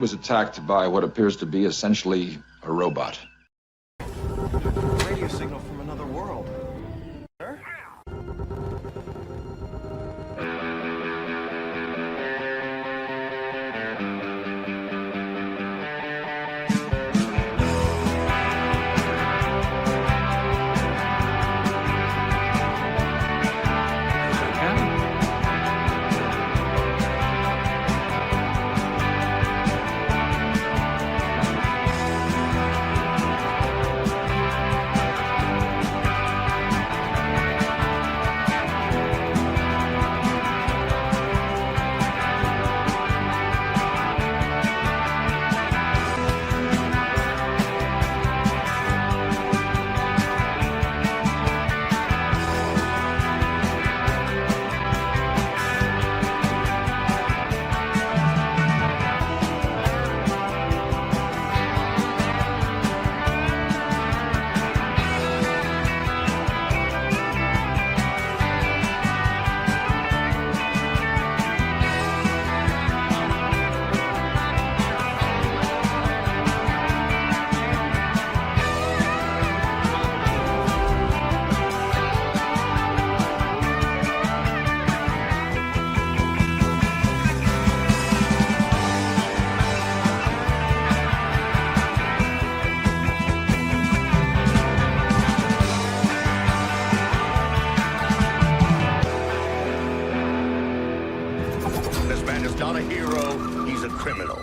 Was attacked by what appears to be essentially a robot. Radio signal from another world. Sir? This man is not a hero, he's a criminal.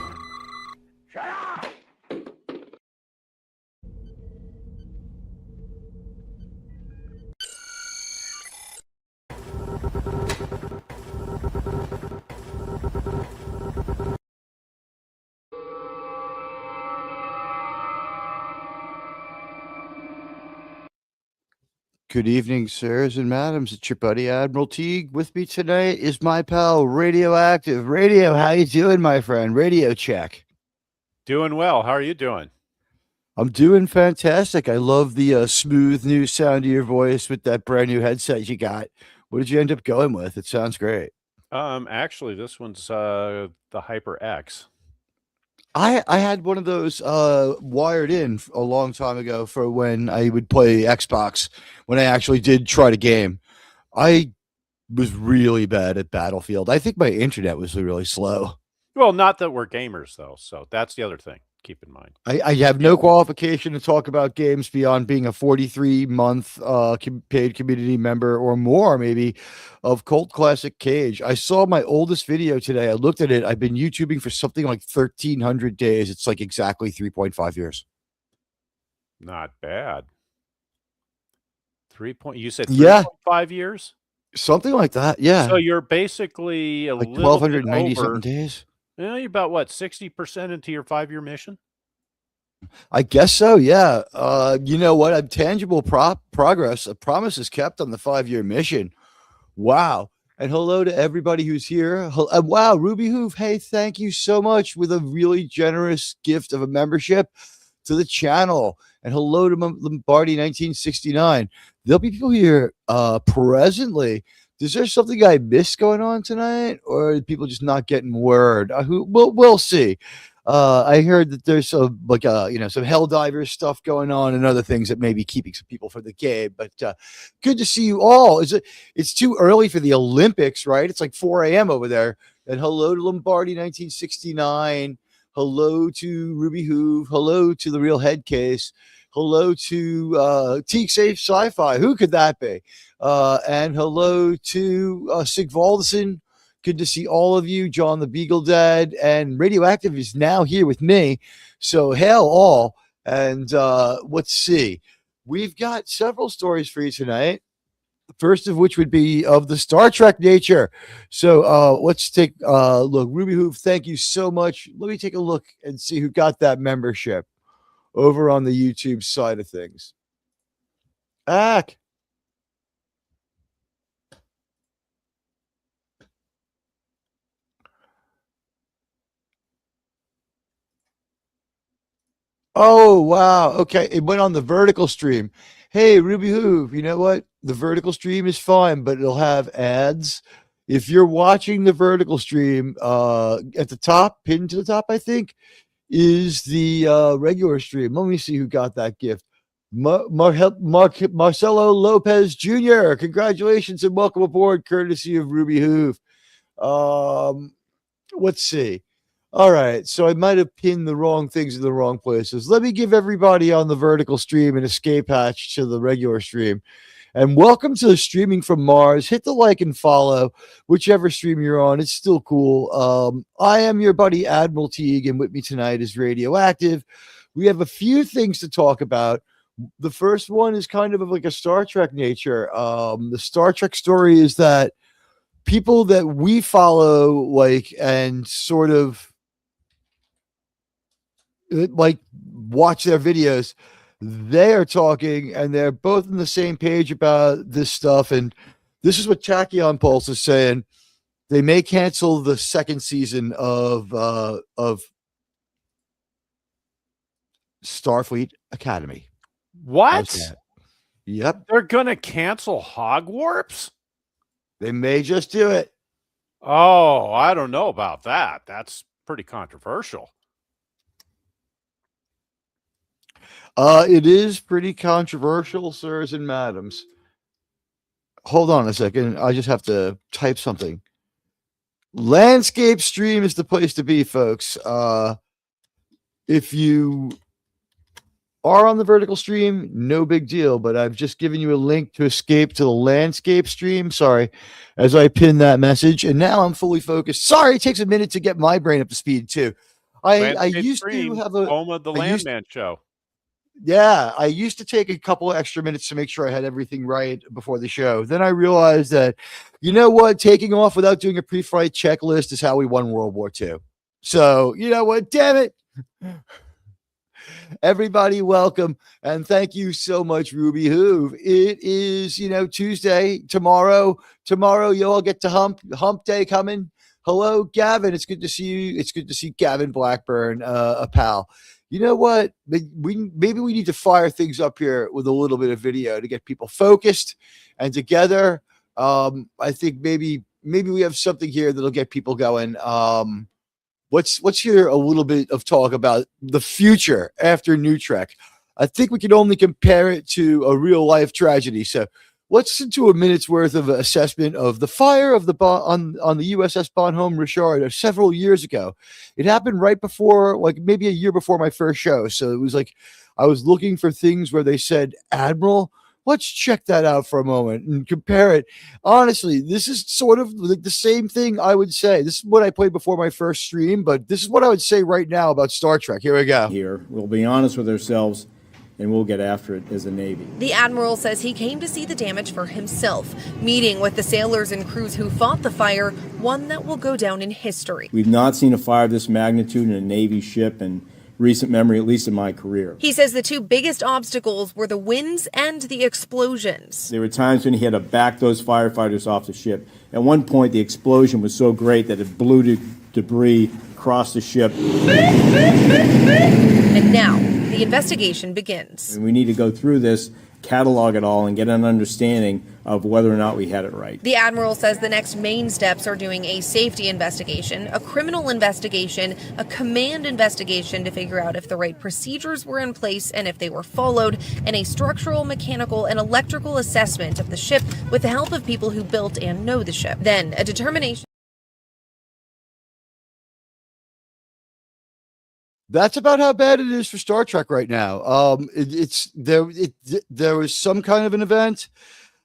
Good evening, sirs and madams. It's your buddy Admiral Teag. With me tonight is my pal Radioactive. Radio, how you doing, my friend? Radio check. Doing well. How are you doing? I'm doing fantastic. I love the smooth new sound of your voice with that brand new headset you got. What did you end up going with? It sounds great. Actually, this one's the HyperX. I had one of those wired in a long time ago for when I would play Xbox, when I actually did try to game. I was really bad at Battlefield. I think my internet was really slow. Well, not that we're gamers, though, so that's the other thing. Keep in mind. I have no qualification to talk about games beyond being a 43-month paid community member or more, maybe, of Cult Classic Cage. I saw my oldest video today. I looked at it. I've been YouTubing for something like 1,300 days. It's like exactly 3.5 years. Not bad. You said 3.5 Yeah. years? Something like that, yeah. So you're basically like little 1,290 bit over, something days. you're about, what, 60% into your 5-year mission? I guess so, yeah. You know what? A tangible progress. A promise is kept on the 5-year mission. Wow. And hello to everybody who's here. Wow, Ruby Hoof, hey, thank you so much with a really generous gift of a membership to the channel. And hello to Lombardi 1969. There'll be people here presently. Is there something I missed going on tonight, or are people just not getting word? We'll see. I heard that there's some some Helldivers stuff going on and other things that may be keeping some people from the game. But good to see you all. It's too early for the Olympics, right? It's like 4 a.m. over there. And hello to Lombardi 1969. Hello to Ruby Hoove. Hello to the Real Head Case. Hello to Teak Safe Sci-Fi. Who could that be? And hello to Sigvaldason. Good to see all of you. John the Beagle Dad and Radioactive is now here with me. So hail all. And let's see. We've got several stories for you tonight. The first of which would be of the Star Trek nature. So let's take a look. Ruby Hoof, thank you so much. Let me take a look and see who got that membership over on the YouTube side of things. Ack. Oh, wow. Okay. It went on the vertical stream. Hey, Ruby Hoove, you know what? The vertical stream is fine, but it'll have ads. If you're watching the vertical stream, at the top, pinned to the top, I think, is the regular stream. Let me see who got that gift. Marcelo Lopez Jr. Congratulations and welcome aboard, courtesy of Ruby Hoove. Let's see. All right, so I might have pinned the wrong things in the wrong places. Let me give everybody on the vertical stream an escape hatch to the regular stream. And welcome to the Streaming from Mars. Hit the like and follow, whichever stream you're on. It's still cool. I am your buddy Admiral Teag, and with me tonight is Radioactive. We have a few things to talk about. The first one is kind of like a Star Trek nature. The Star Trek story is that people that we follow, like, and sort of like watch their videos, they are talking and they're both on the same page about this stuff. And this is what Tachyon Pulse is saying. They may cancel the second season of Starfleet Academy. What? Yep. They're going to cancel Hogwarts? They may just do it. Oh, I don't know about that. That's pretty controversial. It is pretty controversial, sirs and madams. Hold on a second. I just have to type something. Landscape Stream is the place to be, folks. If you are on the vertical stream, no big deal, but I've just given you a link to escape to the Landscape Stream. Sorry, as I pin that message, and now I'm fully focused. Sorry, it takes a minute to get my brain up to speed too. I used to have a home of the Landman show. Yeah, I used to take a couple of extra minutes to make sure I had everything right before the show. Then I realized that, you know what, taking off without doing a pre-flight checklist is how we won World War II. So, you know what, damn it. Everybody, welcome. And thank you so much, Ruby Hoove. It is, Tuesday, tomorrow. Tomorrow, you all get to hump day coming. Hello, Gavin. It's good to see you. It's good to see Gavin Blackburn, a pal. You know what? Maybe we need to fire things up here with a little bit of video to get people focused and together. I think maybe we have something here that'll get people going. Let's hear a little bit of talk about the future after New Trek. I think we can only compare it to a real life tragedy. So let's listen to a minute's worth of assessment of the fire of the on the USS Bonhomme Richard several years ago. It happened right before, like maybe a year before my first show. So it was like I was looking for things where they said Admiral. Let's check that out for a moment and compare it. Honestly, this is sort of like the same thing I would say. This is what I played before my first stream, but this is what I would say right now about Star Trek. Here we go. Here, we'll be honest with ourselves, and we'll get after it as a Navy. The Admiral says he came to see the damage for himself, meeting with the sailors and crews who fought the fire, one that will go down in history. We've not seen a fire of this magnitude in a Navy ship in recent memory, at least in my career. He says the two biggest obstacles were the winds and the explosions. There were times when he had to back those firefighters off the ship. At one point, the explosion was so great that it blew debris across the ship. And now, the investigation begins. And we need to go through this, catalog it all, and get an understanding of whether or not we had it right. The Admiral says the next main steps are doing a safety investigation, a criminal investigation, a command investigation to figure out if the right procedures were in place and if they were followed, and a structural, mechanical, and electrical assessment of the ship with the help of people who built and know the ship. Then, a determination. That's about how bad it is for Star Trek right now. There was some kind of an event,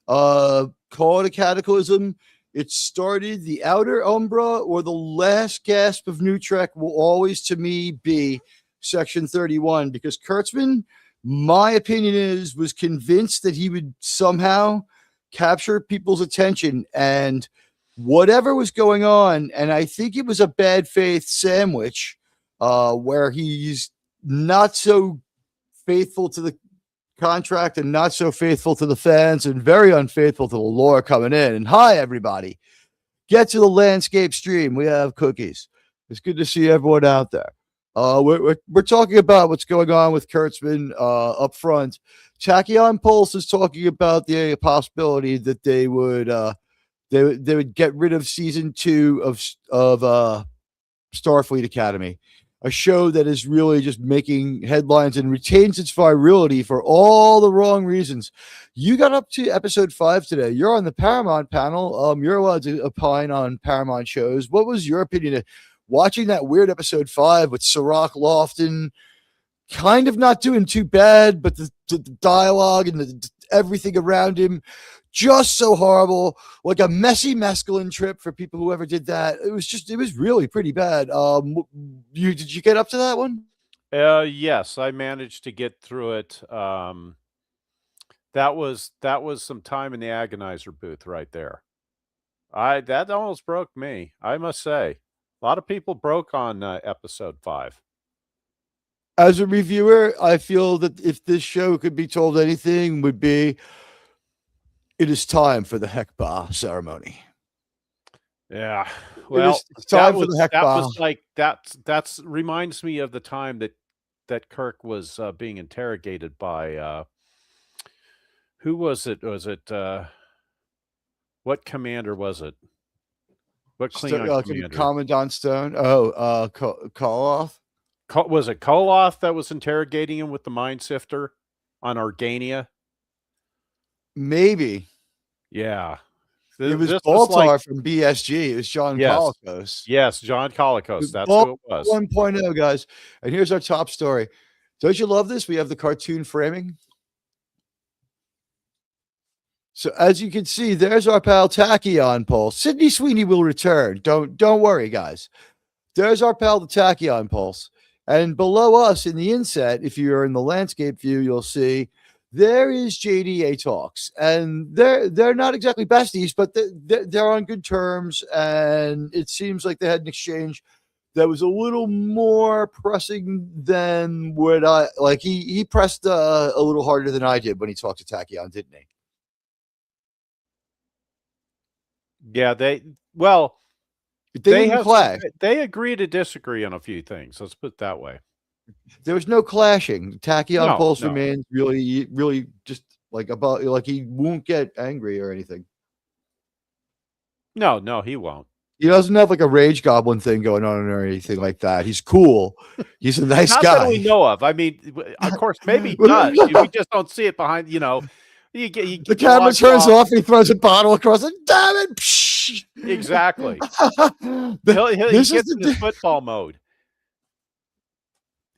call it a cataclysm. It started the outer umbra, or the last gasp of New Trek will always, to me, be Section 31, because Kurtzman, my opinion was convinced that he would somehow capture people's attention, and whatever was going on, and I think it was a bad faith sandwich, where he's not so faithful to the contract and not so faithful to the fans and very unfaithful to the lore coming in. And hi, everybody. Get to the Landscape Stream. We have cookies. It's good to see everyone out there. We're talking about what's going on with Kurtzman up front. Tachyon Pulse is talking about the possibility that they would they would get rid of season 2 of Starfleet Academy, a show that is really just making headlines and retains its virality for all the wrong reasons. You got up to episode 5 today. You're on the Paramount panel. You're allowed to opine on Paramount shows. What was your opinion of watching that weird episode 5 with Sirach Lofton kind of not doing too bad, but the dialogue and everything around him just so horrible, like a messy mescaline trip for people who ever did that. It was really pretty bad. Did you get up to that one? Yes, I managed to get through it. That was some time in the agonizer booth right there. That almost broke me, I must say. A lot of people broke on episode 5. As a reviewer, I feel that if this show could be told anything, would be it is time for the Hekba ceremony. Yeah, well, it's time for the Hekba. That was like that's reminds me of the time that Kirk was being interrogated by who was it? Was it what commander was it? What Klingon commander? Commandant Stone. Oh, Koloth. Was it Koloth that was interrogating him with the mind sifter on Organia? Maybe. Yeah. It was Baltar from BSG. It was John Colicos. Yes, John Colicos. That's who it was. 1.0, guys. And here's our top story. Don't you love this? We have the cartoon framing. So as you can see, there's our pal Tachyon Pulse. Sydney Sweeney will return. Don't worry, guys. There's our pal the Tachyon Pulse. And below us in the inset, if you're in the landscape view, you'll see there is JDA Talks. And they're not exactly besties, but they're on good terms. And it seems like they had an exchange that was a little more pressing than what I like. He pressed a little harder than I did when he talked to Tachyon, didn't he? Yeah, they agree to disagree on a few things. Let's put it that way. There was no clashing. Tachyon Pulse remains really just like he won't get angry or anything. No, he won't. He doesn't have like a rage goblin thing going on or anything like that. He's cool. He's a nice Not guy. that we know of. I mean, of course, maybe he does. We just don't see it behind. The camera turns off. He throws a bottle across it. Damn it! Psh! Exactly. he gets in his football mode.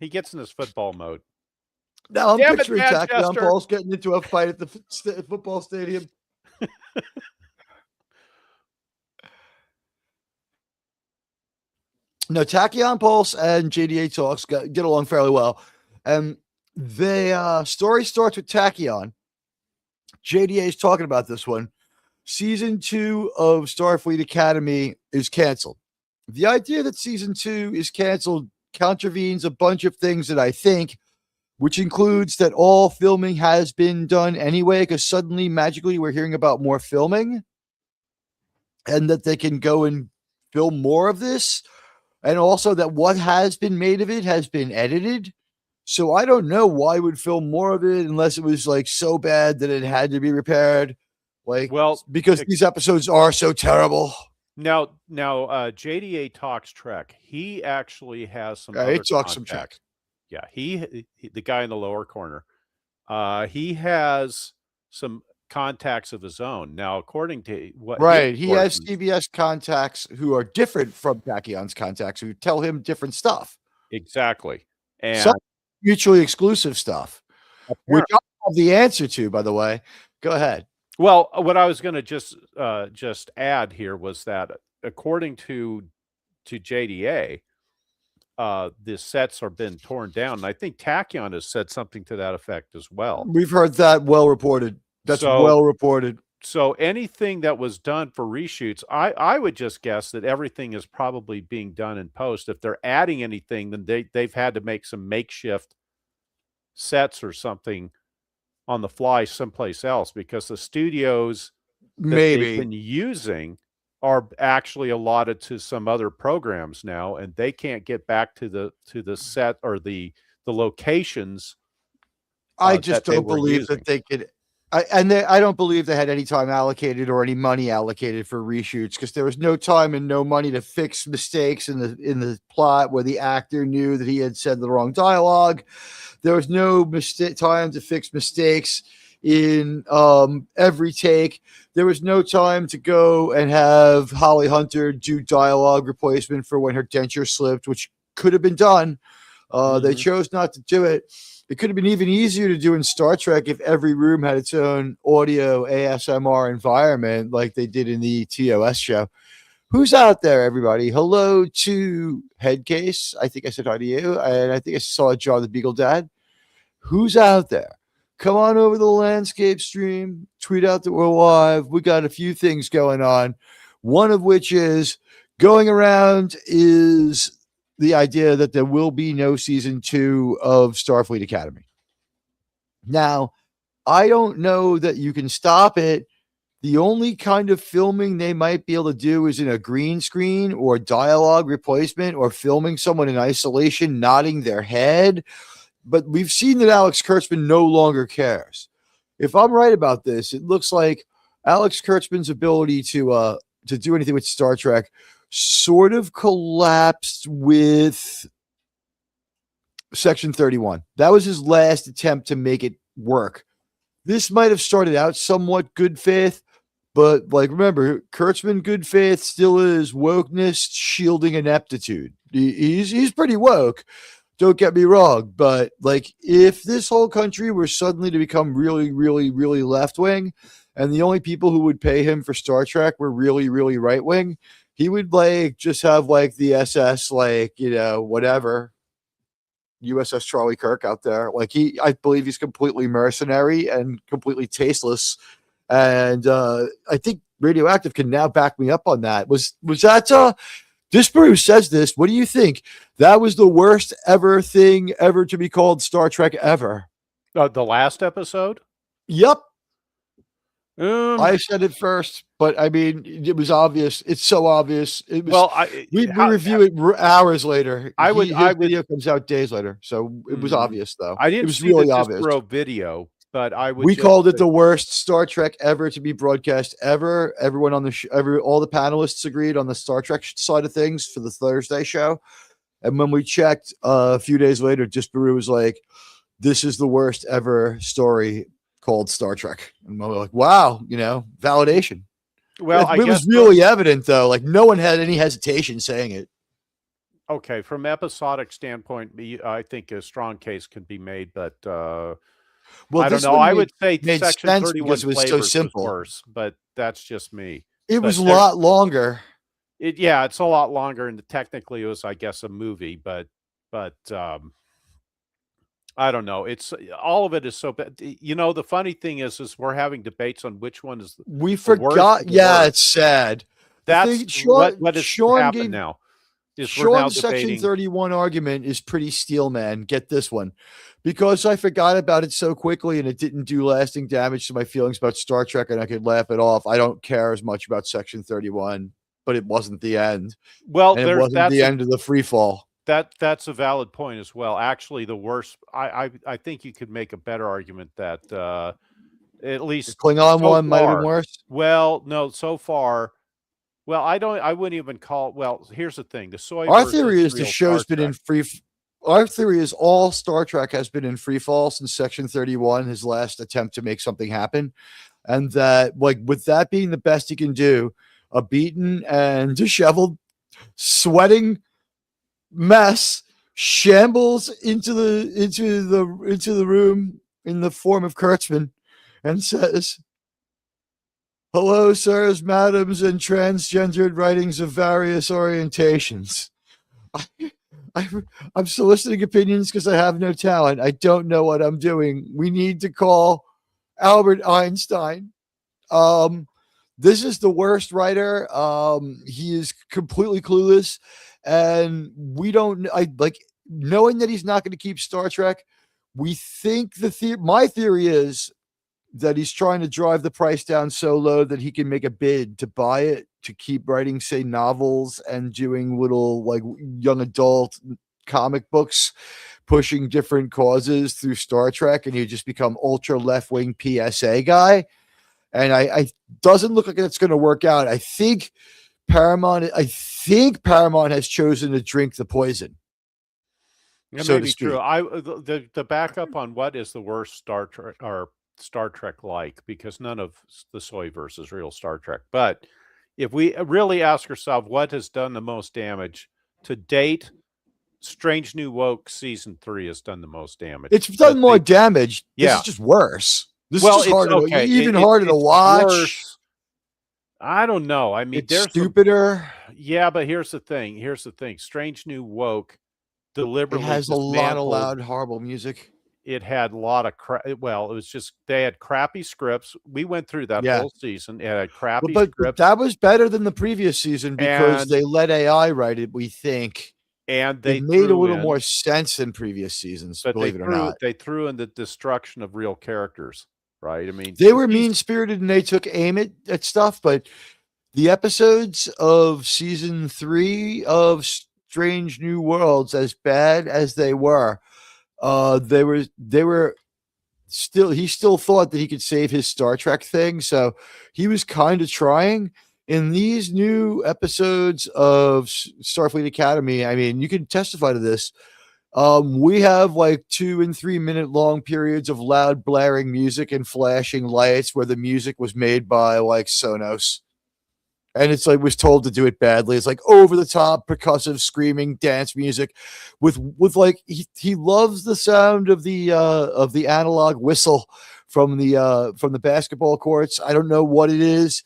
He gets in his football mode. Now I'm picturing Tachyon Pulse getting into a fight at the football stadium. No, Tachyon Pulse and JDA Talks get along fairly well. The story starts with Tachyon. JDA is talking about this one. Season 2 of Starfleet Academy is canceled. The idea that season 2 is canceled contravenes a bunch of things that I think, which includes that all filming has been done anyway, because suddenly, magically, we're hearing about more filming and that they can go and film more of this. And also that what has been made of it has been edited. So I don't know why would film more of it unless it was like so bad that it had to be repaired. Because these episodes are so terrible. Now, JDA Talks Trek. He actually has some. He talks some Trek. Yeah, he the guy in the lower corner. He has some contacts of his own. Now, according to what he has CBS contacts who are different from Tachyon's contacts who tell him different stuff. Exactly, and some mutually exclusive stuff, which I have the answer to. By the way, go ahead. Well, what I was going to just add here was that according to JDA, the sets are been torn down, and I think Tachyon has said something to that effect as well. We've heard that well reported. That's well reported. So anything that was done for reshoots, I would just guess that everything is probably being done in post. If they're adding anything, then they've had to make some makeshift sets or something on the fly someplace else, because the studios that they've been using are actually allotted to some other programs now, and they can't get back to the set or the locations. I just don't believe that they could. I don't believe they had any time allocated or any money allocated for reshoots because there was no time and no money to fix mistakes in the plot where the actor knew that he had said the wrong dialogue. There was no time to fix mistakes in every take. There was no time to go and have Holly Hunter do dialogue replacement for when her denture slipped, which could have been done. They chose not to do it. It could have been even easier to do in Star Trek if every room had its own audio ASMR environment like they did in the TOS show. Who's out there, everybody? Hello to Headcase. I think I said hi to you. And I think I saw John the Beagle Dad. Who's out there? Come on over to the landscape stream. Tweet out that we're live. We got a few things going on. One of which is going around is the idea that there will be no season 2 of Starfleet Academy. Now, I don't know that you can stop it. The only kind of filming they might be able to do is in a green screen or dialogue replacement or filming someone in isolation nodding their head. But we've seen that Alex Kurtzman no longer cares. If I'm right about this, it looks like Alex Kurtzman's ability to do anything with Star Trek sort of collapsed with Section 31. That was his last attempt to make it work. This might have started out somewhat good faith, but like remember, Kurtzman good faith still is wokeness shielding ineptitude. He's pretty woke. Don't get me wrong, but like if this whole country were suddenly to become really, really, really left wing, and the only people who would pay him for Star Trek were really, really right wing, he would like just have like the SS, like, you know, whatever, USS Charlie Kirk out there. Like I believe he's completely mercenary and completely tasteless. And I think Radioactive can now back me up on that. Was that this Bruce says this? What do you think? That was the worst ever thing ever to be called Star Trek ever. The last episode? Yep. I said it first, but I mean, it was obvious. It's so obvious. It was, well, we review it hours later. His video comes out days later, so it was obvious though. I didn't it was see really the obvious. Video, but I would. We called it the worst Star Trek ever to be broadcast ever. Everyone on the all the panelists agreed on the Star Trek side of things for the Thursday show, and when we checked a few days later, Disparu was like, "This is the worst ever story called Star Trek." And we're like, wow, you know, validation. Well, it was really evident though. Like no one had any hesitation saying it. Okay. From episodic standpoint, I think a strong case can be made, but well, I don't know. I would say Section 31 because it was so simple. Was worse, but that's just me. It was a lot longer. It's a lot longer, and technically it was, I guess, a movie, but I don't know. It's all of it is so bad. You know, the funny thing is we're having debates on which one is. We forgot. Yeah, it's sad. That's what has happened now. Sean's Section 31 argument is pretty steel, man. Get this one. Because I forgot about it so quickly and it didn't do lasting damage to my feelings about Star Trek and I could laugh it off. I don't care as much about Section 31, but it wasn't the end. Well, it wasn't the end of the free fall. That's a valid point as well. Actually, the worst. I think you could make a better argument that at least the Klingon one might have been worse. Well, no, so far. Well, I wouldn't even call. Well, here's the thing: the soy. Our theory is the show's been in free. Our theory is all Star Trek has been in free fall since Section 31, his last attempt to make something happen, and that like with that being the best he can do, a beaten and disheveled, sweating mess shambles into the room in the form of Kurtzman and says, "Hello, sirs, madams, and transgendered writings of various orientations. I'm soliciting opinions because I have no talent. I don't know what I'm doing. We need to call Albert Einstein. This is the worst writer. He is completely clueless. And we don't, knowing that he's not going to keep Star Trek, we think my theory is that he's trying to drive the price down so low that he can make a bid to buy it, to keep writing, say, novels and doing little like young adult comic books pushing different causes through Star Trek, and you just become ultra left-wing PSA guy. And I doesn't look like it's going to work out. I think Paramount has chosen to drink the poison. That so may to be speak. true. The backup on what is the worst Star Trek like, because none of the Soyverse is real Star Trek. But if we really ask ourselves what has done the most damage to date, Strange New Woke season 3 has done the most damage. It's done more damage. This Yeah. is just worse. This Well, is just harder, okay. even harder to It's watch. worse. I don't know. I mean, It's there's stupider. yeah, but here's the thing. Strange New Woke It deliberately has a lot of dismantled. loud, horrible music. It had a lot of well, it was just they had crappy scripts. We went through that Yeah. whole season. It had crappy But scripts, that was better than the previous season because And- they let AI write it, we think. and they It made a threw little in- more sense than previous seasons, but believe it or not. they threw in the destruction of real characters, right? I mean, They were these- mean-spirited and they took aim at stuff, but the episodes of season 3 of Strange New Worlds, as bad as they were still, he still thought that he could save his Star Trek thing, so he was kind of trying. In these new episodes of Starfleet Academy, I mean, you can testify to this. We have like 2 and 3 minute long periods of loud blaring music and flashing lights where the music was made by like Sonos. And it's like was told to do it badly. It's like over the top, percussive, screaming dance music with like he loves the sound of the analog whistle from the basketball courts. I don't know what it is.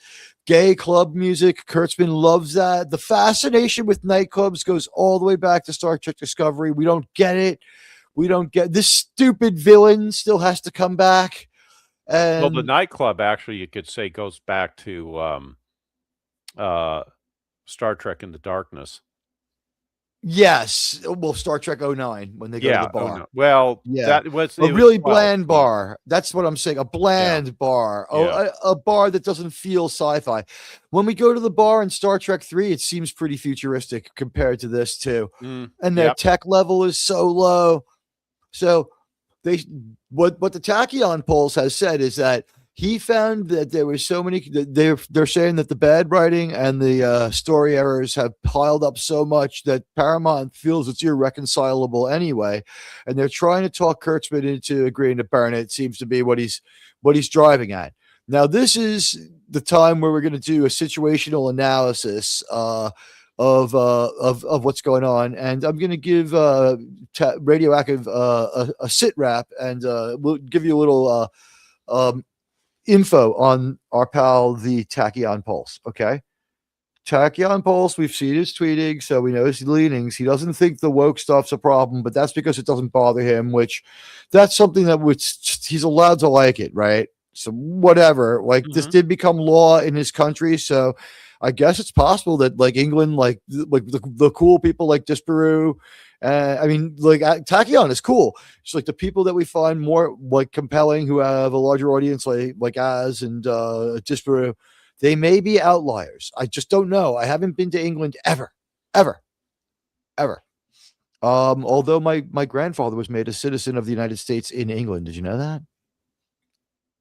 Gay club music. Kurtzman loves that. The fascination with nightclubs goes all the way back to Star Trek Discovery. We don't get it. We don't get this stupid villain still has to come back. And well, the nightclub actually, you could say, goes back to Star Trek Into Darkness. yes, well, Star Trek 09 when they go to the bar. no. Well, Yeah. that was A it was really 12, bland 12. bar. That's what I'm saying. A bland bar. Yeah. A bar that doesn't feel sci-fi. When we go to the bar in Star Trek 3, it seems pretty futuristic compared to this too. And their Yep. tech level is so low. So what the Tachyon Pulse has said is that he found that there were so many. They're saying that the bad writing and the story errors have piled up so much that Paramount feels it's irreconcilable anyway, and they're trying to talk Kurtzman into agreeing to burn it. Seems to be what he's driving at. Now, this is the time where we're going to do a situational analysis of what's going on, and I'm going to give Radioactive a sit rap, and we'll give you a little info on our pal, the Tachyon Pulse. Okay. Tachyon Pulse, we've seen his tweeting, so we know his leanings. He doesn't think the woke stuff's a problem, but that's because it doesn't bother him, which that's something that he's allowed to like it, right? So whatever, like this did become law in his country. So I guess it's possible that like England, like the cool people like Disparu, I mean, like Tachyon is cool. It's like the people that we find more like compelling, who have a larger audience, like Az and Disparu, they may be outliers. I just don't know. I haven't been to England ever. Although my grandfather was made a citizen of the United States in England. Did you know that?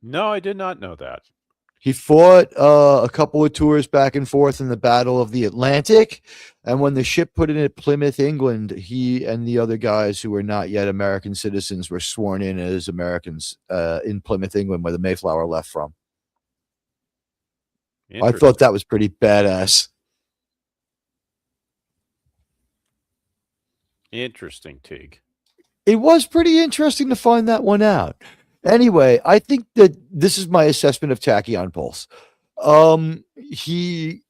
No, I did not know that. He fought a couple of tours back and forth in the Battle of the Atlantic. And when the ship put in at Plymouth, England, he and the other guys who were not yet American citizens were sworn in as Americans in Plymouth, England, where the Mayflower left from. I thought that was pretty badass. Interesting, Teag. It was pretty interesting to find that one out. Anyway, I think that this is my assessment of Tachyon Pulse. He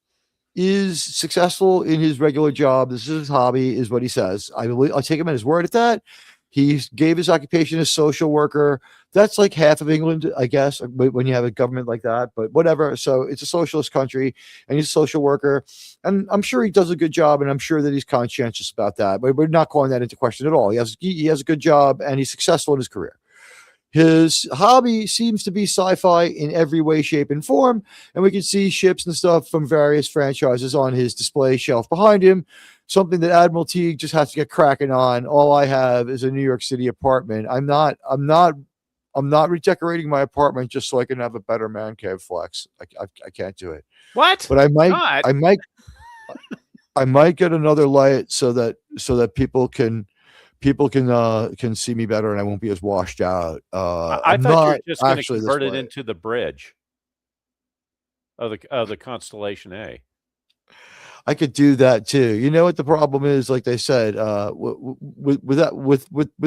is successful in his regular job. This is his hobby, is what he says. I'll take him at his word at that. He gave his occupation as social worker. That's like half of England, I guess, when you have a government like that, but whatever. So it's a socialist country and he's a social worker. And I'm sure he does a good job, and I'm sure that he's conscientious about that, but we're not calling that into question at all. He has a good job and he's successful in his career. His hobby seems to be sci-fi in every way, shape, and form, and we can see ships and stuff from various franchises on his display shelf behind him. Something that Admiral Teague just has to get cracking on. All I have is a New York City apartment. I'm not redecorating my apartment just so I can have a better man cave flex. I can't do it. What? But I might God. I might get another light so that people can see me better and I won't be as washed out. I thought you were just going to convert it into the bridge of the Constellation A. I could do that too. You know what the problem is? Like they said, with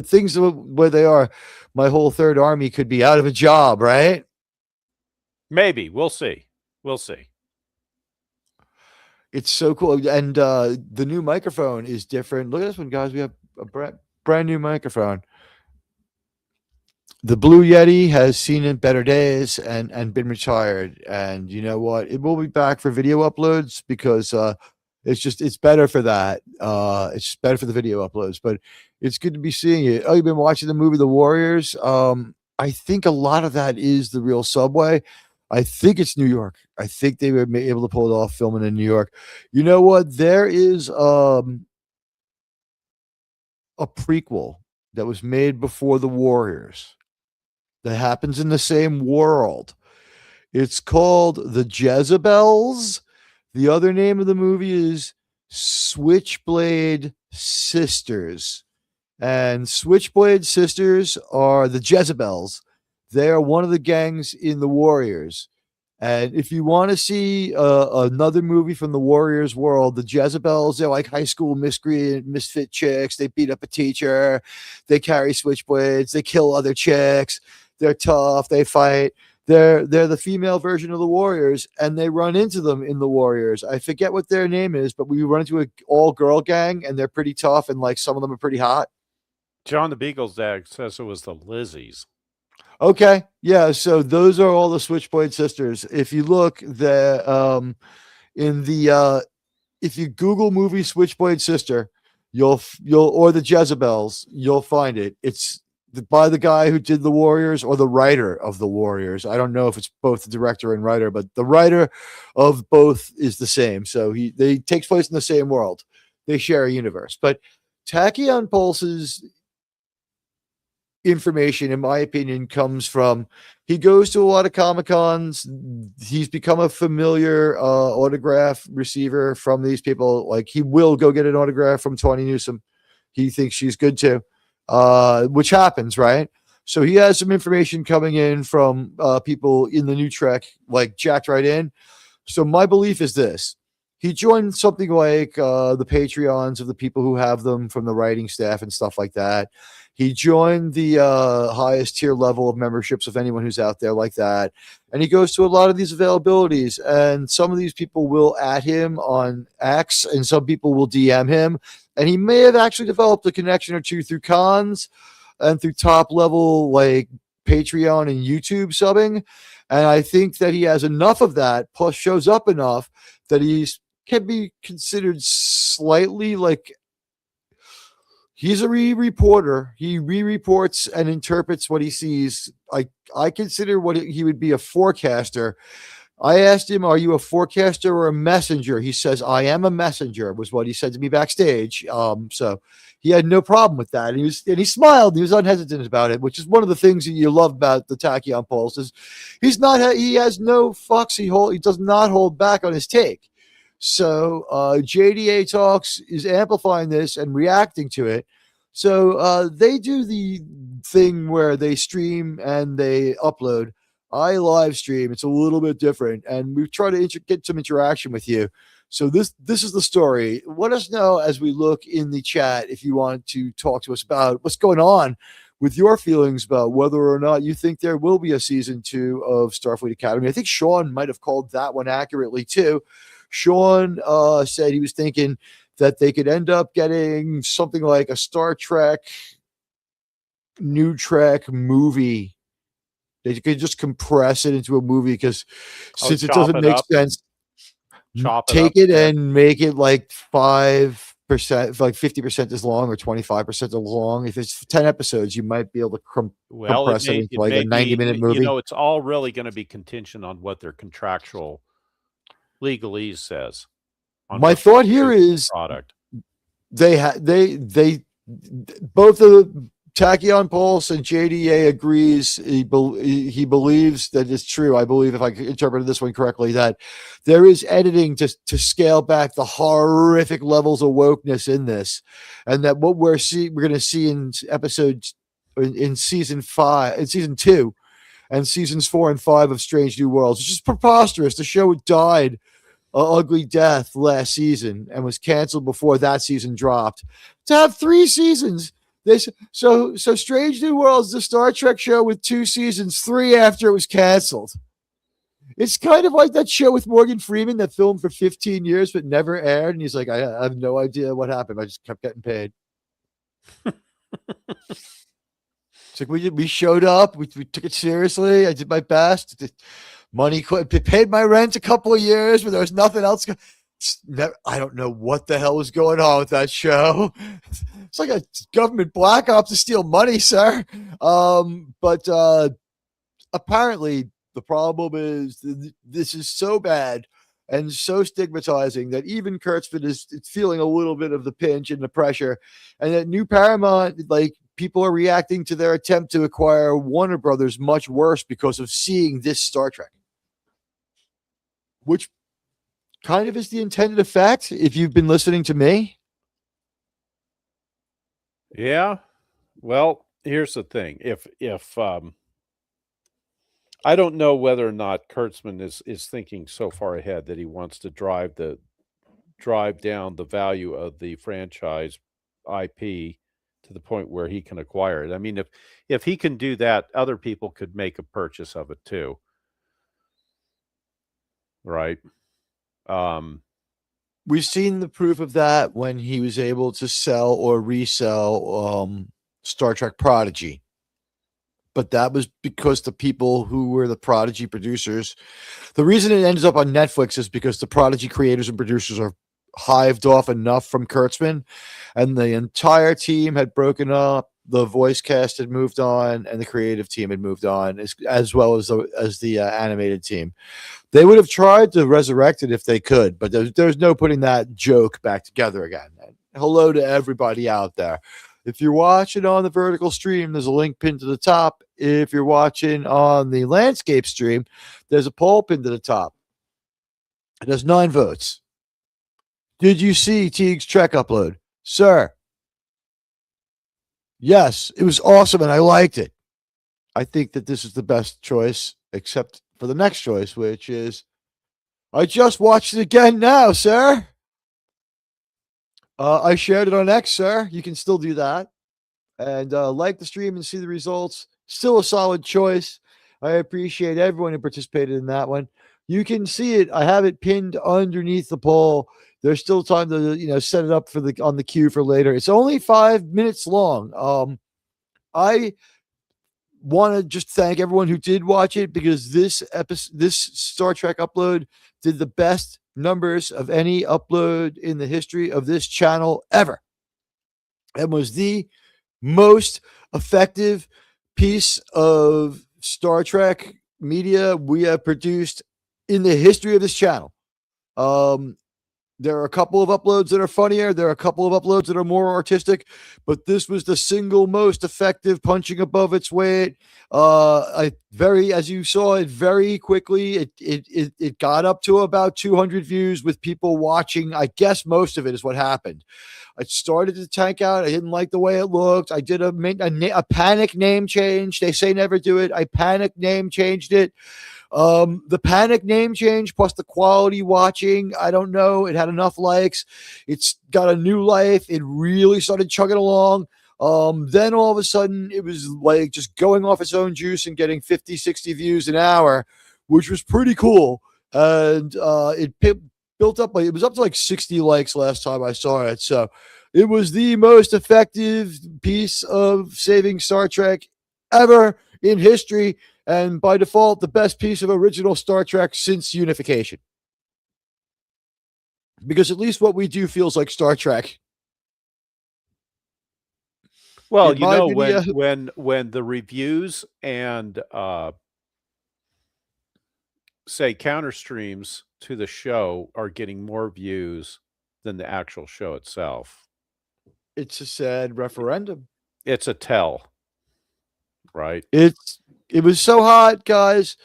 things where they are, my whole third army could be out of a job, right? Maybe. We'll see. We'll see. It's so cool, and the new microphone is different. Look at this one, guys. We have a brand new microphone. The Blue Yeti has seen in better days and been retired. And you know what? It will be back for video uploads because it's better for that. It's better for the video uploads. But it's good to be seeing it. Oh, you've been watching the movie The Warriors? I think a lot of that is the real subway. I think it's New York. I think they were able to pull it off filming in New York. You know what? There is a prequel that was made before The Warriors that happens in the same world. It's called The Jezebels. The other name of the movie is Switchblade Sisters. And Switchblade Sisters are the Jezebels. They are one of the gangs in The Warriors. And if you want to see another movie from the Warriors world, the Jezebels, they're like high school misfit chicks. They beat up a teacher. They carry switchblades. They kill other chicks. They're tough. They fight. They're the female version of the Warriors, and they run into them in the Warriors. I forget what their name is, but we run into an all-girl gang, and they're pretty tough, and like some of them are pretty hot. John the Beagle's dad says it was the Lizzies. Okay, yeah. So those are all the Switchblade Sisters. If you look if you Google movie Switchblade Sister, you'll or the Jezebels, you'll find it. It's by the guy who did The Warriors or the writer of The Warriors. I don't know if it's both the director and writer, but the writer of both is the same. So they takes place in the same world. They share a universe. But Tachyon Pulse's information, in my opinion, comes from he goes to a lot of Comic-Cons. He's become a familiar autograph receiver from these people. Like he will go get an autograph from Tawny Newsome. He thinks she's good too. Which happens, right? So he has some information coming in from people in the new Trek, like jacked right in. So my belief is this. He joined something like the Patreons of the people who have them from the writing staff and stuff like that. He joined the highest tier level of memberships of anyone who's out there like that. And he goes to a lot of these availabilities. And some of these people will at him on X, and some people will DM him. And he may have actually developed a connection or two through cons and through top level like Patreon and YouTube subbing. And I think that he has enough of that, plus shows up enough that can be considered slightly like he's a reporter. He re-reports and interprets what he sees. I consider what he would be a forecaster. I asked him, are you a forecaster or a messenger? He says, I am a messenger, was what he said to me backstage. So he had no problem with that. And he smiled. He was unhesitant about it, which is one of the things that you love about the Tachyon Pulse is he has no fucks. He does not hold back on his take. So JDA Talks is amplifying this and reacting to it. So they do the thing where they stream and they upload. I live stream. It's a little bit different, and we try to get some interaction with you. So this is the story. Let us know as we look in the chat if you want to talk to us about what's going on with your feelings about whether or not you think there will be a season 2 of Starfleet Academy. I think Sean might have called that one accurately too. Sean said he was thinking that they could end up getting something like a Star Trek, New Trek movie. They could just compress it into a movie because since it doesn't make sense, take it and make it like 5 like 50% as long or 25% as long. If it's 10 episodes, you might be able to compress it into like a 90-minute movie. It's all really going to be contingent on what their contractual legalese says. My thought here is product. They both the Tachyon Pulse and JDA agrees. He believes that it's true. I believe, if I interpreted this one correctly, that there is editing to scale back the horrific levels of wokeness in this, and that what we're going to see in episodes in season 2 and seasons 4 and 5 of Strange New Worlds. It's just preposterous. The show died an ugly death last season and was canceled before that season dropped. To have 3 seasons. So Strange New Worlds, the Star Trek show with 2 seasons, 3 after it was canceled. It's kind of like that show with Morgan Freeman that filmed for 15 years but never aired. And he's like, I have no idea what happened. I just kept getting paid. It's like we showed up. We took it seriously. I did my best. Money paid my rent a couple of years, but there was nothing else. I don't know what the hell was going on with that show. It's like a government black ops to steal money, sir. But apparently the problem is this is so bad and so stigmatizing that even Kurtzman is feeling a little bit of the pinch and the pressure, and that New Paramount, like, people are reacting to their attempt to acquire Warner Brothers much worse because of seeing this Star Trek, which kind of is the intended effect, if you've been listening to me. Yeah. Well, here's the thing. If I don't know whether or not Kurtzman is thinking so far ahead that he wants to drive down the value of the franchise IP to the point where he can acquire it. I mean, if he can do that, other people could make a purchase of it too. Right. We've seen the proof of that when he was able to sell or resell Star Trek Prodigy. But that was because the people who were the Prodigy producers, the reason it ends up on Netflix is because the Prodigy creators and producers are hived off enough from Kurtzman, and the entire team had broken up. The voice cast had moved on, and the creative team had moved on, as well as the animated team. They would have tried to resurrect it if they could, but there's no putting that joke back together again. And hello to everybody out there. If you're watching on the vertical stream, there's a link pinned to the top. If you're watching on the landscape stream, there's a poll pinned to the top. It has 9 votes. Did you see Teag's Trek upload? Sir. Yes, it was awesome and I liked it. I think that this is the best choice, except for the next choice, which is, I just watched it again now, sir. I shared it on X, sir. You can still do that. And like the stream and see the results. Still a solid choice. I appreciate everyone who participated in that one. You can see it. I have it pinned underneath the poll. There's still time to, set it up on the queue for later. It's only 5 minutes long. I want to just thank everyone who did watch it, because this Star Trek upload did the best numbers of any upload in the history of this channel ever. It was the most effective piece of Star Trek media we have produced in the history of this channel. There are a couple of uploads that are funnier. There are a couple of uploads that are more artistic, but this was the single most effective, punching above its weight. As you saw it very quickly, it got up to about 200 views with people watching. I guess most of it is what happened. It started to tank out. I didn't like the way it looked. I did a panic name change. They say never do it. I panic name changed it. The panic name change plus the quality watching, I don't know. It had enough likes. It's got a new life. It really started chugging along. Then all of a sudden it was like just going off its own juice and getting 50, 60 views an hour, which was pretty cool. And it built up, it was up to like 60 likes last time I saw it. So it was the most effective piece of saving Star Trek ever in history. And by default, the best piece of original Star Trek since unification. Because at least what we do feels like Star Trek. Well, in my video, when the reviews and say counter streams to the show are getting more views than the actual show itself, it's a sad referendum. it's a tell, right? It was so hot, guys.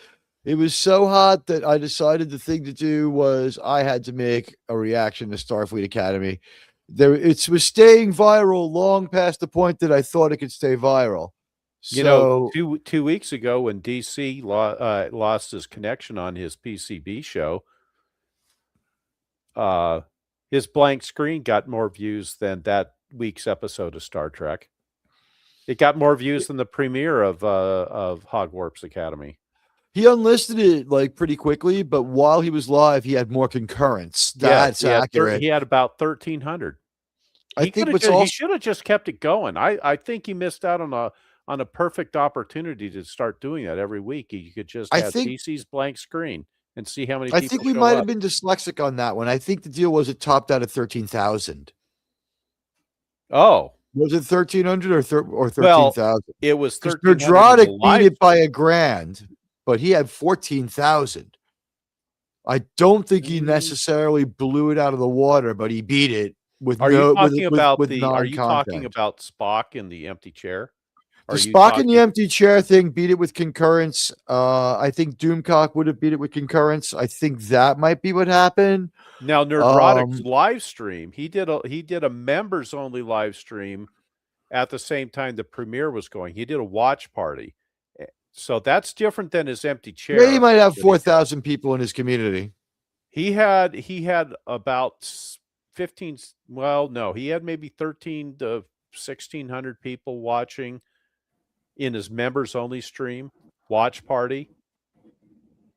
It was so hot that I decided the thing to do was I had to make a reaction to Starfleet Academy. It was staying viral long past the point that I thought it could stay viral. You know, 2 weeks ago when DC lost his connection on his PCB show, his blank screen got more views than that week's episode of Star Trek. It got more views than the premiere of Hogwarts Academy. He unlisted it like pretty quickly, but while he was live, he had more concurrence. That's accurate. He had about 1,300. I think he should have just kept it going. I think he missed out on a perfect opportunity to start doing that every week. You could just have DC's blank screen and see how many people I think we show might up. have been dyslexic on that one. I think the deal was it topped out at 13,000. Oh. Was it 1,300 or 13,000? Well, it was 1,300. Nerdrotic beat it by $1,000, but he had 14,000. I don't think he necessarily blew it out of the water, but he beat it with Are you talking non-content. about Spock in the empty chair? The Spock in the empty chair thing beat it with concurrence. I think Doomcock would have beat it with concurrence. I think that might be what happened. Now, Nerdrotic's live stream, he did a members only live stream at the same time the premiere was going. He did a watch party. So that's different than his empty chair. Yeah, he might have 4,000 people in his community. He had about 15. Well, no, he had maybe 13 to 1,600 people watching in his members only stream watch party.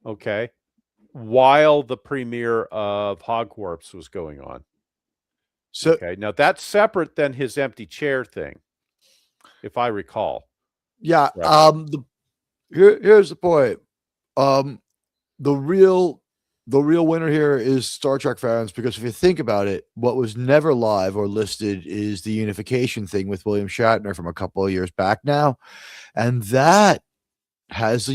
Okay. While the premiere of Hogwarts was going on. So, okay. Now that's separate than his empty chair thing, if I recall. Yeah. Right. Here's the point. The real winner here is Star Trek fans, because if you think about it, what was never live or listed is the unification thing with William Shatner from a couple of years back now. And that has,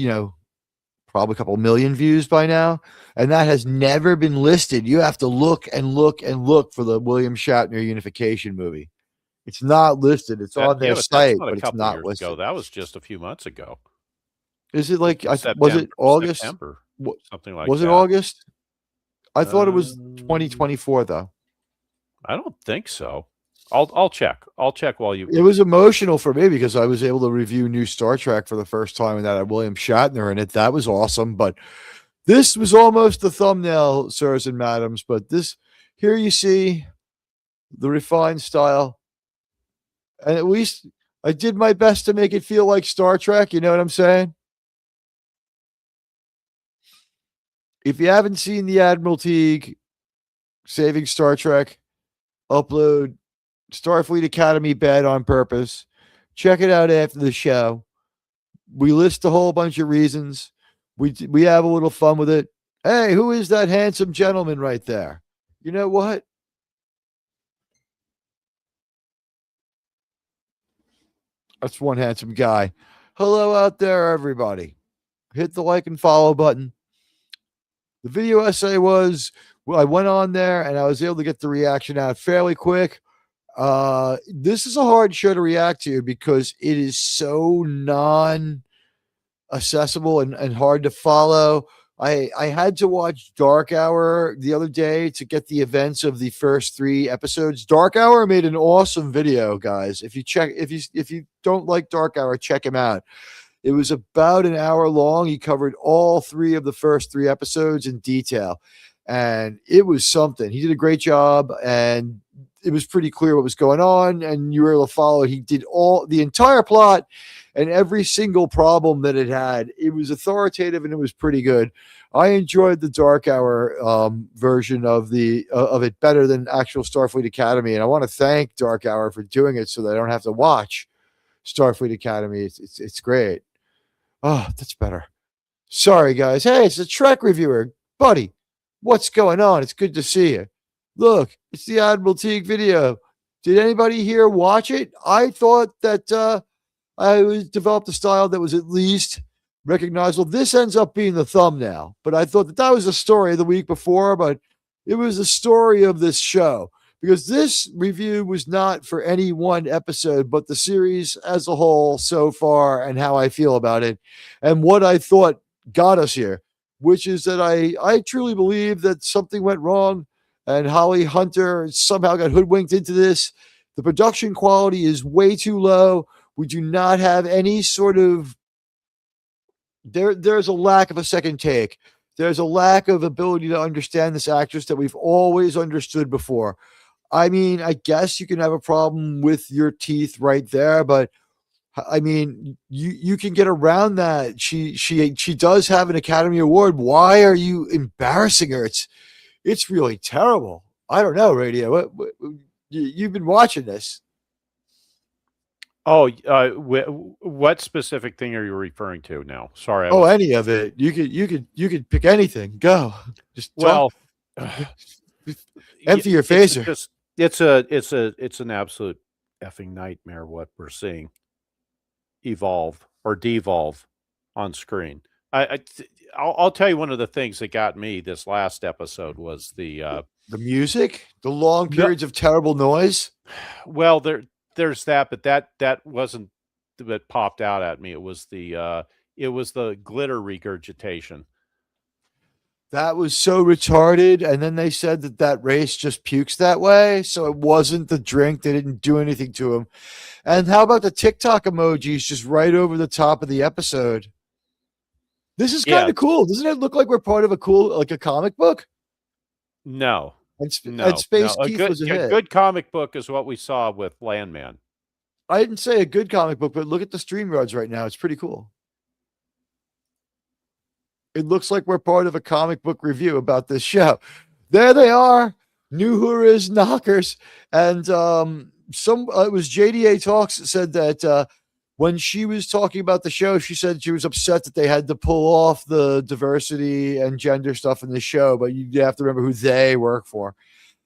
probably a couple million views by now. And that has never been listed. You have to look and look and look for the William Shatner unification movie. It's not listed. It's on their site, but it's not listed. Ago. That was just a few months ago. Is it like, was it August? September, something like that. Was it August? I thought it was 2024 though. I don't think so. I'll check. I'll check while you. It was emotional for me because I was able to review new Star Trek for the first time and that had William Shatner in it. That was awesome. But this was almost the thumbnail, sirs and madams. But this here you see the refined style. And at least I did my best to make it feel like Star Trek. You know what I'm saying? If you haven't seen the Admiral Teag Saving Star Trek, upload Starfleet Academy Bed on Purpose. Check it out after the show. We list a whole bunch of reasons. We have a little fun with it. Hey, who is that handsome gentleman right there? You know what? That's one handsome guy. Hello out there, everybody. Hit the like and follow button. The video essay was, well, I went on there and I was able to get the reaction out fairly quick. This is a hard show to react to because it is so non-accessible and hard to follow. I had to watch Dark Hour the other day to get the events of the first 3 episodes. Dark Hour made an awesome video, guys. If you don't like Dark Hour, check him out. It was about an hour long. He covered all 3 of the first 3 episodes in detail. And it was something. He did a great job, and it was pretty clear what was going on, and you were able to follow. He did the entire plot and every single problem that it had. It was authoritative, and it was pretty good. I enjoyed the Dark Hour version of it better than actual Starfleet Academy, and I want to thank Dark Hour for doing it so that I don't have to watch Starfleet Academy. It's great. Oh, that's better. Sorry, guys. Hey, it's a Trek reviewer. Buddy, what's going on? It's good to see you. Look, it's the Admiral Teag video. Did anybody here watch it? I thought that developed a style that was at least recognizable. This ends up being the thumbnail, but I thought that was a story of the week before, but it was a story of this show because this review was not for any one episode, but the series as a whole so far and how I feel about it and what I thought got us here, which is that I truly believe that something went wrong and Holly Hunter somehow got hoodwinked into this. The production quality is way too low. We do not have any sort of there's a lack of a second take. There's a lack of ability to understand this actress that we've always understood before. I mean, I guess you can have a problem with your teeth right there, but I mean, you can get around that. She does have an Academy Award. Why are you embarrassing her? It's really terrible. I don't know, Radio. You've been watching this. Oh, what specific thing are you referring to now? Sorry. Any of it. You could pick anything. Go. Just well, empty your phaser. It's an absolute effing nightmare what we're seeing evolve or devolve on screen. I'll tell you one of the things that got me this last episode was the music, the long periods of terrible noise. Well, there's that, but that wasn't that popped out at me. It was the glitter regurgitation. That was so retarded. And then they said that race just pukes that way. So it wasn't the drink. They didn't do anything to him. And how about the TikTok emojis just right over the top of the episode? This is kind of cool. Doesn't it look like we're part of a comic book? No. And Space Keith was a hit. A good comic book is what we saw with Landman. I didn't say a good comic book, but look at the StreamYards right now. It's pretty cool. It looks like we're part of a comic book review about this show. There they are. New Hura's knockers. And it was JDA Talks that said that when she was talking about the show, she said she was upset that they had to pull off the diversity and gender stuff in the show, but you have to remember who they work for.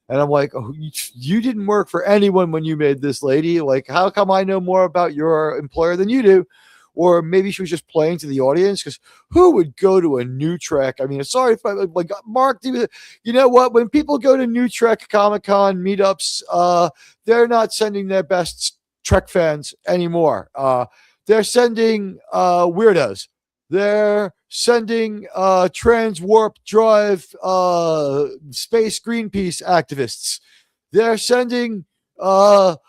And I'm like, oh, you didn't work for anyone when you made this, lady. Like, how come I know more about your employer than you do? Or maybe she was just playing to the audience, because who would go to a New Trek? I mean, sorry if like Mark, you know what? When people go to New Trek Comic-Con meetups, they're not sending their best Trek fans anymore. They're sending weirdos. They're sending trans warp drive space Greenpeace activists. They're sending Chironians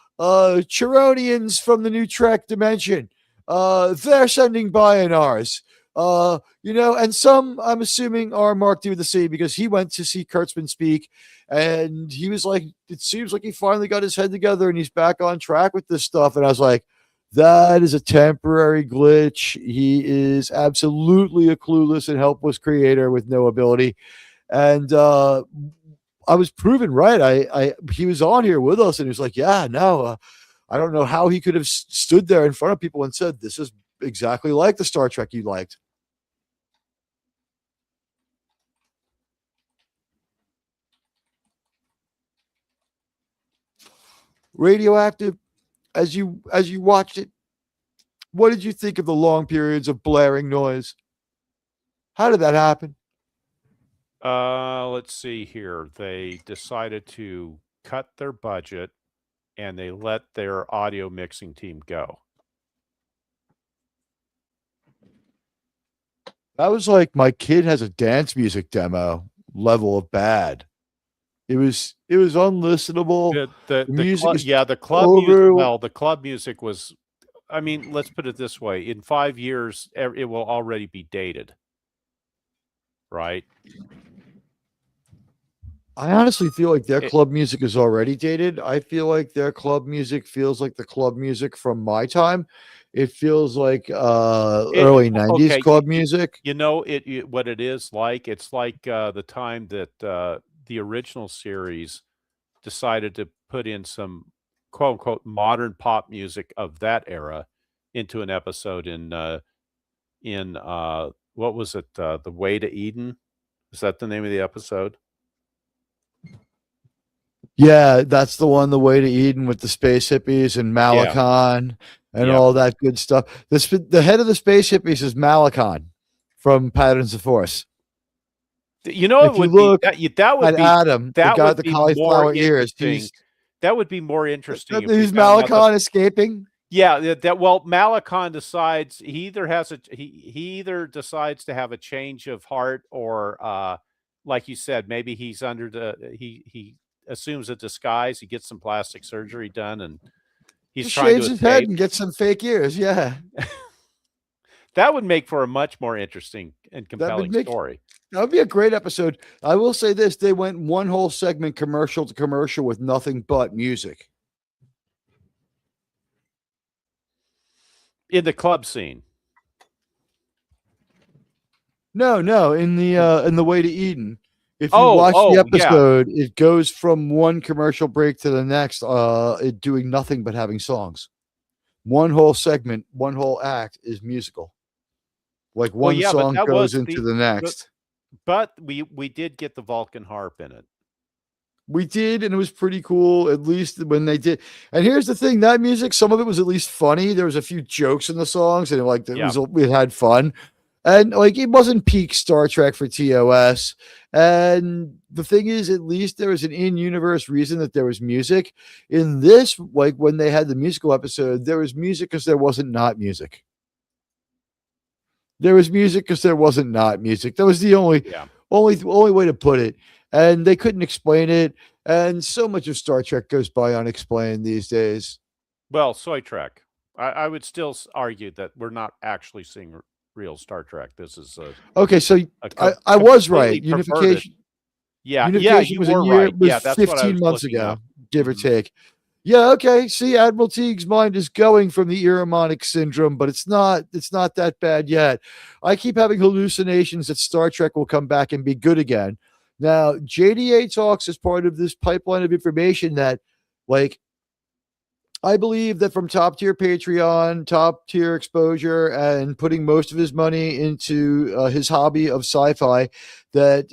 from the New Trek dimension. They're sending Bionars. And some, I'm assuming, are Mark D with the C, because he went to see Kurtzman speak, and he was like, it seems like he finally got his head together and he's back on track with this stuff. And I was like, that is a temporary glitch. He is absolutely a clueless and helpless creator with no ability. And I was proven right. He was on here with us, and he was like, yeah, no, I don't know how he could have stood there in front of people and said, this is exactly like the Star Trek you liked. Radioactive, as you watched it, what did you think of the long periods of blaring noise? How did that happen? Let's see here. They decided to cut their budget, and they let their audio mixing team go. That was like my kid has a dance music demo level of bad. It was unlistenable. The music the club music. Well, the club music was. I mean, let's put it this way: in 5 years, it will already be dated, right? I honestly feel like their club music is already dated. I feel like their club music feels like the club music from my time. It feels like early 90s club music. You know, what it is like? It's like the time that the original series decided to put in some quote unquote modern pop music of that era into an episode in what was it? The Way to Eden? Is that the name of the episode? Yeah, that's the one, The Way to Eden, with the space hippies and Malakon and all that good stuff. The head of the space hippies is Malakon from Patterns of Force. You know, If you look at Adam, the that guy would with the be cauliflower more ears, interesting. That would be more interesting. if we he's found out Malakon escaping. Yeah, well, Malakon decides he either decides to have a change of heart, or like you said, maybe he's under he assumes a disguise. He gets some plastic surgery done, and he's Just trying shaves to his head escape. and gets some fake ears. Yeah, That would make for a much more interesting and compelling story. That would be a great episode. I will say this: they went one whole segment commercial to commercial with nothing but music. In the club scene. No, in the Way to Eden. If you watch the episode, it goes from one commercial break to the next, it doing nothing but having songs. One whole segment, one whole act is musical. Like one song goes into the next. But we did get the Vulcan harp in it. We did, and it was pretty cool, at least when they did. And here's the thing, that music, some of it was at least funny. There was a few jokes in the songs, and it had fun. And like, it wasn't peak Star Trek for TOS. And the thing is, at least there was an in-universe reason that there was music. In this, like when they had the musical episode, there was music because there wasn't not music. There was music because there wasn't not music. That was the only way to put it. And they couldn't explain it. And so much of Star Trek goes by unexplained these days. Well, Soy Trek. I would still argue that we're not actually seeing real Star Trek. This is okay. So I was right. Unification. Unification was were right. Yeah, that's 15 months ago, give or take. Yeah. Okay. See, Admiral Teague's mind is going from the Iromonic syndrome, but it's not that bad yet. I keep having hallucinations that Star Trek will come back and be good again. Now, JDA talks as part of this pipeline of information that, like, I believe that from top tier Patreon, top tier exposure, and putting most of his money into his hobby of sci-fi, that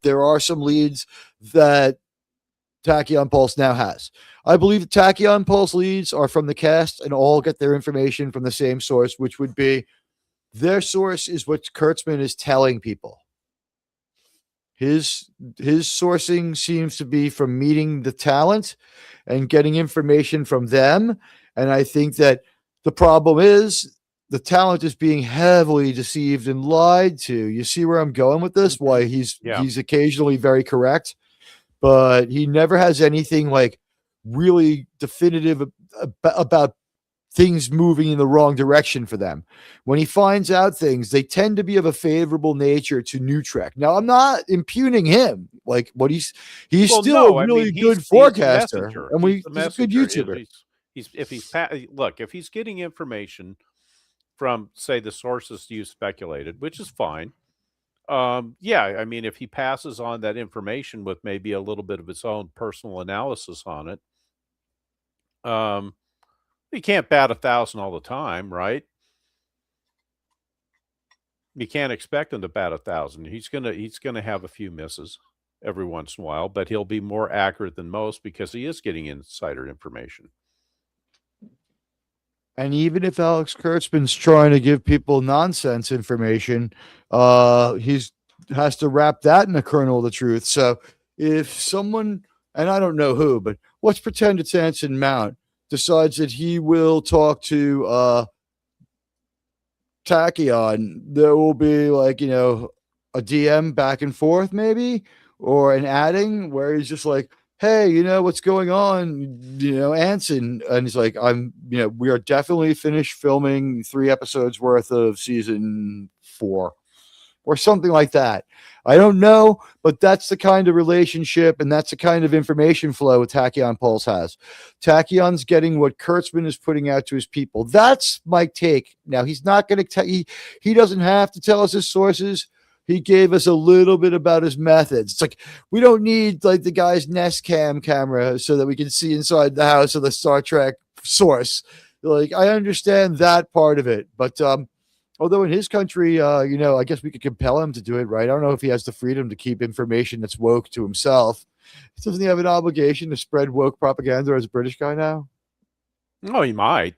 there are some leads that Tachyon Pulse now has. I believe the Tachyon Pulse leads are from the cast and all get their information from the same source, which would be their source is what Kurtzman is telling people. His sourcing seems to be from meeting the talent and getting information from them. And I think that the problem is the talent is being heavily deceived and lied to. You see where I'm going with this? Why he's occasionally very correct, but he never has anything like really definitive about things moving in the wrong direction for them. When he finds out things, they tend to be of a favorable nature to New Trek. Now, I'm not impugning him. Like, what he's still a really good forecaster, and he's a good YouTuber. If he's getting information from, say, the sources you speculated, which is fine. I mean, if he passes on that information with maybe a little bit of his own personal analysis on it, he can't bat 1,000 all the time, right? You can't expect him to bat 1,000. He's gonna have a few misses every once in a while, but he'll be more accurate than most because he is getting insider information. And even if Alex Kurtzman's trying to give people nonsense information, he's has to wrap that in a kernel of the truth. So if someone, and I don't know who, but let's pretend it's Anson Mount, decides that he will talk to Tachyon, there will be like, a DM back and forth maybe, or an adding where he's just like, hey, what's going on, Anson? And he's like, we are definitely finished filming 3 episodes worth of season 4 or something like that. I don't know, but that's the kind of relationship and that's the kind of information flow Tachyon Pulse has. Tachyon's getting what Kurtzman is putting out to his people. That's my take. Now, he's not going to he doesn't have to tell us his sources. He gave us a little bit about his methods. It's like, we don't need like the guy's Nest Cam camera so that we can see inside the house of the Star Trek source. Like, I understand that part of it, but Although in his country, I guess we could compel him to do it, right? I don't know if he has the freedom to keep information that's woke to himself. Doesn't he have an obligation to spread woke propaganda as a British guy now? Oh, he might.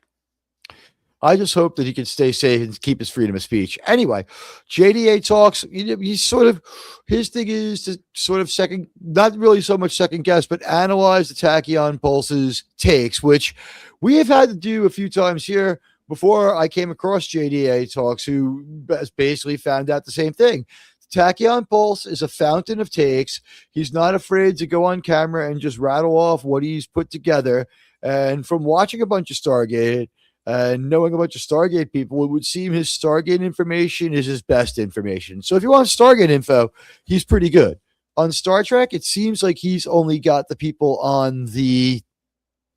I just hope that he can stay safe and keep his freedom of speech. Anyway, JDA talks. He's his thing is to sort of not really so much second guess, but analyze the Tachyon Pulse's takes, which we have had to do a few times here before I came across JDA talks, who basically found out the same thing. Tachyon Pulse is a fountain of takes. He's not afraid to go on camera and just rattle off what he's put together. And from watching a bunch of Stargate and knowing a bunch of Stargate people, it would seem his Stargate information is his best information. So if you want Stargate info, he's pretty good. On Star Trek, it seems like he's only got the people on the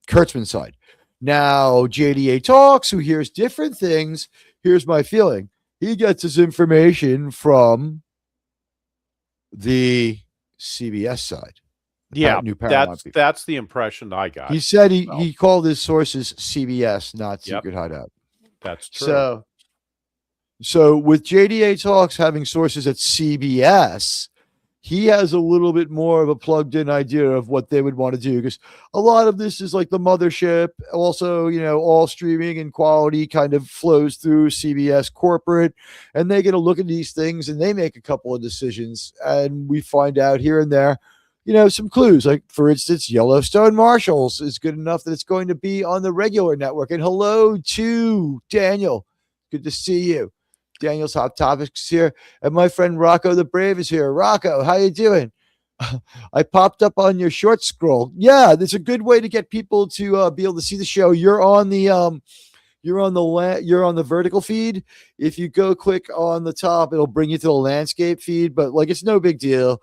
Kurtzman side. Now, JDA talks, who hears different things. Here's my feeling. He gets his information from the CBS side. Yeah, that's the impression I got. He said he called his sources CBS, not Secret Hideout. That's true. So with JDA Talks having sources at CBS, he has a little bit more of a plugged-in idea of what they would want to do, because a lot of this is like the mothership. Also, all streaming and quality kind of flows through CBS corporate, and they get a look at these things and they make a couple of decisions, and we find out here and there some clues. Like, for instance, Yellowstone Marshals is good enough that it's going to be on the regular network. And hello to Daniel. Good to see you. Daniel's Hot Topics here. And my friend Rocco the Brave is here. Rocco, how you doing? I popped up on your short scroll. Yeah, there's a good way to get people to be able to see the show. You're on the vertical feed. If you go click on the top, it'll bring you to the landscape feed, but it's no big deal.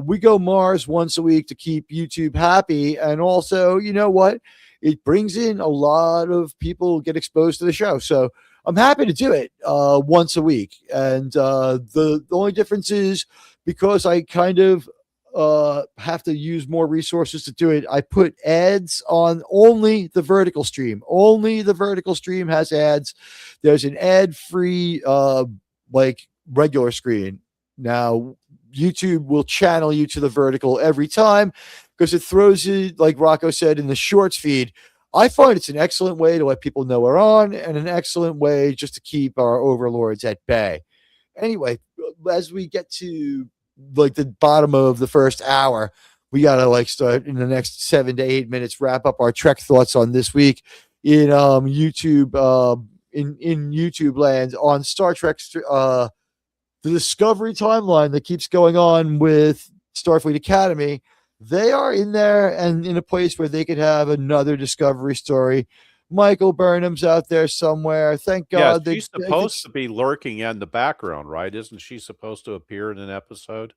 We go Mars once a week to keep YouTube happy. And also, you know what? It brings in a lot of people who get exposed to the show. So I'm happy to do it once a week. And the only difference is, because I kind of have to use more resources to do it, I put ads on only the vertical stream. Only the vertical stream has ads. There's an ad-free regular screen. Now, YouTube will channel you to the vertical every time, because it throws you, like Rocco said, in the shorts feed. I find it's an excellent way to let people know we're on, and an excellent way just to keep our overlords at bay. Anyway, as we get to the bottom of the first hour, we gotta start in the next 7 to 8 minutes, wrap up our Trek thoughts on this week in YouTube, in YouTube land on Star Trek, the Discovery timeline that keeps going on with Starfleet Academy. They are in there and in a place where they could have another Discovery story. Michael Burnham's out there somewhere. Thank God. She's supposed to be lurking in the background, right? Isn't she supposed to appear in an episode?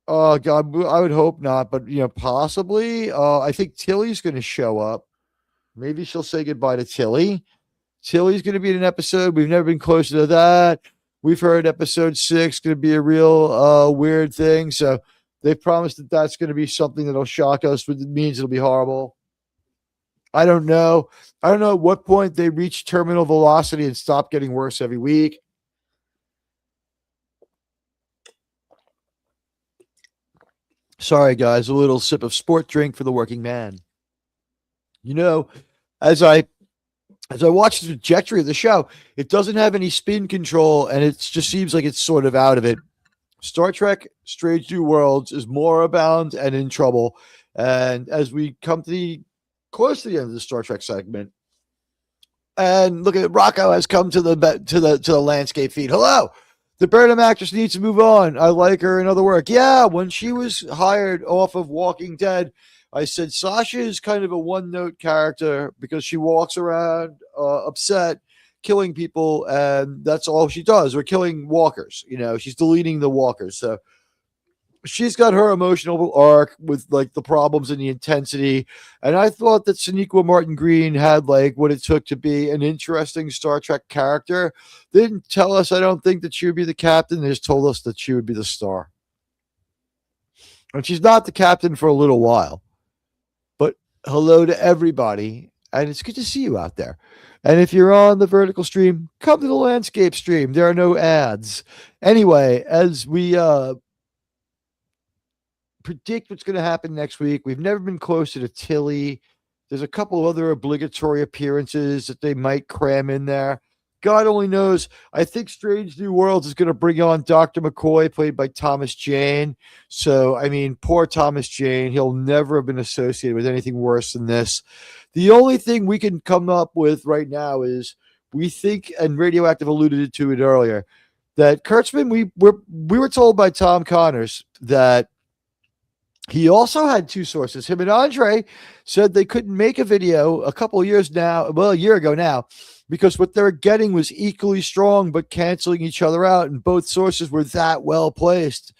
Oh, God, I would hope not, but, possibly. I think Tilly's going to show up. Maybe she'll say goodbye to Tilly. Tilly's going to be in an episode. We've never been closer to that. We've heard episode 6 going to be a real weird thing. So they promised that that's going to be something that'll shock us, which means it'll be horrible. I don't know. I don't know at what point they reach terminal velocity and stop getting worse every week. Sorry, guys, a little sip of sport drink for the working man. As I watch the trajectory of the show, it doesn't have any spin control, and it just seems like it's sort of out of it. Star Trek Strange New Worlds is more abound and in trouble. And as we come to close to the end of the Star Trek segment, and look at Rocco has come to the landscape feed. Hello. The Burnham actress needs to move on. I like her in other work. Yeah, when she was hired off of Walking Dead, I said Sasha is kind of a one-note character because she walks around upset, killing people, and that's all she does. Or killing walkers. She's deleting the walkers. So she's got her emotional arc with the problems and the intensity. And I thought that Sonequa Martin Green had what it took to be an interesting Star Trek character. They didn't tell us, I don't think, that she would be the captain. They just told us that she would be the star. And she's not the captain for a little while. But hello to everybody. and it's good to see you out there. And if you're on the vertical stream, come to the landscape stream. There are no ads. Anyway, as we predict what's going to happen next week, we've never been closer to Tilly. There's a couple of other obligatory appearances that they might cram in there. God only knows. I think Strange New Worlds is going to bring on Dr. McCoy, played by Thomas Jane. So, I mean, poor Thomas Jane. He'll never have been associated with anything worse than this. The only thing we can come up with right now is we think, and Radioactive alluded to it earlier, that Kurtzman, we were told by Tom Connors that he also had two sources. Him and Andre said they couldn't make a video a year ago now, because what they're getting was equally strong but canceling each other out, and both sources were that well placed.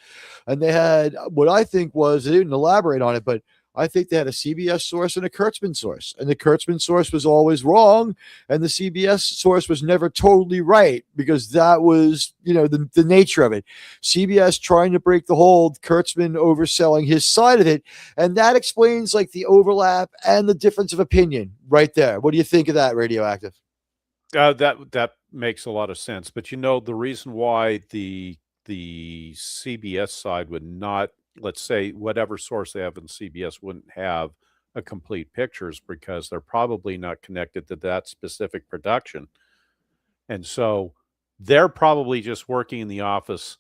And they had what I think was, they didn't elaborate on it, but I think they had a CBS source and a Kurtzman source. And the Kurtzman source was always wrong, and the CBS source was never totally right, because that was, the nature of it. CBS trying to break the hold, Kurtzman overselling his side of it, and that explains like the overlap and the difference of opinion right there. What do you think of that, Radioactive? That makes a lot of sense. But the reason why the CBS side would not, let's say, whatever source they have in CBS wouldn't have a complete picture is because they're probably not connected to that specific production. And so they're probably just working in the office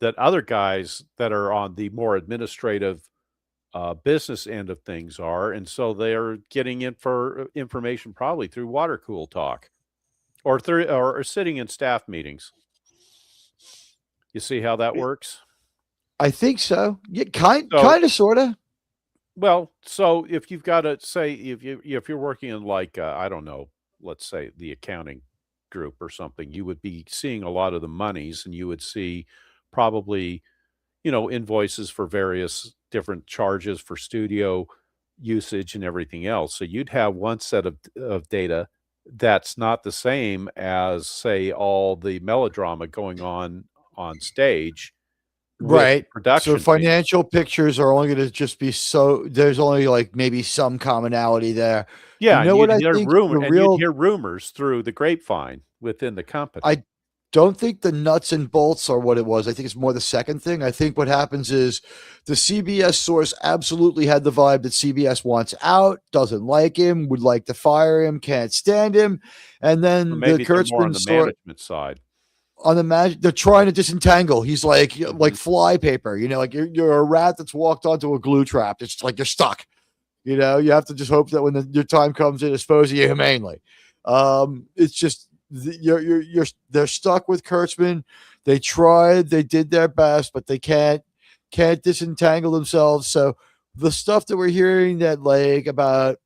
that other guys that are on the more administrative business end of things are. And so they're getting in for information probably through water cool talk or sitting in staff meetings. You see how that works? I think so. Yeah, kind of, sort of. Well, so if you've got to say, if you're working in like, I don't know, let's say the accounting group or something, you would be seeing a lot of the monies, and you would see probably, invoices for various different charges for studio usage and everything else. So you'd have one set of data that's not the same as, say, all the melodrama going on stage. Right. Production. So financial pictures are only going to just be there's only like maybe some commonality there. Yeah. What I think? You'd hear rumors through the grapevine within the company. I don't think the nuts and bolts are what it was. I think it's more the second thing. I think what happens is the CBS source absolutely had the vibe that CBS wants out, doesn't like him, would like to fire him, can't stand him. And then the Kurtzman management side. They're trying to disentangle. He's like fly paper, like you're a rat that's walked onto a glue trap. It's like you're stuck. You have to just hope that when your time comes, they dispose of you humanely. It's just they're stuck with Kurtzman. They tried, they did their best, but they can't disentangle themselves. So the stuff that we're hearing that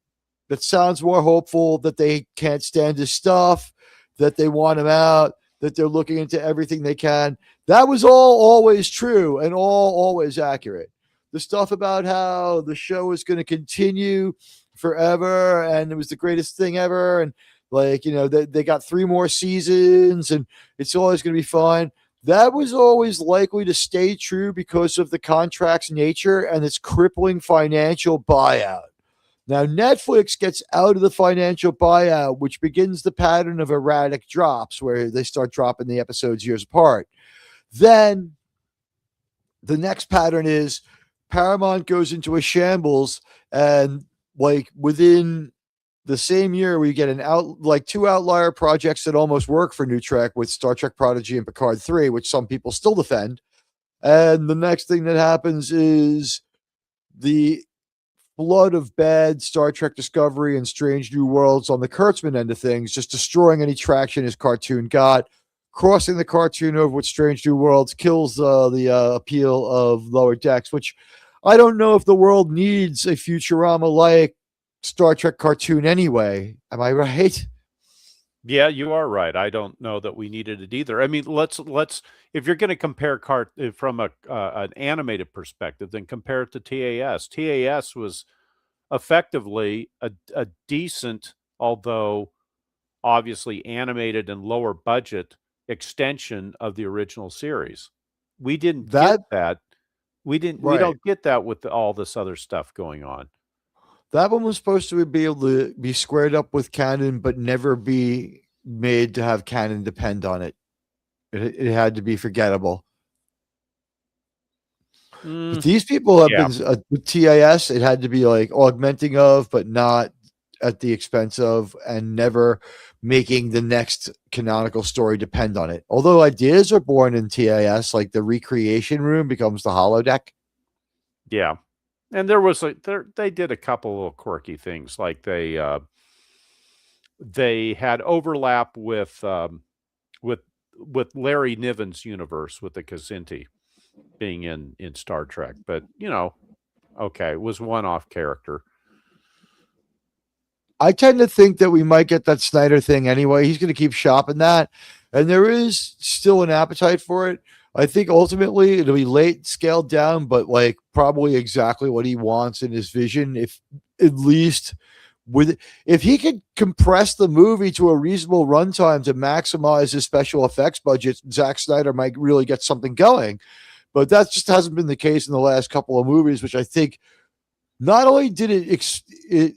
sounds more hopeful, that they can't stand his stuff, that they want him out, that they're looking into everything they can. That was all always true and always accurate. The stuff about how the show is going to continue forever and it was the greatest thing ever, and they got 3 more seasons and it's always going to be fine. That was always likely to stay true because of the contract's nature and its crippling financial buyout. Now, Netflix gets out of the financial buyout, which begins the pattern of erratic drops where they start dropping the episodes years apart. Then the next pattern is Paramount goes into a shambles, and within the same year, we get 2 outlier projects that almost work for New Trek with Star Trek Prodigy and Picard 3, which some people still defend. And the next thing that happens is the flood of bad Star Trek Discovery and Strange New Worlds on the Kurtzman end of things, just destroying any traction his cartoon got. Crossing the cartoon over with Strange New Worlds kills the appeal of Lower Decks, which I don't know if the world needs a Futurama-like Star Trek cartoon anyway. Am I right? Yeah, you are right. I don't know that we needed it either. I mean, let's if you're going to compare from an animated perspective, then compare it to TAS. TAS was effectively a decent, although obviously animated and lower budget extension of the original series. We didn't get that. We don't get that with all this other stuff going on. That one was supposed to be able to be squared up with canon, but never be made to have canon depend on it. It had to be forgettable. But these people have been with TAS. It had to be like augmenting of, but not at the expense of, and never making the next canonical story depend on it. Although ideas are born in TAS, like the recreation room becomes the holodeck. Yeah. And there was they did a couple of quirky things, like they had overlap with Larry Niven's universe with the Kazinti being in Star Trek, but okay, it was one-off character. I tend to think that we might get that Snyder thing anyway. He's going to keep shopping that, and there is still an appetite for it. I think ultimately it'll be late, scaled down, but like probably exactly what he wants in his vision. If at least if he could compress the movie to a reasonable runtime to maximize his special effects budget, Zack Snyder might really get something going. But that just hasn't been the case in the last couple of movies, which I think not only did it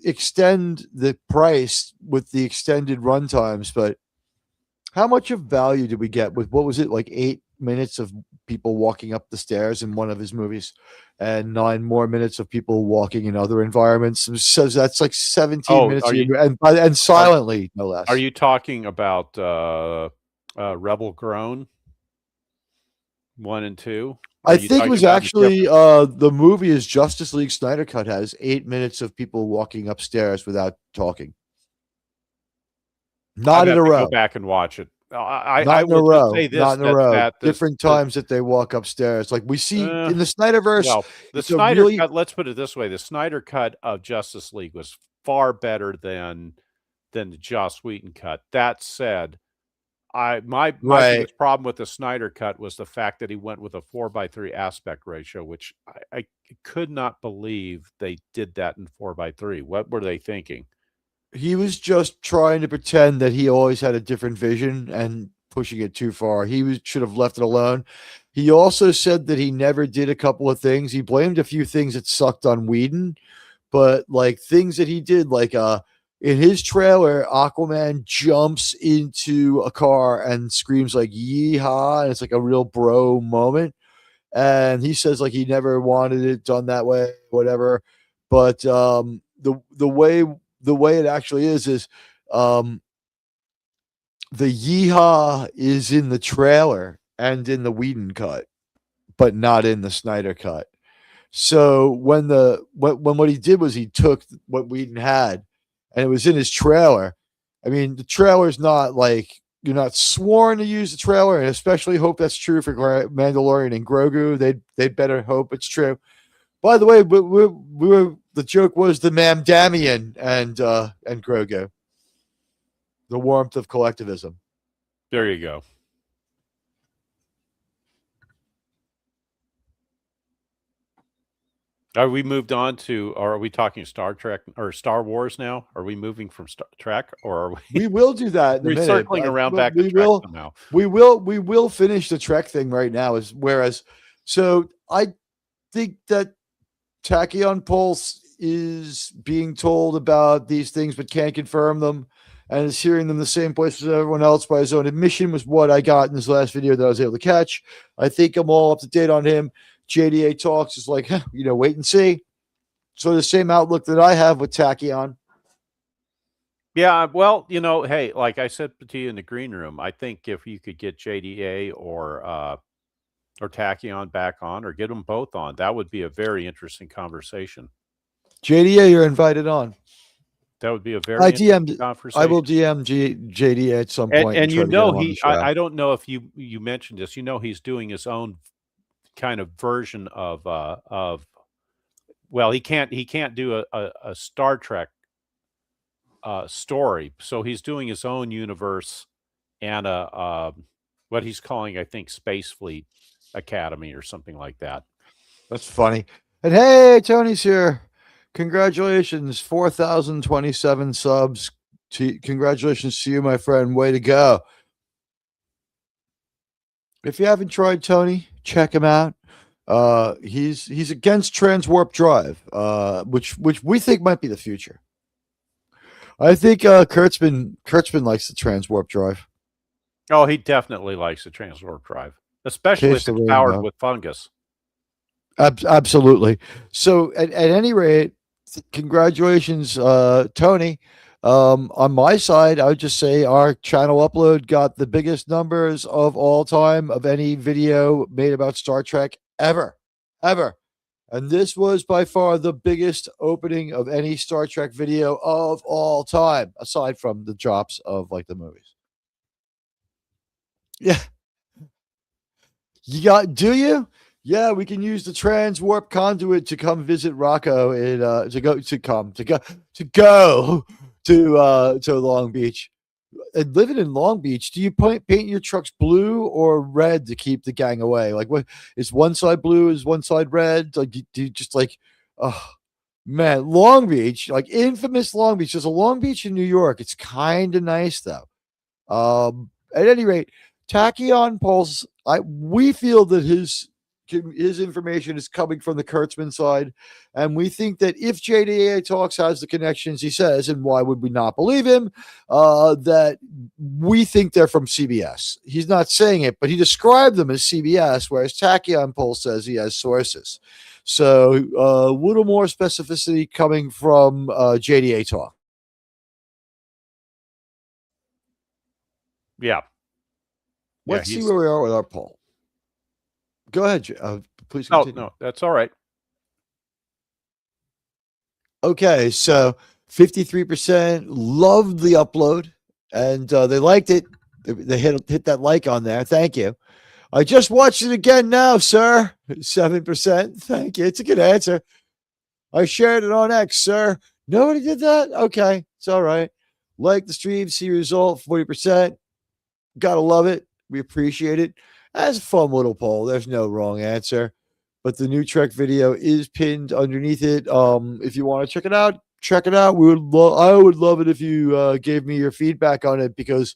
extend the price with the extended runtimes, but how much of value did we get with, what was it, like 8 minutes of people walking up the stairs in one of his movies and 9 more minutes of people walking in other environments? So that's like 17 minutes and silently, no less. Are you talking about Rebel Grown 1 and 2? I think it was actually the movie is Justice League Snyder Cut has 8 minutes of people walking upstairs without talking. Not in a row. Go back and watch it. Not in a row. Different times that they walk upstairs, like we see in the Snyderverse. Well, the Snyder Cut. Let's put it this way: the Snyder Cut of Justice League was far better than the Joss Whedon cut. That said, my biggest problem with the Snyder Cut was the fact that he went with a 4:3 aspect ratio, which I could not believe they did that in 4:3. What were they thinking? He was just trying to pretend that he always had a different vision and pushing it too far. He should have left it alone. He also said that he never did a couple of things. He blamed a few things that sucked on Whedon, but like things that he did, like in his trailer, Aquaman jumps into a car and screams like "Yeehaw!" and it's like a real bro moment. And he says like he never wanted it done that way, whatever. But the way it actually is the yeehaw is in the trailer and in the Whedon cut, but not in the Snyder cut. So when what he did was he took what Whedon had and it was in his trailer. I mean, the trailer's not like, you're not sworn to use the trailer, and especially hope that's true for Mandalorian and Grogu. They'd better hope it's true. By the way, the joke was the Mamdamian and Grogu. The warmth of collectivism. There you go. Are we moved on to, or are we talking Star Trek or Star Wars now? Are we moving from Star Trek, or are we? We will do that. We're circling around back to Trek now. We will finish the Trek thing right now. So I think that Tachyon Pulse is being told about these things but can't confirm them, and is hearing them the same place as everyone else by his own admission, was what I got in his last video that I was able to catch. I think I'm all up to date on him. JDA Talks is like, wait and see. So the same outlook that I have with Tachyon. Yeah, well, hey, like I said to you in the green room, I think if you could get JDA or Tachyon back on, or get them both on, that would be a very interesting conversation. JDA, you're invited on. That would be a very interesting conversation. I will DM JDA at some point. And I don't know if you mentioned this. He's doing his own kind of version of well, he can't do a Star Trek story, so he's doing his own universe and what he's calling, I think, Space Fleet Academy or something like that. That's funny. And hey, Tony's here. Congratulations, 4,027 subs. Congratulations to you, my friend. Way to go. If you haven't tried Tony, check him out. He's against transwarp drive, which we think might be the future. I think Kurtzman likes the transwarp drive. Oh, he definitely likes the transwarp drive, especially if it's powered with fungus. Absolutely. So at any rate, congratulations, Tony. On my side, I would just say our channel upload got the biggest numbers of all time of any video made about Star Trek ever. And this was by far the biggest opening of any Star Trek video of all time, aside from the drops of like the movies. Yeah. Do you? Yeah, we can use the transwarp conduit to come visit Rocco and to go to Long Beach. And living in Long Beach, do you paint your trucks blue or red to keep the gang away? Like, what is one side blue? Is one side red? Like, do you just like, oh man, Long Beach, like infamous Long Beach. There's a Long Beach in New York. It's kind of nice though. At any rate, Tachyon Pulse, we feel that his information is coming from the Kurtzman side, and we think that if JDA Talks has the connections he says, and why would we not believe him, that we think they're from CBS. He's not saying it, but he described them as CBS, whereas Tachyon Pulse says he has sources. So a little more specificity coming from JDA Talk. Yeah. Let's see where we are with our poll. Go ahead, please continue. No, that's all right. Okay, so 53% loved the upload, and they liked it. They hit that like on there. Thank you. I just watched it again now, sir. 7%. Thank you. It's a good answer. I shared it on X, sir. Nobody did that? Okay, it's all right. Like the stream, see result, 40%. Gotta love it. We appreciate it. That's a fun little poll. There's no wrong answer. But the new Trek video is pinned underneath it. If you want to check it out, check it out. I would love it if you gave me your feedback on it, because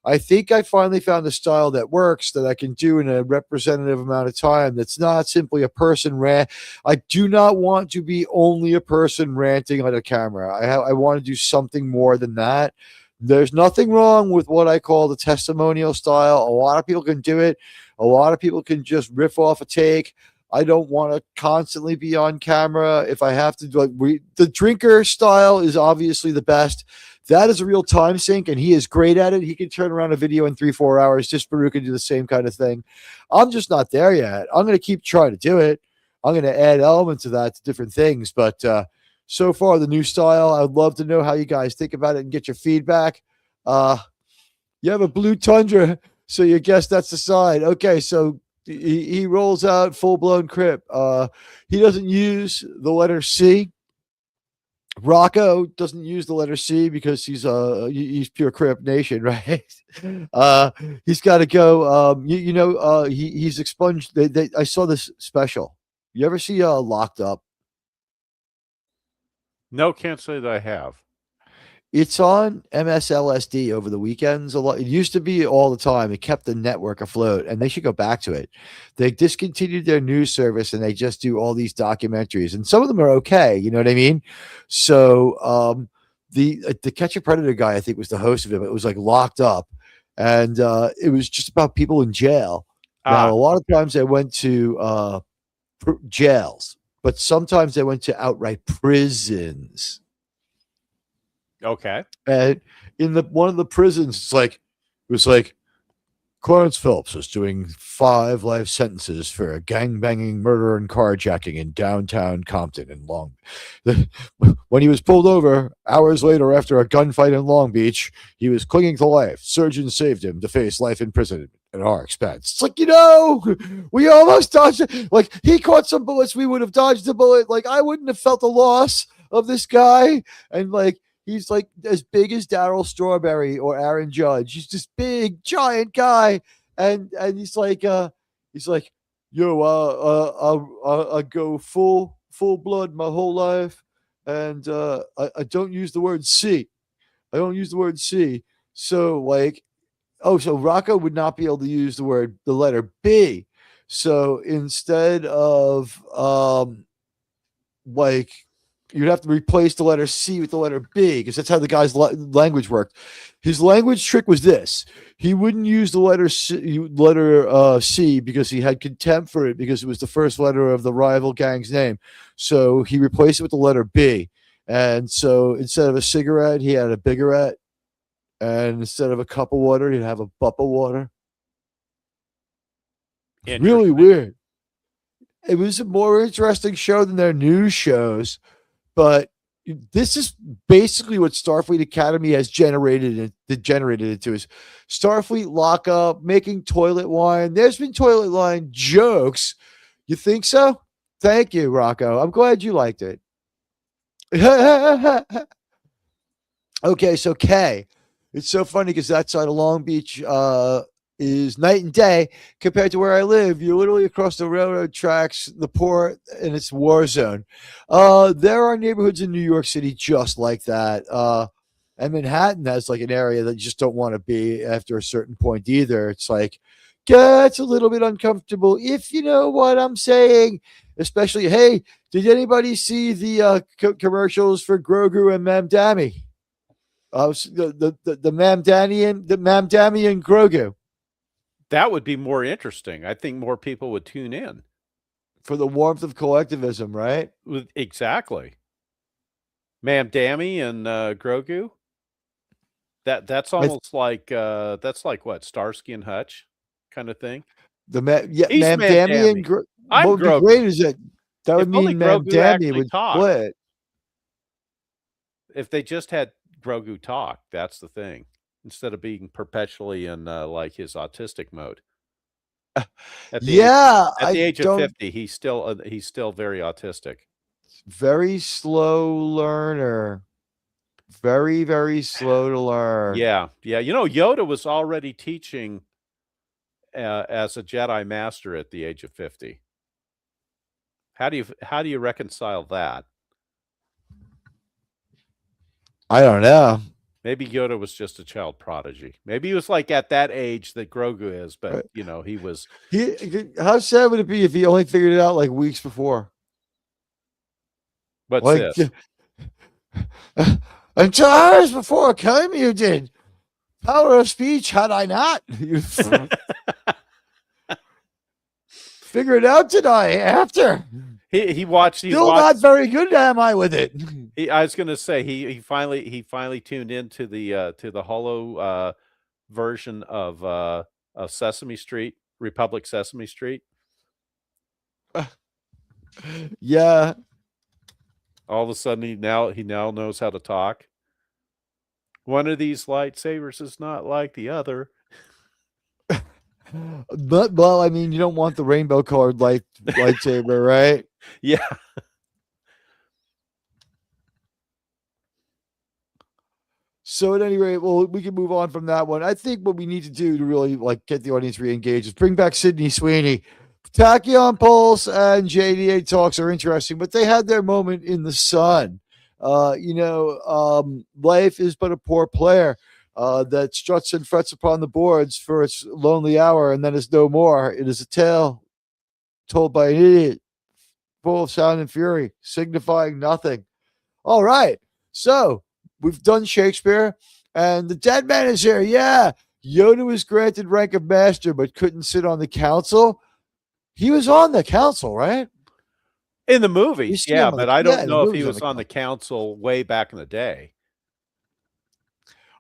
I think I finally found a style that works, that I can do in a representative amount of time. That's not simply a person rant. I do not want to be only a person ranting on a camera. I want to do something more than that. There's nothing wrong with what I call the testimonial style. A lot of people can do it. A lot of people can just riff off a take. I don't want to constantly be on camera. If I have to do the drinker style is obviously the best. That is a real time sink, and he is great at it. He can turn around a video in 3-4 hours. Just Baruch can do the same kind of thing. I'm just not there yet. I'm going to keep trying to do it. I'm going to add elements of that to different things, but so far, the new style, I'd love to know how you guys think about it and get your feedback. You have a blue Tundra, so you guess that's the side. Okay, so he rolls out full-blown crip. He doesn't use the letter C. Rocco doesn't use the letter C because he's pure crip nation, right? He's got to go. He's expunged. I saw this special. You ever see Locked Up? No, can't say that I have. It's on MSLSD over the weekends a lot. It used to be all the time. It kept the network afloat, and they should go back to it. They discontinued their news service, and they just do all these documentaries, and some of them are okay. You know what I mean? So the Catch a Predator guy, I think, was the host of it. But it was like Locked Up, and it was just about people in jail. Now, a lot of times they went to jails, but sometimes they went to outright prisons. Okay. And in one of the prisons, it was like Clarence Phelps was doing 5 life sentences for a gangbanging, murder, and carjacking in downtown Compton and Long. When he was pulled over hours later after a gunfight in Long Beach, he was clinging to life. Surgeons saved him to face life in prison at our expense. It's like, we almost dodged it. Like, he caught some bullets, we would have dodged a bullet. Like, I wouldn't have felt the loss of this guy. And he's like as big as Darryl Strawberry or Aaron Judge. He's this big, giant guy, and he's like, I go full blood my whole life, and I don't use the word C. I don't use the word C. So so Rocco would not be able to use the letter B. So instead of like you'd have to replace the letter C with the letter B because that's how the guy's language worked. His language trick was this: he wouldn't use the letter C because he had contempt for it because it was the first letter of the rival gang's name. So he replaced it with the letter B. And so instead of a cigarette, he had a biggerette. And instead of a cup of water, he'd have a bup of water. Really weird. It was a more interesting show than their news shows, but this is basically what Starfleet Academy has degenerated into is Starfleet lockup, making toilet wine. There's been toilet wine jokes. You think so? Thank you, Rocco. I'm glad you liked it. Okay, so Kay. It's so funny because that side of Long Beach is night and day compared to where I live. You're literally across the railroad tracks, the port, and it's war zone. There are neighborhoods in New York City just like that. And Manhattan has like an area that you just don't want to be after a certain point either. It's like, gets a little bit uncomfortable, if you know what I'm saying. Especially, hey, did anybody see the commercials for Grogu and Mamdani? The Mamdani and Grogu. That would be more interesting. I think more people would tune in. For the warmth of collectivism, right? Exactly. Mamdani and Grogu. That's almost like what, Starsky and Hutch kind of thing. Mamdani and Grogu. What would be great is that would mean Mamdani would split. If they just had Grogu talk, that's the thing. Instead of being perpetually in like his autistic mode. At the age of 50, he's still very autistic. Very slow learner. Very, very slow to learn. Yeah. You know, Yoda was already teaching as a Jedi Master at the age of 50. How do you reconcile that? I don't know. Maybe Yoda was just a child prodigy. Maybe he was like at that age that Grogu is, but you know, he was. How sad would it be if he only figured it out like weeks before? What's like, this? Until hours before it came, you did. Power of speech, had I not. Figure it out today after. He watched. Still not very good, am I, with it? I was going to say he finally tuned into the holo version of Sesame Street, Republic Sesame Street. Yeah. All of a sudden, he now knows how to talk. One of these lightsabers is not like the other. But well, I mean, you don't want the rainbow colored lightsaber, right? Yeah. So at any rate, well, we can move on from that one. I think what we need to do to really like get the audience re-engaged is bring back Sydney Sweeney. Tachyon Pulse and JDA talks are interesting, but they had their moment in the sun. Life is but a poor player that struts and frets upon the boards for its lonely hour, and then is no more. It is a tale told by an idiot, full of sound and fury, signifying nothing. All right, so we've done Shakespeare, and the dead man is here. Yeah, Yoda was granted rank of master, but couldn't sit on the council. He was on the council, right? In the movie, yeah, but I don't know if he was on the council way back in the day.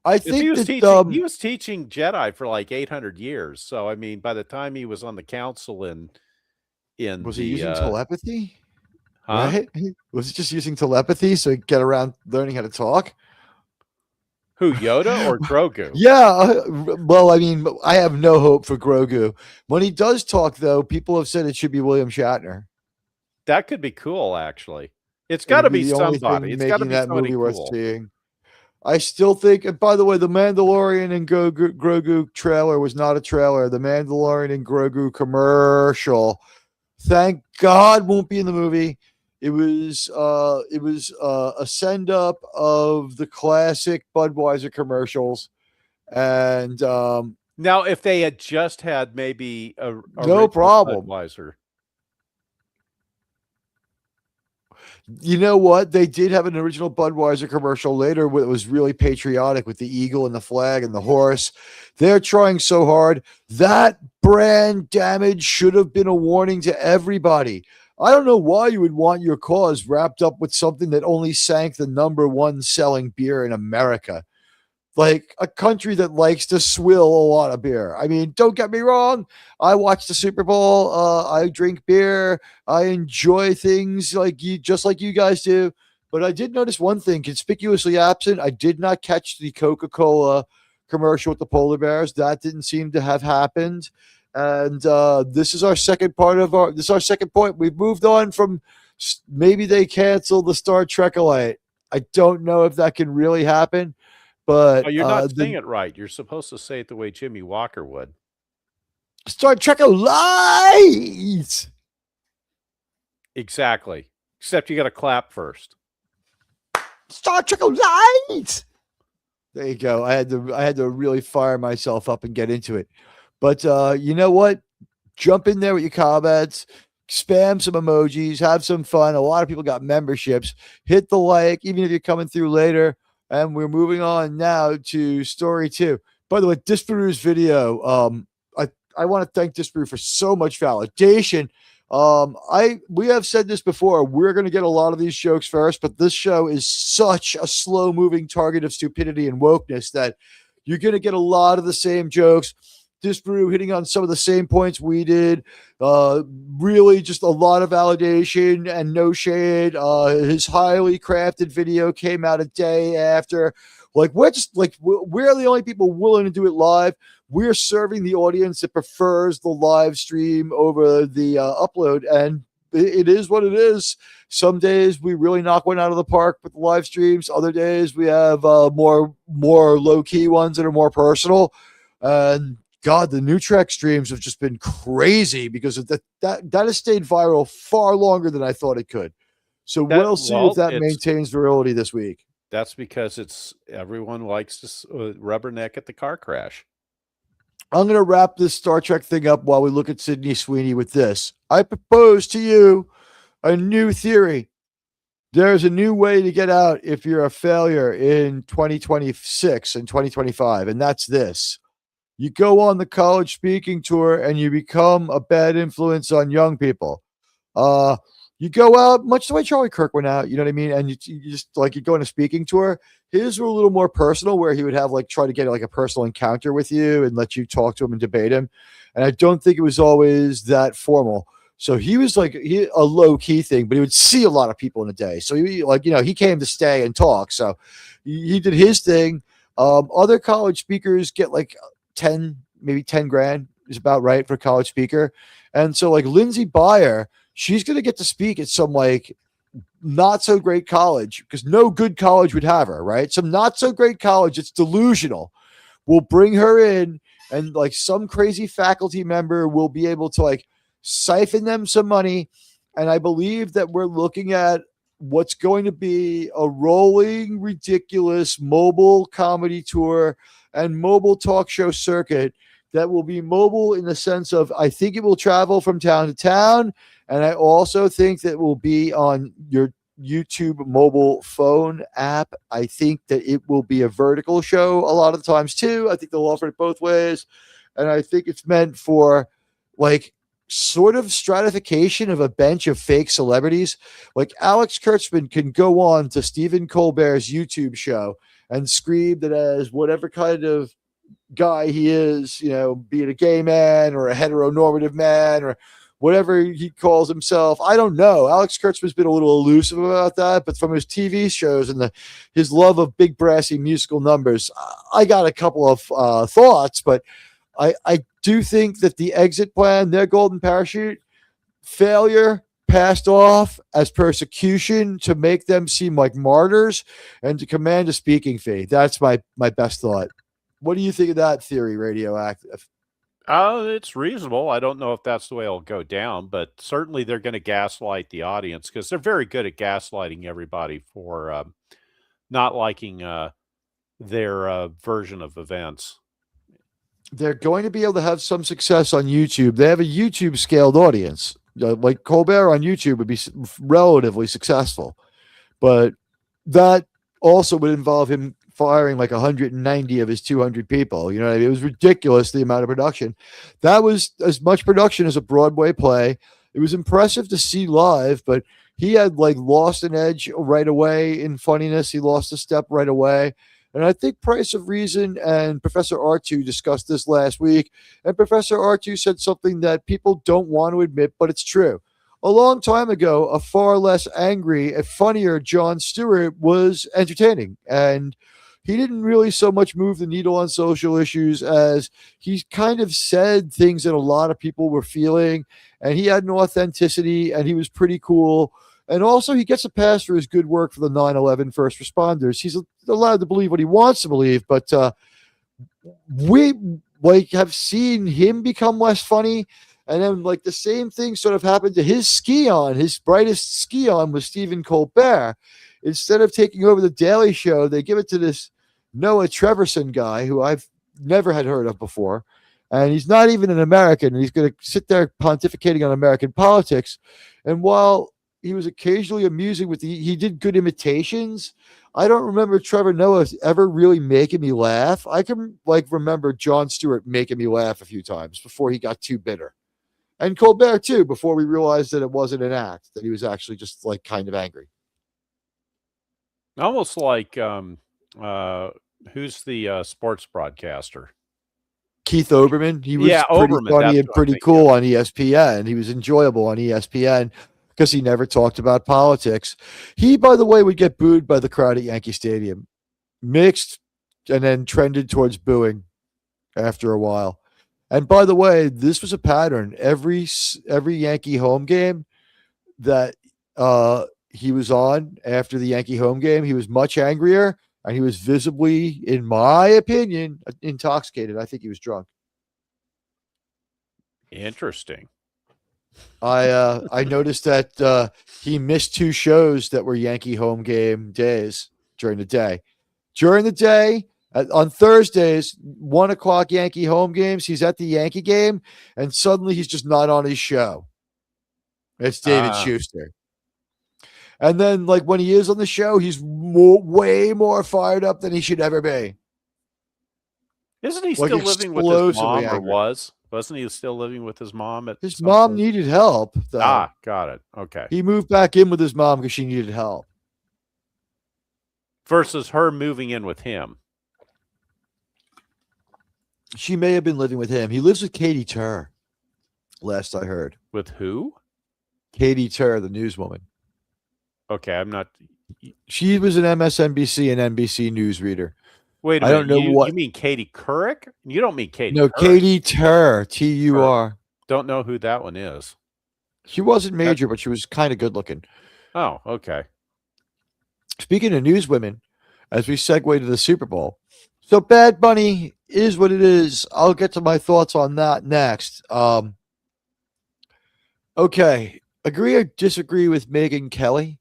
I think he was teaching Jedi for like 800 years. So I mean, by the time he was on the council was he using telepathy? Huh? Right? Was he just using telepathy so he could get around learning how to talk? Who, Yoda or Grogu? Yeah. Well, I mean, I have no hope for Grogu. When he does talk, though, people have said it should be William Shatner. That could be cool, actually. It's got to be somebody. It's got to be that somebody movie cool. worth seeing. I still think, and by the way, the Mandalorian and Grogu trailer was not a trailer. The Mandalorian and Grogu commercial, thank God, won't be in the movie. It was a send up of the classic Budweiser commercials, and Now, if they had just had maybe a No original problem. Budweiser. You know what? They did have an original Budweiser commercial later that was really patriotic with the eagle and the flag and the horse. They're trying so hard. That brand damage should have been a warning to everybody. I don't know why you would want your cause wrapped up with something that only sank the #1 selling beer in America. Like a country that likes to swill a lot of beer. I mean, don't get me wrong. I watch the Super Bowl. I drink beer. I enjoy things just like you guys do. But I did notice one thing conspicuously absent. I did not catch the Coca-Cola commercial with the polar bears. That didn't seem to have happened. And this is our second point. We've moved on from maybe they canceled the Star Trek-alite. I don't know if that can really happen. But Oh, you're not saying it right. You're supposed to say it the way Jimmy Walker would. Star Trek Light. Exactly. Except you got to clap first. Star Trek Light. There you go. I had to really fire myself up and get into it. But you know what? Jump in there with your comments. Spam some emojis. Have some fun. A lot of people got memberships. Hit the like, even if you're coming through later. And we're moving on now to story 2. By the way, Disparu's video, I want to thank Disparu for so much validation. We have said this before. We're going to get a lot of these jokes first, but this show is such a slow-moving target of stupidity and wokeness that you're going to get a lot of the same jokes. Disparu hitting on some of the same points we did. Really just a lot of validation and no shade. His highly crafted video came out a day after. We're the only people willing to do it live. We're serving the audience that prefers the live stream over the upload, and it is what it is. Some days we really knock one out of the park with the live streams. Other days we have more low-key ones that are more personal. And God, the new Trek streams have just been crazy because of that has stayed viral far longer than I thought it could. So we'll see if that maintains virility this week. That's because everyone likes to rubberneck at the car crash. I'm going to wrap this Star Trek thing up while we look at Sydney Sweeney with this. I propose to you a new theory. There's a new way to get out if you're a failure in 2026 and 2025, and that's this. You go on the college speaking tour and you become a bad influence on young people. You go out much the way Charlie Kirk went out, you know what I mean? And you just you go on a speaking tour. His were a little more personal, where he would have try to get a personal encounter with you and let you talk to him and debate him. And I don't think it was always that formal. So he was a low key thing, but he would see a lot of people in a day. So he came to stay and talk. So he did his thing. Other college speakers get 10, maybe 10 grand is about right for a college speaker. And so Lindsay Beyer, she's going to get to speak at some not so great college, because no good college would have her, right? Some not so great college, it's delusional, will bring her in, and some crazy faculty member will be able to siphon them some money. And I believe that we're looking at what's going to be a rolling, ridiculous mobile comedy tour and mobile talk show circuit that will be mobile in the sense of, I think it will travel from town to town. And I also think that it will be on your YouTube mobile phone app. I think that it will be a vertical show a lot of the times too. I think they'll offer it both ways. And I think it's meant for sort of stratification of a bench of fake celebrities. Alex Kurtzman can go on to Stephen Colbert's YouTube show and scream that as whatever kind of guy he is, be it a gay man or a heteronormative man or whatever he calls himself. I don't know. Alex Kurtzman's been a little elusive about that, but from his TV shows and his love of big brassy musical numbers, I got a couple of thoughts, but I do think that the exit plan, their golden parachute, failure passed off as persecution to make them seem like martyrs and to command a speaking fee. That's my best thought. What do you think of that theory, Radioactive? It's reasonable. I don't know if that's the way it'll go down, but certainly they're going to gaslight the audience, because they're very good at gaslighting everybody for not liking their version of events. they're going to be able to have some success on YouTube. They have a YouTube scaled audience. Like Colbert on YouTube would be relatively successful, but that also would involve him firing like 190 of his 200 people. You know what I mean? It was ridiculous, the amount of production. That was as much production as a Broadway play. It was impressive to see live, but he had like lost an edge right away in funniness. He lost a step right away. And I think Price of Reason and Professor R2 discussed this last week. And Professor R2 said something that people don't want to admit, but it's true. A long time ago, a far less angry and funnier Jon Stewart was entertaining. And he didn't really so much move the needle on social issues as he kind of said things that a lot of people were feeling. And he had an authenticity and he was pretty cool. And also, he gets a pass for his good work for the 9/11 first responders. He's allowed to believe what he wants to believe, but we like have seen him become less funny. And then, like, the same thing sort of happened to his ski-on. His brightest ski-on was Stephen Colbert. Instead of taking over the Daily Show, they give it to this Noah Treverson guy who I've never had heard of before. And he's not even an American. And he's going to sit there pontificating on American politics. And while he was occasionally amusing he did good imitations, I don't remember Trevor Noah ever really making me laugh. I can remember Jon Stewart making me laugh a few times before he got too bitter. And Colbert too, before we realized that it wasn't an act, that he was actually just like kind of angry. Almost like who's the sports broadcaster? Keith Olbermann. He was pretty funny and pretty cool on ESPN. He was enjoyable on ESPN because he never talked about politics. He, by the way, would get booed by the crowd at Yankee Stadium. Mixed and then trended towards booing after a while. And by the way, this was a pattern. Every Yankee home game that he was on after the Yankee home game, he was much angrier, and he was visibly, in my opinion, intoxicated. I think he was drunk. Interesting. I noticed that he missed 2 shows that were Yankee home game days during the day. During the day, on Thursdays, 1:00 Yankee home games, he's at the Yankee game, and suddenly he's just not on his show. It's David Schuster. And then, like, when he is on the show, he's way more fired up than he should ever be. Isn't he still living with his mom, or was? Wasn't he still living with his mom? His mom needed help. Though. Got it. Okay. He moved back in with his mom because she needed help. Versus her moving in with him. She may have been living with him. He lives with Katie Tur, last I heard. With who? Katie Tur, the newswoman. Okay, I'm not. She was an MSNBC and NBC newsreader. Wait a minute. I don't know what. You mean Katie Couric? You don't mean Katie. No, Couric. Katie Tur, Tur. Don't know who that one is. She wasn't major, but she was kind of good looking. Oh, okay. Speaking of newswomen, as we segue to the Super Bowl, so Bad Bunny is what it is. I'll get to my thoughts on that next. Okay, agree or disagree with Megyn Kelly?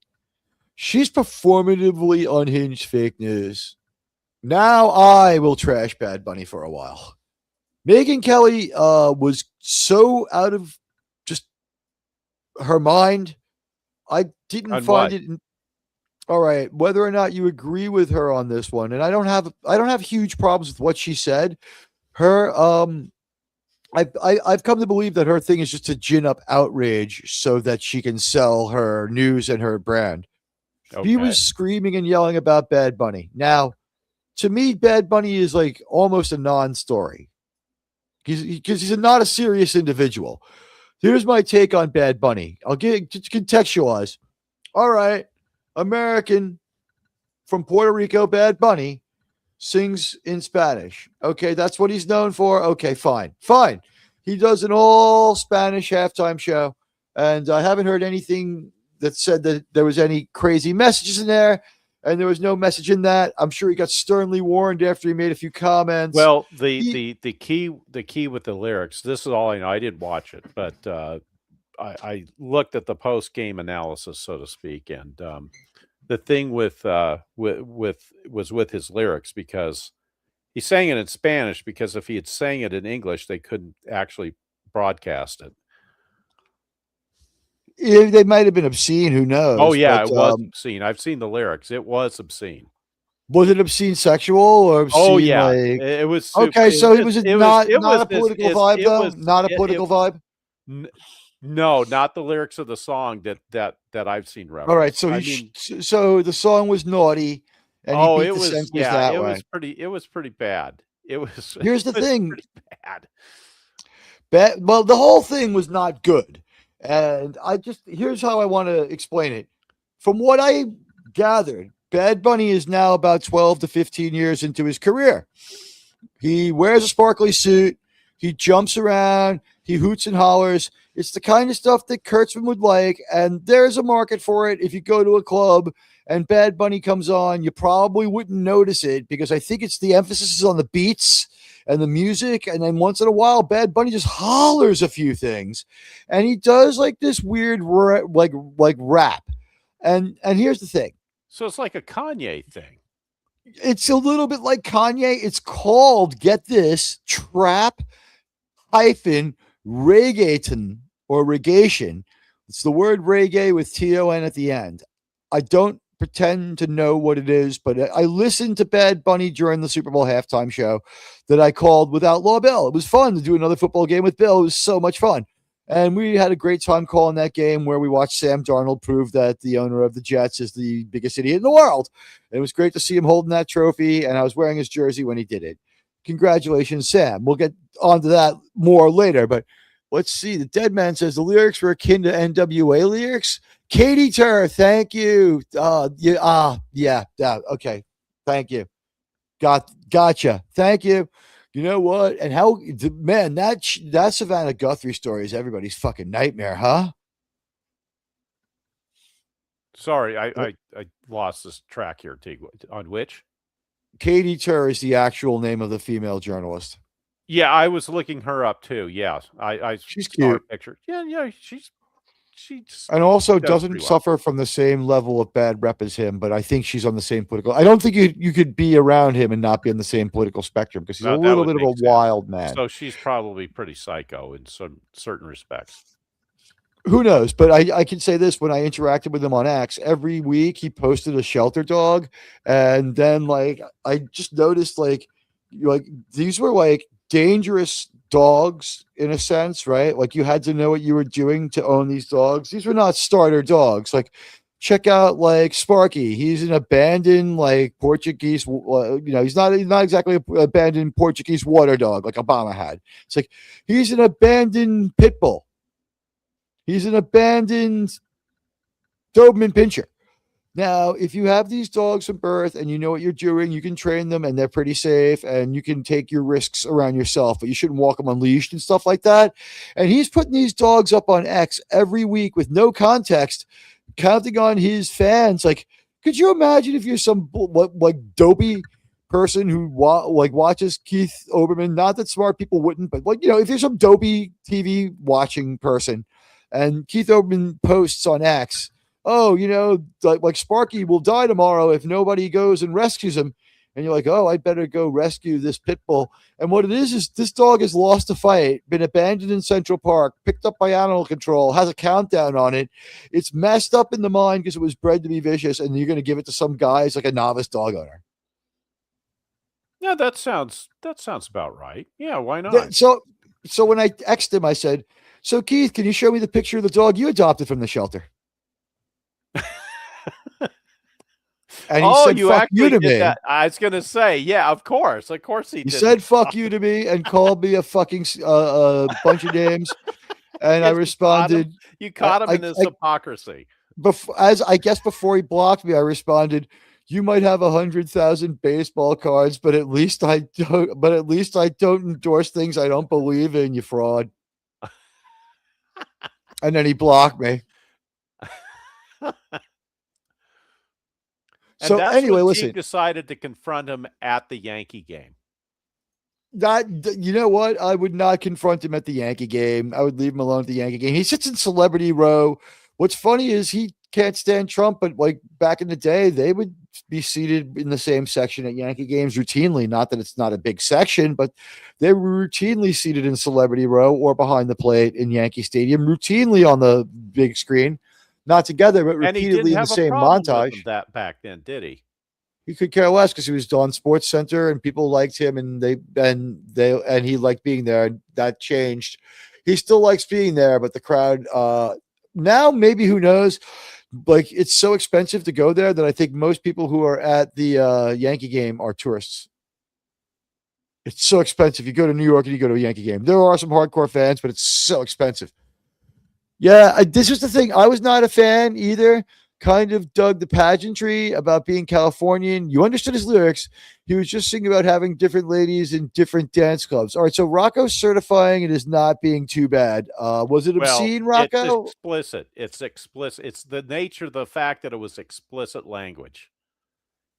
She's performatively unhinged fake news. Now I will trash Bad Bunny for a while. Megyn Kelly was so out of just her mind. I didn't find it. All right, whether or not you agree with her on this one, and I don't have huge problems with what she said. Her I've come to believe that her thing is just to gin up outrage so that she can sell her news and her brand. Okay. He was screaming and yelling about Bad Bunny. Now, to me, Bad Bunny is like almost a non-story because he's not a serious individual. Here's my take on Bad Bunny. I'll get to contextualize. All right, American from Puerto Rico, Bad Bunny sings in Spanish. Okay, that's what he's known for. Okay, fine. He does an all Spanish halftime show, and I haven't heard anything that said that there was any crazy messages in there, and there was no message in that. I'm sure he got sternly warned after he made a few comments. Well, the key with the lyrics. This is all I know. I didn't watch it, but I looked at the post game analysis, so to speak, and the thing with his lyrics, because He sang it in Spanish because if he had sang it in English, they couldn't actually broadcast it. Yeah, they might have been obscene. Who knows? Oh yeah, but, it was obscene. I've seen the lyrics. It was obscene. Was it obscene sexual or obscene? Oh yeah, like, it was. okay, so it was not a political vibe though. Was, not a political vibe. No, not the lyrics of the song that I've seen referenced. All right, so so the song was naughty, and he beat the senses that way. It was pretty bad. It was. Here's the thing. Pretty bad. Well, the whole thing was not good, and here's how I want to explain it. From what I gathered, Bad Bunny is now about 12 to 15 years into his career. He wears a sparkly suit. He jumps around. He hoots and hollers. It's the kind of stuff that Kurtzman would like, and there's a market for it. If you go to a club and Bad Bunny comes on, you probably wouldn't notice it because I think it's the emphasis is on the beats and the music, and then once in a while, Bad Bunny just hollers a few things, and he does like this weird like rap. And here's the thing. So it's like a Kanye thing. It's a little bit like Kanye. It's called, get this, trap hyphen reggaeton or reggaeton. It's the word reggae with T-O-N at the end. I don't pretend to know what it is, but I listened to Bad Bunny during the Super Bowl halftime show that I called with Outlaw Bill. It was fun to do another football game with Bill. It was so much fun. And we had a great time calling that game where we watched Sam Darnold prove that the owner of the Jets is the biggest idiot in the world. It was great to see him holding that trophy, and I was wearing his jersey when he did it. Congratulations, Sam. We'll get onto that more later, but let's see. The Dead Man says the lyrics were akin to NWA lyrics. Katie Turr, thank you. Yeah. Okay. Thank you. Gotcha. Thank you. You know what? And how, man, that Savannah Guthrie story is everybody's fucking nightmare, huh? Sorry, I lost this track here, Teag. On which? Katie Turr is the actual name of the female journalist. Yeah, I was looking her up too. Yeah, she's cute. Picture. Yeah, she's and also doesn't suffer from the same level of bad rep as him, but I think she's on the same political. I don't think you could be around him and not be on the same political spectrum because he's a little bit of a wild man. So she's probably pretty psycho in some certain respects. Who knows? But I can say this: when I interacted with him on X, every week he posted a shelter dog, and then like I just noticed like these were like dangerous dogs in a sense, right? Like you had to know what you were doing to own these dogs. These were not starter dogs. Like check out like Sparky. He's an abandoned like Portuguese. He's not exactly an abandoned Portuguese water dog like Obama had. It's like he's an abandoned pit bull. He's an abandoned Doberman Pinscher. Now, if you have these dogs from birth and you know what you're doing, you can train them and they're pretty safe and you can take your risks around yourself, but you shouldn't walk them unleashed and stuff like that. And he's putting these dogs up on X every week with no context, counting on his fans. Like, could you imagine if you're some like dopey person who watches Keith Olbermann? Not that smart people wouldn't, but if you're some dopey TV watching person and Keith Olbermann posts on X, oh, like Sparky will die tomorrow if nobody goes and rescues him. And you're like, oh, I better go rescue this pit bull. And what it is this dog has lost a fight, been abandoned in Central Park, picked up by animal control, has a countdown on it. It's messed up in the mind because it was bred to be vicious, and you're going to give it to some guy who's like a novice dog owner. Yeah, that sounds about right. Yeah, why not? So when I texted him, I said, so Keith, can you show me the picture of the dog you adopted from the shelter? And he said, you fuck you to me. That. I was going to say, yeah, of course he did. He said, fuck you to me and called me a fucking bunch of names. And I responded. You caught him in his hypocrisy. Before he blocked me, I responded, you might have 100,000 baseball cards, but at least I don't endorse things I don't believe in, you fraud. And then he blocked me. And so that's anyway, when listen. Teag decided to confront him at the Yankee game. You know what? I would not confront him at the Yankee game. I would leave him alone at the Yankee game. He sits in celebrity row. What's funny is he can't stand Trump, but like back in the day, they would be seated in the same section at Yankee games routinely. Not that it's not a big section, but they were routinely seated in Celebrity Row or behind the plate in Yankee Stadium, routinely on the big screen, not together, but And he repeatedly didn't in the have a same problem montage. with that back then, did he? He could care less because he was on Sports Center and people liked him and he liked being there. And that changed. He still likes being there, but the crowd now maybe, who knows? Like, it's so expensive to go there that I think most people who are at the Yankee game are tourists. It's so expensive. You go to New York and you go to a Yankee game. There are some hardcore fans, but it's so expensive. Yeah, this is the thing. I was not a fan either. Kind of dug the pageantry about being Californian. You understood his lyrics. He was just singing about having different ladies in different dance clubs. All right, so Rocco's certifying it as not being too bad. Was it obscene, Rocco? It's explicit. It's explicit. It's the nature of the fact that it was explicit language.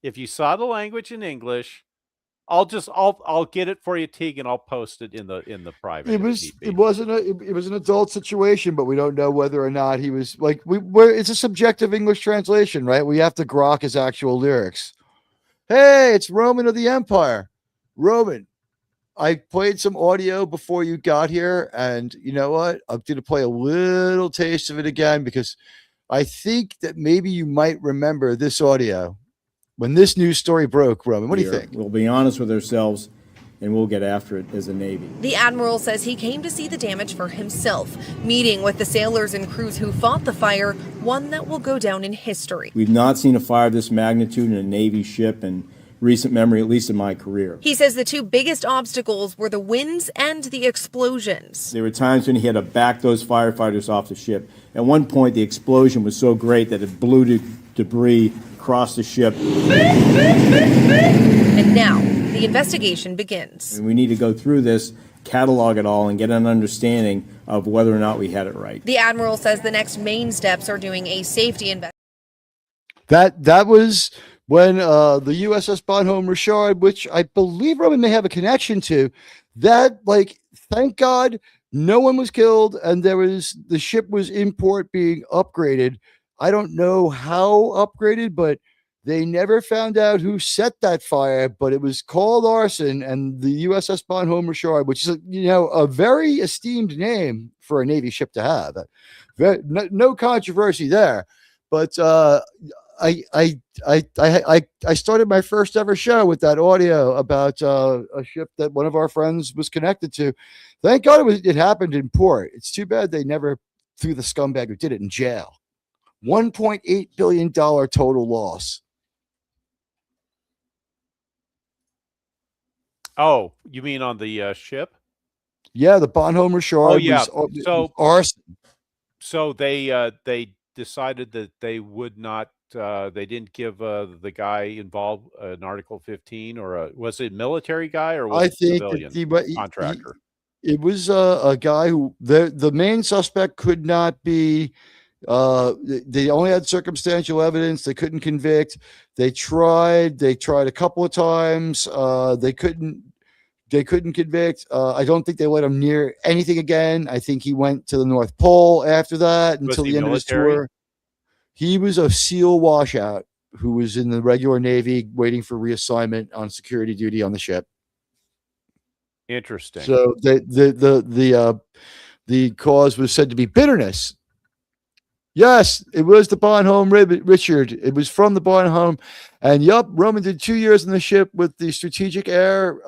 If you saw the language in English, I'll get it for you, Teag, and I'll post it in the private. It was an adult situation, but we don't know whether or not he was like it's a subjective English translation, right? We have to grok his actual lyrics. Hey, it's Roman of the Empire. Roman, I played some audio before you got here, and you know what? I'm going to play a little taste of it again because I think that maybe you might remember this audio. When this news story broke, Roman, what do you think? We'll be honest with ourselves, and we'll get after it as a Navy. The Admiral says he came to see the damage for himself, meeting with the sailors and crews who fought the fire, one that will go down in history. We've not seen a fire of this magnitude in a Navy ship in recent memory, at least in my career. He says the two biggest obstacles were the winds and the explosions. There were times when he had to back those firefighters off the ship. At one point, the explosion was so great that it blew debris across the ship. And now, the investigation begins. And we need to go through this, catalog it all, and get an understanding of whether or not we had it right. The Admiral says the next main steps are doing a safety investigation. That was when the USS Bonhomme Richard, which I believe Roman may have a connection to, that, like, thank God no one was killed, and the ship was in port being upgraded. I don't know how upgraded, but they never found out who set that fire, but it was called arson, and the USS Bonhomme Richard, which is, a very esteemed name for a Navy ship to have. No controversy there. But I started my first ever show with that audio about a ship that one of our friends was connected to. Thank God it happened in port. It's too bad they never threw the scumbag who did it in jail. $1.8 billion total loss. Oh, you mean on the ship? Yeah, the Bonhomme Richard. Oh, yeah. Was arson. So they decided that they would not. They didn't give the guy involved an Article 15, or was it military guy, or was it civilian contractor? It was a guy who the main suspect could not be. They only had circumstantial evidence. They couldn't convict. They tried a couple of times. They couldn't convict. I don't think they let him near anything again. I think he went to the North Pole after that until the end of his tour. He was a SEAL washout who was in the regular Navy waiting for reassignment on security duty on the ship. Interesting. So the cause was said to be bitterness. Yes, it was the Bonhomme Richard. It was from the Bonhomme. And Roman did 2 years in the ship with the Strategic Air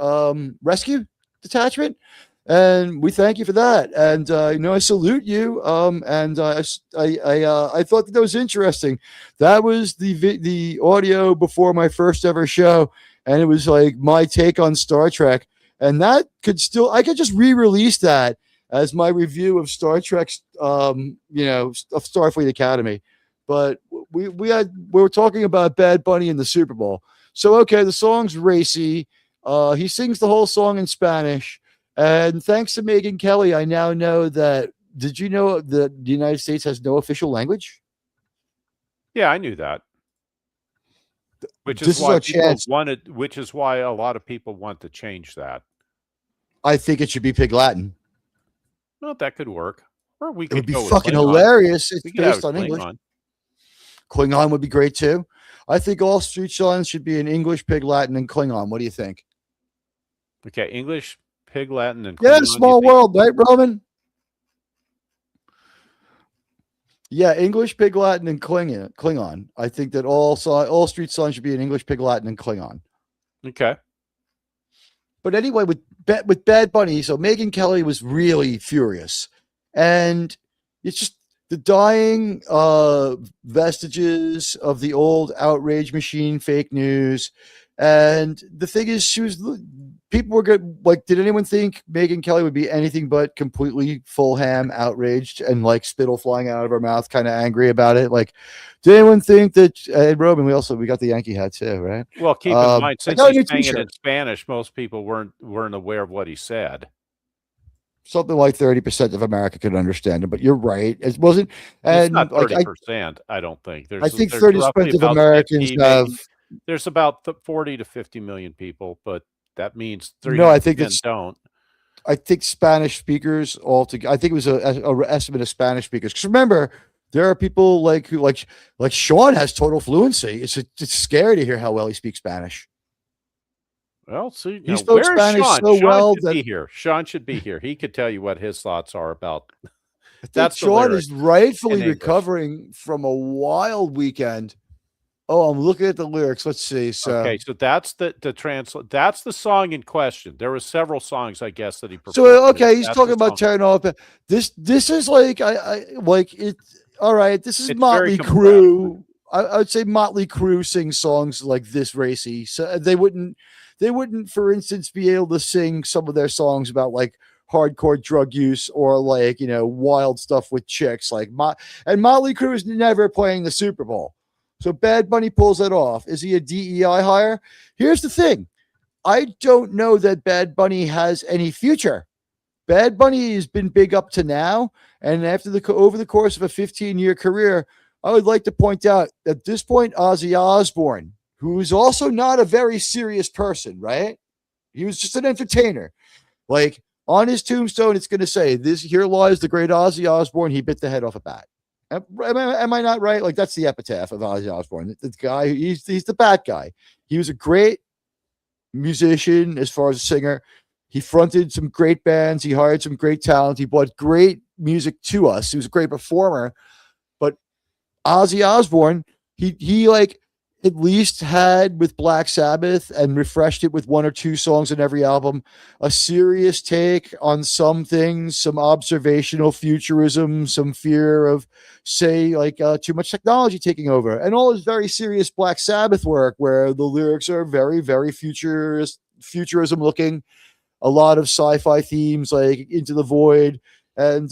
Rescue Detachment. And we thank you for that. And, I salute you. And I thought that was interesting. That was the audio before my first ever show. And it was like my take on Star Trek. And that I could just re-release that as my review of Star Trek's, of Starfleet Academy. But we were talking about Bad Bunny in the Super Bowl. So, okay, the song's racy. He sings the whole song in Spanish. And thanks to Megyn Kelly, I now know that. Did you know that the United States has no official language? Yeah, I knew that. Which is why which is why a lot of people want to change that. I think it should be Pig Latin. Well, that could work. Or we It could would be go with fucking Klingon. hilarious. It's We could have based on English. Klingon. Klingon would be great too. I think all street songs should be in English, Pig Latin, and Klingon. What do you think? Okay, English, Pig Latin, and Yeah, Klingon. small world, right, Roman? Yeah, English, Pig Latin, and Klingon. I think that all street songs should be in English, Pig Latin, and Klingon. Okay. But anyway, with Bad Bunny, so Megyn Kelly was really furious, and it's just the dying vestiges of the old outrage machine, fake news. And the thing is, people were good. Like, did anyone think Megyn Kelly would be anything but completely full ham outraged and like spittle flying out of her mouth, kind of angry about it? Like, did anyone think that? And Robin, we got the Yankee hat too, right? Well, keep in mind, since he's saying it in Spanish, most people weren't aware of what he said. Something like 30% of America could understand it, but you're right. It wasn't, and it's not 30%. I don't think. I think 30% of Americans have. There's about 40 to 50 million people, but that means 3 no. I think don't. I think Spanish speakers altogether. I think it was a estimate of Spanish speakers. Because remember, there are people like Sean has total fluency. It's scary to hear how well he speaks Spanish. Well, see, he spoke Spanish so well that Sean should be here. He could tell you what his thoughts are about. I think Sean is rightfully recovering from a wild weekend. Oh, I'm looking at the lyrics. Let's see. So okay, so that's that's the song in question. There were several songs, I guess, that he performed. So okay, he's talking about tearing off. This is like I like it. All right, this is Motley Crue. I would say Motley Crue sings songs like this racy. So they wouldn't, for instance, be able to sing some of their songs about like hardcore drug use or like, you know, wild stuff with chicks. Like and Motley Crue is never playing the Super Bowl. So Bad Bunny pulls that off. Is he a DEI hire? Here's the thing. I don't know that Bad Bunny has any future. Bad Bunny has been big up to now. And over the course of a 15-year career, I would like to point out at this point, Ozzy Osbourne, who is also not a very serious person, right? He was just an entertainer. Like on his tombstone, it's going to say, here lies the great Ozzy Osbourne. He bit the head off a bat. Am I not right? Like that's the epitaph of Ozzy Osbourne. The guy, he's the bad guy. He was a great musician as far as a singer. He fronted some great bands. He hired some great talent. He brought great music to us. He was a great performer. But Ozzy Osbourne, he like at least had with Black Sabbath and refreshed it with 1 or 2 songs on every album, a serious take on some things, some observational futurism, some fear of, say, like too much technology taking over, and all his very serious Black Sabbath work where the lyrics are very, very futurism looking, a lot of sci-fi themes like Into the Void, and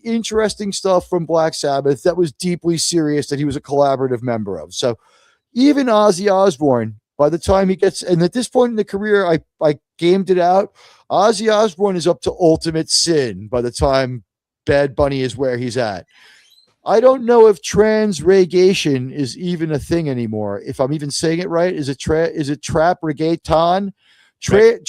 interesting stuff from Black Sabbath that was deeply serious that he was a collaborative member of. So even Ozzy Osbourne, by the time he gets, and at this point in the career, I gamed it out. Ozzy Osbourne is up to ultimate sin by the time Bad Bunny is where he's at. I don't know if transregation is even a thing anymore. If I'm even saying it right, is it trap reggaeton? Trap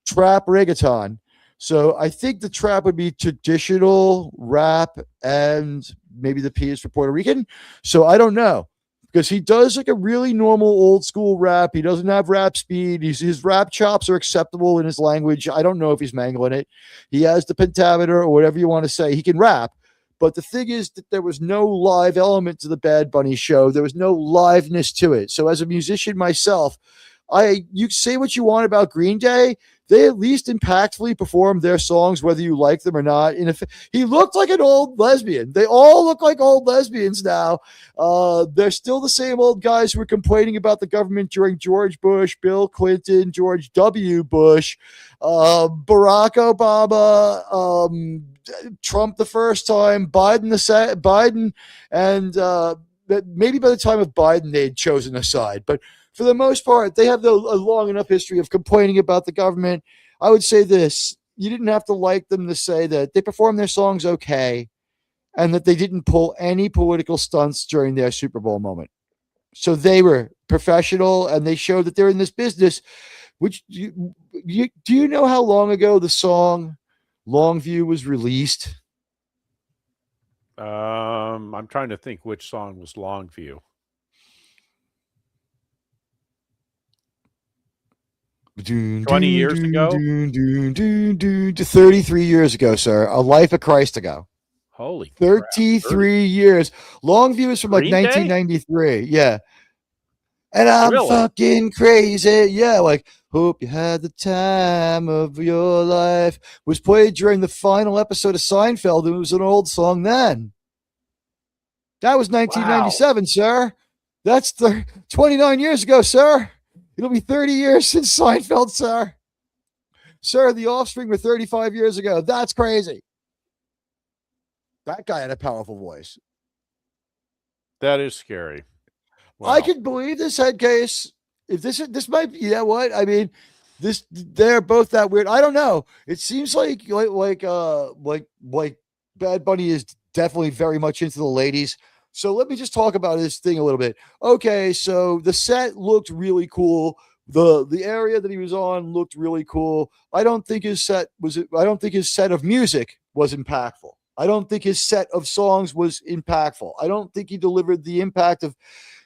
reggaeton. So I think the trap would be traditional rap, and maybe the P is for Puerto Rican. So I don't know. Because he does like a really normal old school rap. He doesn't have rap speed. His rap chops are acceptable in his language. I don't know if he's mangling it. He has the pentameter or whatever you want to say. He can rap. But the thing is that there was no live element to the Bad Bunny show. There was no liveness to it. So as a musician myself, you say what you want about Green Day. They at least impactfully performed their songs, whether you like them or not. He looked like an old lesbian. They all look like old lesbians now. They're still the same old guys who were complaining about the government during George Bush, Bill Clinton, George W. Bush, Barack Obama, Trump the first time, Biden, and maybe by the time of Biden, they had chosen a side. But for the most part, they have a long enough history of complaining about the government. I would say this. You didn't have to like them to say that they performed their songs okay and that they didn't pull any political stunts during their Super Bowl moment. So they were professional, and they showed that they're in this business. Which do you know how long ago the song Longview was released? I'm trying to think which song was Longview. 20 years ago? 33 years ago, sir. A life of Christ ago. Holy 33 years. Longview is from like Green Day? 1993. Yeah. And I'm Really? fucking crazy. Yeah, like hope you had the time of your life was played during the final episode of Seinfeld, and it was an old song then. That was 1997, sir. That's 29 years ago, sir. It'll be 30 years since Seinfeld, sir. Sir, The Offspring were 35 years ago. That's crazy. That guy had a powerful voice. That is scary. Wow. I could believe this head case. If this might be, you know what? I mean, they're both that weird. I don't know. It seems like Bad Bunny is definitely very much into the ladies. So let me just talk about his thing a little bit. Okay, so the set looked really cool. The area that he was on looked really cool. I don't think his set of music was impactful. I don't think his set of songs was impactful. I don't think he delivered the impact of.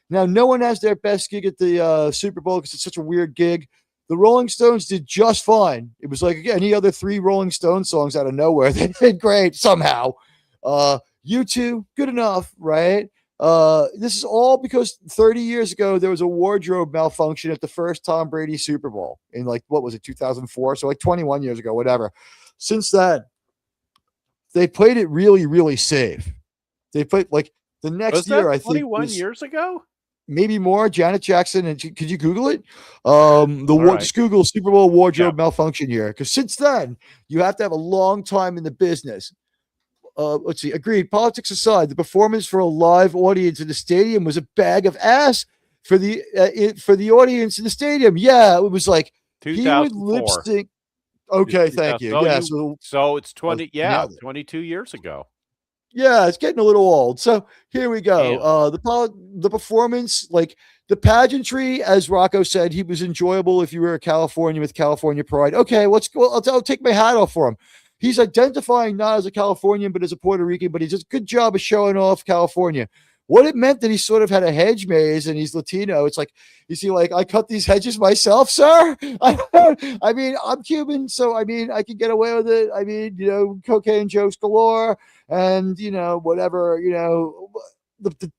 Now, no one has their best gig at the Super Bowl because it's such a weird gig. The Rolling Stones did just fine. It was like any other 3 Rolling Stones songs out of nowhere. They did great somehow. U2, good enough, right? This is all because 30 years ago, there was a wardrobe malfunction at the first Tom Brady Super Bowl in like, what was it, 2004? So like 21 years ago, whatever. Since then, they played it really, really safe. They played like the next year, I think. 21 years ago? Maybe more. Janet Jackson, and could you Google it? Just Google Super Bowl wardrobe malfunction year, because since then you have to have a long time in the business. Let's see. Agreed. Politics aside, the performance for a live audience in the stadium was a bag of ass for the audience in the stadium. Yeah, it was like he would lip sync. Okay, thank you. Yeah, so it's 22 years ago. Yeah, it's getting a little old. So here we go. The performance, like the pageantry, as Rocco said, he was enjoyable if you were a Californian with California pride. Okay, let's go. I'll take my hat off for him. He's identifying not as a Californian, but as a Puerto Rican, but he does a good job of showing off California. What it meant that he sort of had a hedge maze and he's Latino. It's like, you see, like, I cut these hedges myself, sir. I mean, I'm Cuban, so I mean, I can get away with it. I mean, you know, cocaine jokes galore and, you know, whatever, you know.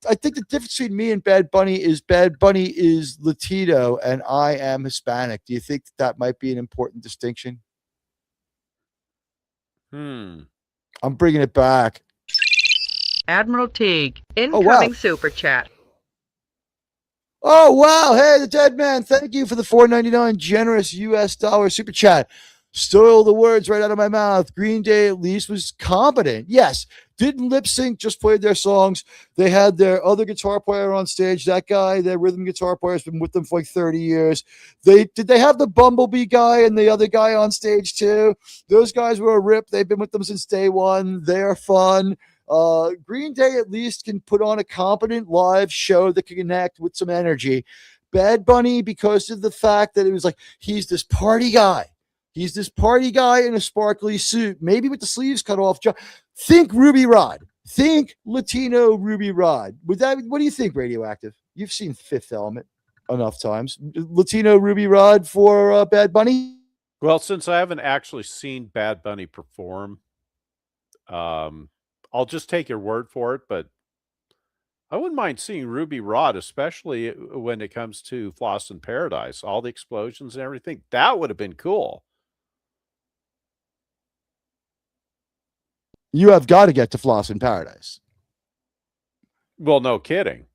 I think the difference between me and Bad Bunny is Latino and I am Hispanic. Do you think that might be an important distinction? I'm bringing it back. Admiral Teag, incoming super chat. Oh, wow. Hey, the dead man. Thank you for the $4.99 generous US dollar super chat. Stole the words right out of my mouth. Green Day at least was competent. Yes. Didn't lip sync, just played their songs. They had their other guitar player on stage. That guy, their rhythm guitar player, has been with them for like 30 years. Did they have the Bumblebee guy and the other guy on stage too? Those guys were a rip. They've been with them since day one. They're fun. Green Day at least can put on a competent live show that can connect with some energy. Bad Bunny, because of the fact that it was like, he's this party guy. He's this party guy in a sparkly suit, maybe with the sleeves cut off. Think Ruby Rod. Think Latino Ruby Rod. What do you think, Radioactive? You've seen Fifth Element enough times. Latino Ruby Rod for Bad Bunny? Well, since I haven't actually seen Bad Bunny perform, I'll just take your word for it, but I wouldn't mind seeing Ruby Rod, especially when it comes to Floss in Paradise, all the explosions and everything. That would have been cool. You have got to get to Floss in Paradise. Well, no kidding.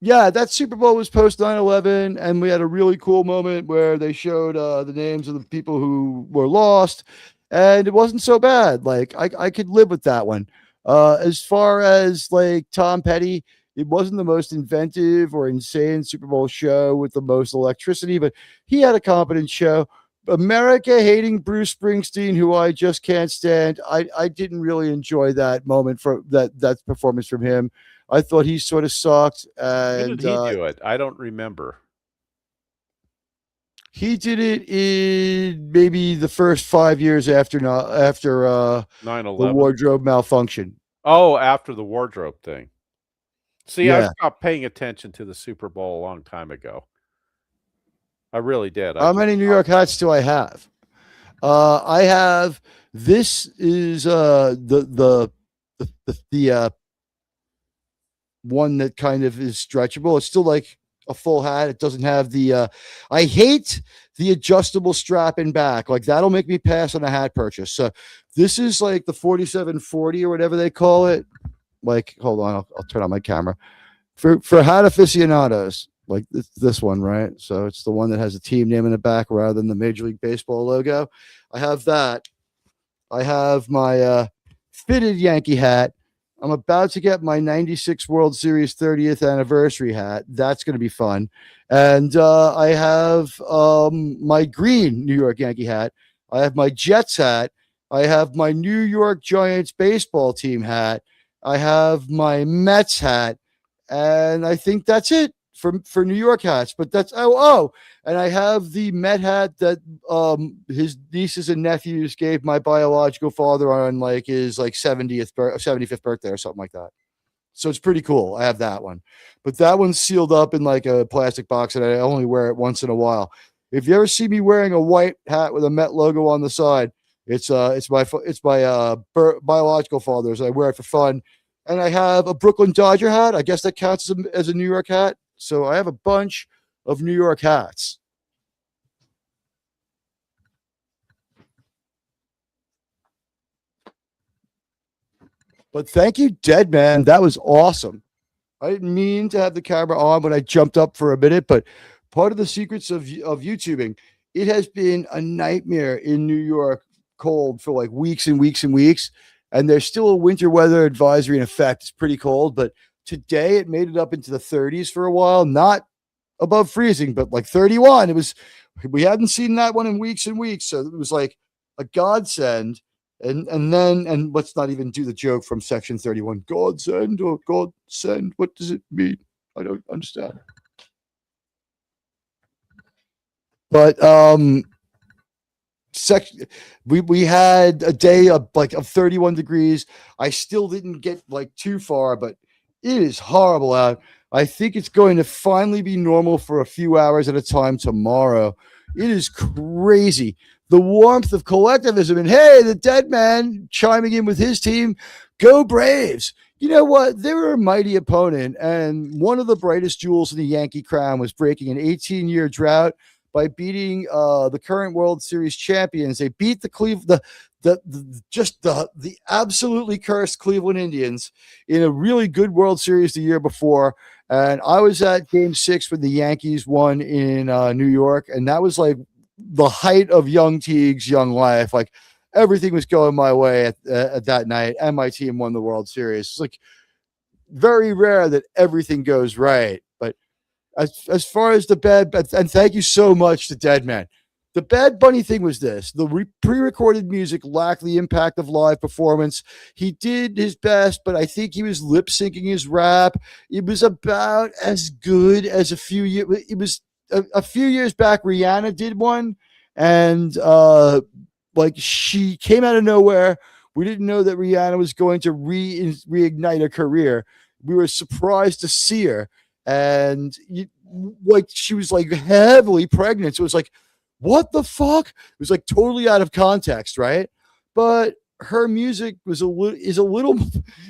Yeah, that Super Bowl was post 9/11, and we had a really cool moment where they showed the names of the people who were lost, and it wasn't so bad. Like, I could live with that one. As far as like Tom Petty, it wasn't the most inventive or insane Super Bowl show with the most electricity, but he had a competent show. America hating Bruce Springsteen, who I just can't stand. I didn't really enjoy that moment for that performance from him. I thought he sort of sucked. And when did he do it? I don't remember. He did it in maybe the first 5 years after 9/11, the wardrobe malfunction. Oh, after the wardrobe thing. See, Yeah. I stopped paying attention to the Super Bowl a long time ago. I really did. How many New York hats do I have? I have. This is the one that kind of is stretchable. It's still like a full hat. It doesn't have the. I hate the adjustable strap in back. Like that'll make me pass on a hat purchase. So this is like the 4740 or whatever they call it. Like, hold on, I'll turn on my camera for hat aficionados. Like this one, right? So it's the one that has a team name in the back rather than the Major League Baseball logo. I have that. I have my fitted Yankee hat. I'm about to get my 96 World Series 30th anniversary hat. That's going to be fun. And I have my green New York Yankee hat. I have my Jets hat. I have my New York Giants baseball team hat. I have my Mets hat. And I think that's it for New York hats. But that's, and I have the Met hat that his nieces and nephews gave my biological father on like his like 75th birthday or something like that. So it's pretty cool. I have that one, but that one's sealed up in like a plastic box and I only wear it once in a while. If you ever see me wearing a white hat with a Met logo on the side, it's my biological father's. I wear it for fun. And I have a Brooklyn Dodger hat. I guess that counts as a New York hat. So I have a bunch of New York hats. But thank you, Dead Man. That was awesome. I didn't mean to have the camera on when I jumped up for a minute, but part of the secrets of YouTubing, it has been a nightmare in New York cold for like weeks and weeks and weeks. And there's still a winter weather advisory in effect. It's pretty cold, but today it made it up into the 30s for a while, not above freezing, but like 31. We hadn't seen that one in weeks and weeks. So it was like a godsend. And let's not even do the joke from section 31, godsend or godsend. What does it mean? I don't understand. But we had a day of 31 degrees. I still didn't get like too far, but it is horrible out. I think it's going to finally be normal for a few hours at a time tomorrow. It is crazy. The warmth of collectivism, and hey, the Dead Man chiming in with his team. Go Braves. You know what? They were a mighty opponent, and one of the brightest jewels in the Yankee crown was breaking an 18-year drought by beating the current World Series champions. They beat the absolutely cursed Cleveland Indians in a really good World Series the year before. And I was at Game 6 when the Yankees won in New York, and that was like the height of young Teag's young life. Like everything was going my way at that night, and my team won the World Series. It's like very rare that everything goes right. But as far as the Bad, and thank you so much to Dead Man. The Bad Bunny thing was this. The pre-recorded music lacked the impact of live performance. He did his best, but I think he was lip-syncing his rap. It was about as good as a few years. It was a few years back, Rihanna did one, and like she came out of nowhere. We didn't know that Rihanna was going to reignite her career. We were surprised to see her, and like she was like heavily pregnant. So it was like, what the fuck? It was like totally out of context, right? But her music is a little,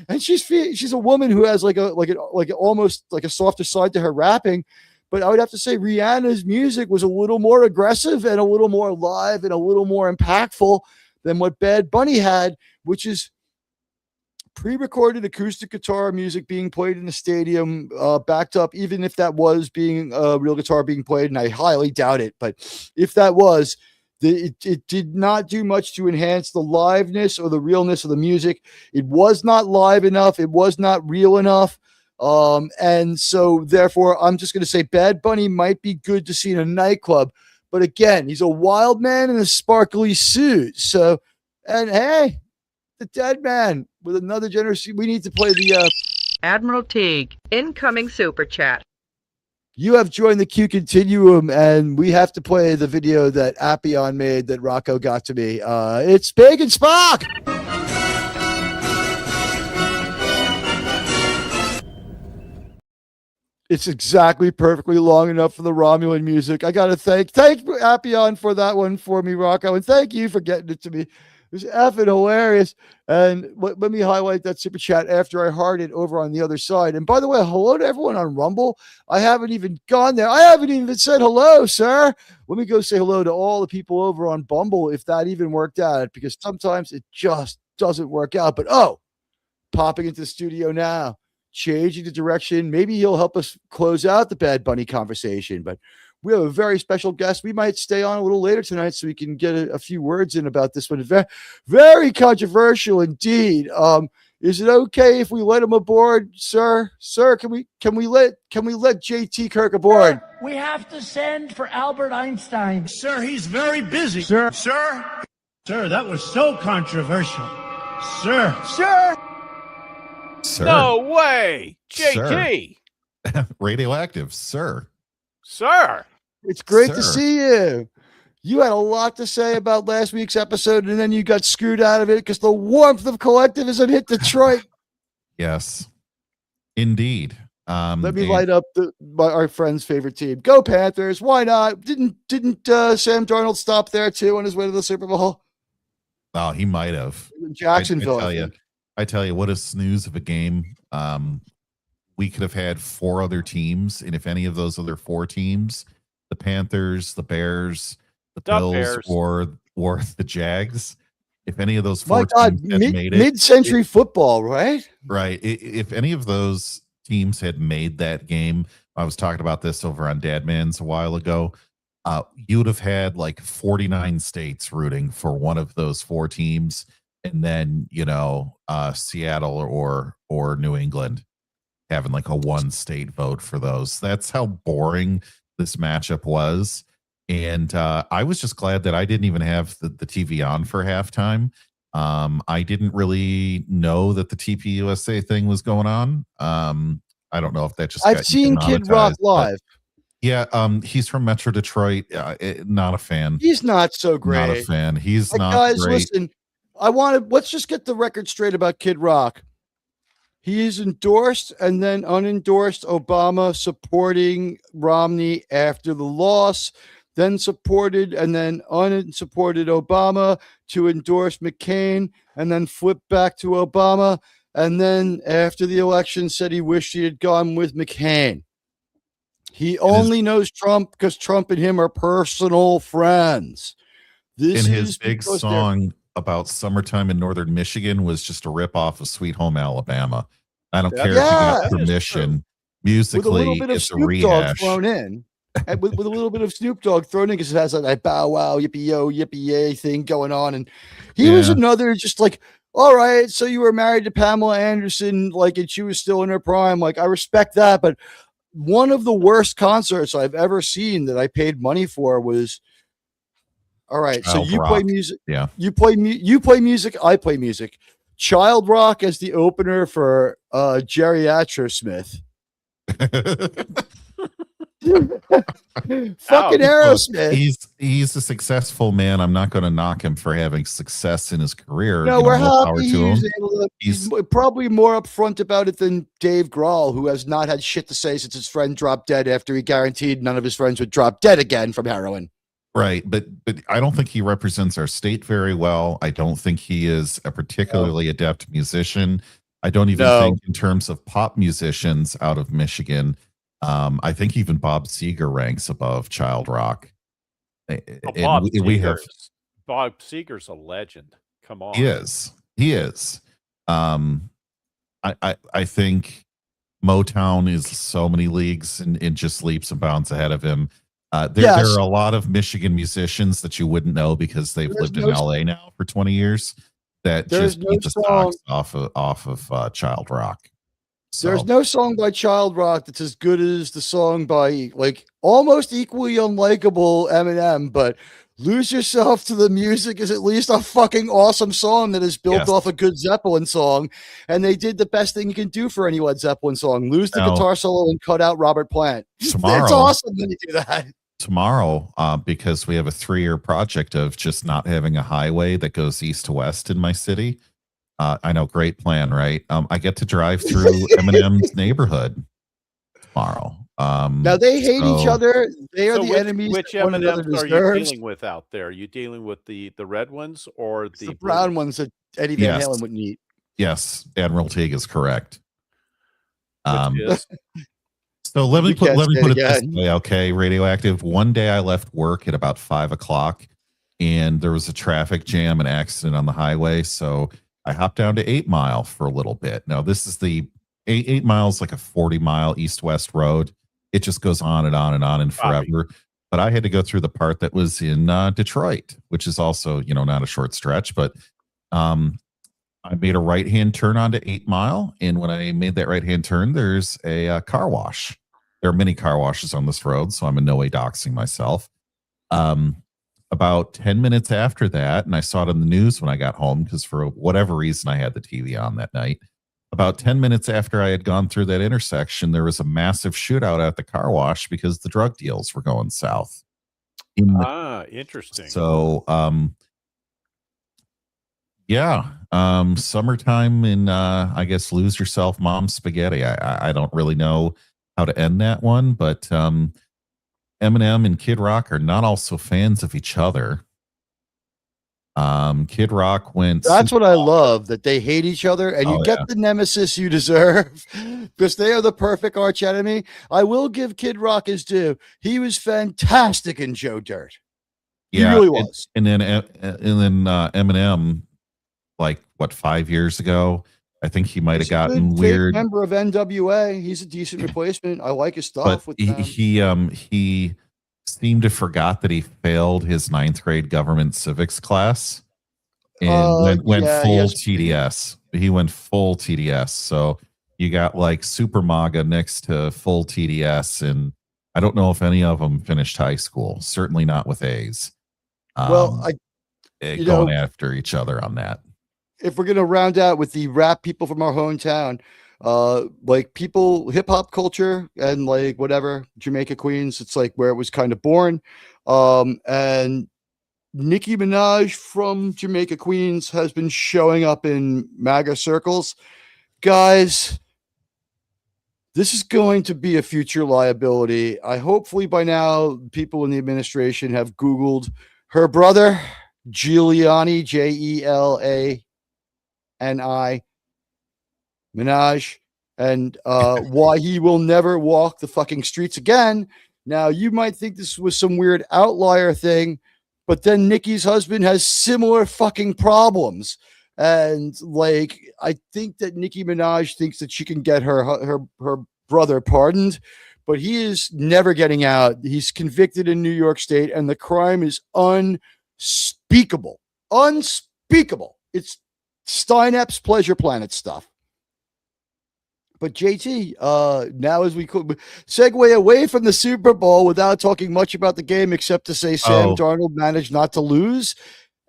and she's a woman who has like almost like a softer side to her rapping. But I would have to say Rihanna's music was a little more aggressive and a little more live and a little more impactful than what Bad Bunny had, which is pre-recorded acoustic guitar music being played in the stadium, backed up, even if that was being a real guitar being played, and I highly doubt it. But if that was, it did not do much to enhance the liveness or the realness of the music. It was not live enough. It was not real enough. And so therefore I'm just going to say Bad Bunny might be good to see in a nightclub, but again, he's a wild man in a sparkly suit. So, and hey, the Dead Man with another generous, we need to play the, Admiral Teag, incoming super chat. You have joined the Q Continuum, and we have to play the video that Appion made that Rocco got to me. It's Big and Spock. It's exactly perfectly long enough for the Romulan music. I got to thank Appion for that one for me, Rocco, and thank you for getting it to me. It was effing hilarious. And let me highlight that super chat after I heard it over on the other side. And by the way, hello to everyone on Rumble. I haven't even gone there. I haven't even said hello, sir. Let me go say hello to all the people over on Bumble, if that even worked out, because sometimes it just doesn't work out. But popping into the studio now, changing the direction. Maybe he'll help us close out the Bad Bunny conversation, but we have a very special guest. We might stay on a little later tonight so we can get a few words in about this one. Very, very controversial indeed. Is it okay if we let him aboard, sir? Sir, can we let JT Kirk aboard? We have to send for Albert Einstein. Sir, he's very busy. Sir, that was so controversial. Sir. sir. No way. JT. Radioactive, sir. Sir. It's great to see you. You had a lot to say about last week's episode, and then you got screwed out of it because the warmth of collectivism hit Detroit. Yes, indeed. Let me light up our friend's favorite team. Go Panthers. Why not? Didn't Sam Darnold stop there too on his way to the Super Bowl? Oh, he might have. Jacksonville. I tell you, what a snooze of a game. We could have had 4 other teams, and if any of those other 4 teams, the Panthers, the Bears, the Bills, or the Jags, if any of those 4 teams had made it, mid-century football, right? Right. If any of those teams had made that game, I was talking about this over on Dadman's a while ago. You would have had like 49 states rooting for one of those 4 teams, and then Seattle or New England having like a 1-state vote for those. That's how boring this matchup was. And I was just glad that I didn't even have the TV on for halftime. I didn't really know that the TPUSA thing was going on. I don't know if that just I've seen Kid Rock live. Yeah, he's from Metro Detroit. Not a fan. He's not so great. Not a fan. He's not guys, great. Listen, let's just get the record straight about Kid Rock. He is endorsed and then unendorsed Obama, supporting Romney after the loss, then supported and then unsupported Obama to endorse McCain, and then flipped back to Obama. And then after the election said he wished he had gone with McCain. He only knows Trump because Trump and him are personal friends. His big song about summertime in northern Michigan was just a ripoff of Sweet Home Alabama. I don't care if you got permission. Musically, with a little bit of it's a Snoop rehash. Dogg thrown in. And with a little bit of Snoop Dogg thrown in, because it has that bow wow, yippee yo, yippee yay thing going on. And he was another just like, all right, so you were married to Pamela Anderson, like, and she was still in her prime. Like, I respect that. But one of the worst concerts I've ever seen that I paid money for was, all right, Child so you rock. play music. Yeah. You play music. I play music. Child Rock as the opener for Geriatra Smith. Fucking Aerosmith. He's a successful man. I'm not going to knock him for having success in his career. No, we're happy He's probably more upfront about it than Dave Grohl, who has not had shit to say since his friend dropped dead after he guaranteed none of his friends would drop dead again from heroin. right, but I don't think he represents our state very well. I don't think he is a particularly adept musician. I don't even think in terms of pop musicians out of Michigan. I think even Bob Seger ranks above Child Rock. Bob Seger's a legend. Come on. He is. I think Motown is so many leagues and just leaps and bounds ahead of him. There are a lot of Michigan musicians that you wouldn't know because they've lived in LA now for 20 years that just beat the socks off of Child Rock. So. There's no song by Child Rock that's as good as the song by, like, almost equally unlikable Eminem, but Lose Yourself to the Music is at least a fucking awesome song that is built off a good Zeppelin song. And they did the best thing you can do for any Led Zeppelin song. Lose the guitar solo and cut out Robert Plant. Tomorrow, it's awesome when you do that. Tomorrow, because we have a 3-year project of just not having a highway that goes east to west in my city. I know, great plan, right? I get to drive through Eminem's neighborhood. tomorrow. Now they hate each other. They are So the enemies which that one another M&Ms are you deserves. dealing with out there? Are you dealing with the red ones or It's the the blue brown ones? ones that Eddie Van Yes. Halen wouldn't eat. Yes, Admiral Teag is correct. Which is? So let me We put can't say it it this again. way, okay? Radioactive. One day I left work at about 5:00, and there was a traffic jam, an accident on the highway. So I hopped down to 8 Mile for a little bit. Now this is the 8 miles, like a 40-mile east-west road. It just goes on and on and on and forever. But I had to go through the part that was in Detroit, which is also, not a short stretch. But I made a right-hand turn onto 8 Mile, and when I made that right-hand turn, there's a car wash. There are many car washes on this road, so I'm in no way doxing myself. About 10 minutes after that, and I saw it in the news when I got home, because for whatever reason I had the TV on that night. About 10 minutes after I had gone through that intersection, there was a massive shootout at the car wash because the drug deals were going south. Interesting. So, summertime in I guess lose yourself, mom spaghetti. I don't really know how to end that one, but Eminem and Kid Rock are not also fans of each other. Kid Rock went. That's what I love, that they hate each other, and you get the nemesis you deserve because they are the perfect arch enemy. I will give Kid Rock his due. He was fantastic in Joe Dirt. He really was. And then Eminem, like 5 years ago, I think he might have gotten weird. Member of NWA. He's a decent replacement. I like his stuff. But he seemed to forgot that he failed his 9th grade government civics class and went full TDS. He went full TDS. So you got like Super MAGA next to full TDS, and I don't know if any of them finished high school. Certainly not with A's. Going after each other on that. If we're gonna round out with the rap people from our hometown, like people, hip hop culture, and like whatever, Jamaica Queens, it's like where it was kind of born. And Nicki Minaj from Jamaica Queens has been showing up in MAGA circles. Guys, this is going to be a future liability. Hopefully by now people in the administration have Googled her brother, Giuliani, Jelani Minaj, and why he will never walk the fucking streets again. Now, you might think this was some weird outlier thing, but then Nicki's husband has similar fucking problems. And like, I think that Nicki Minaj thinks that she can get her brother pardoned, but he is never getting out. He's convicted in New York State, and the crime is unspeakable. Unspeakable. It's Steinep's Pleasure Planet stuff. But JT, now as we could segue away from the Super Bowl without talking much about the game, except to say Sam Darnold managed not to lose,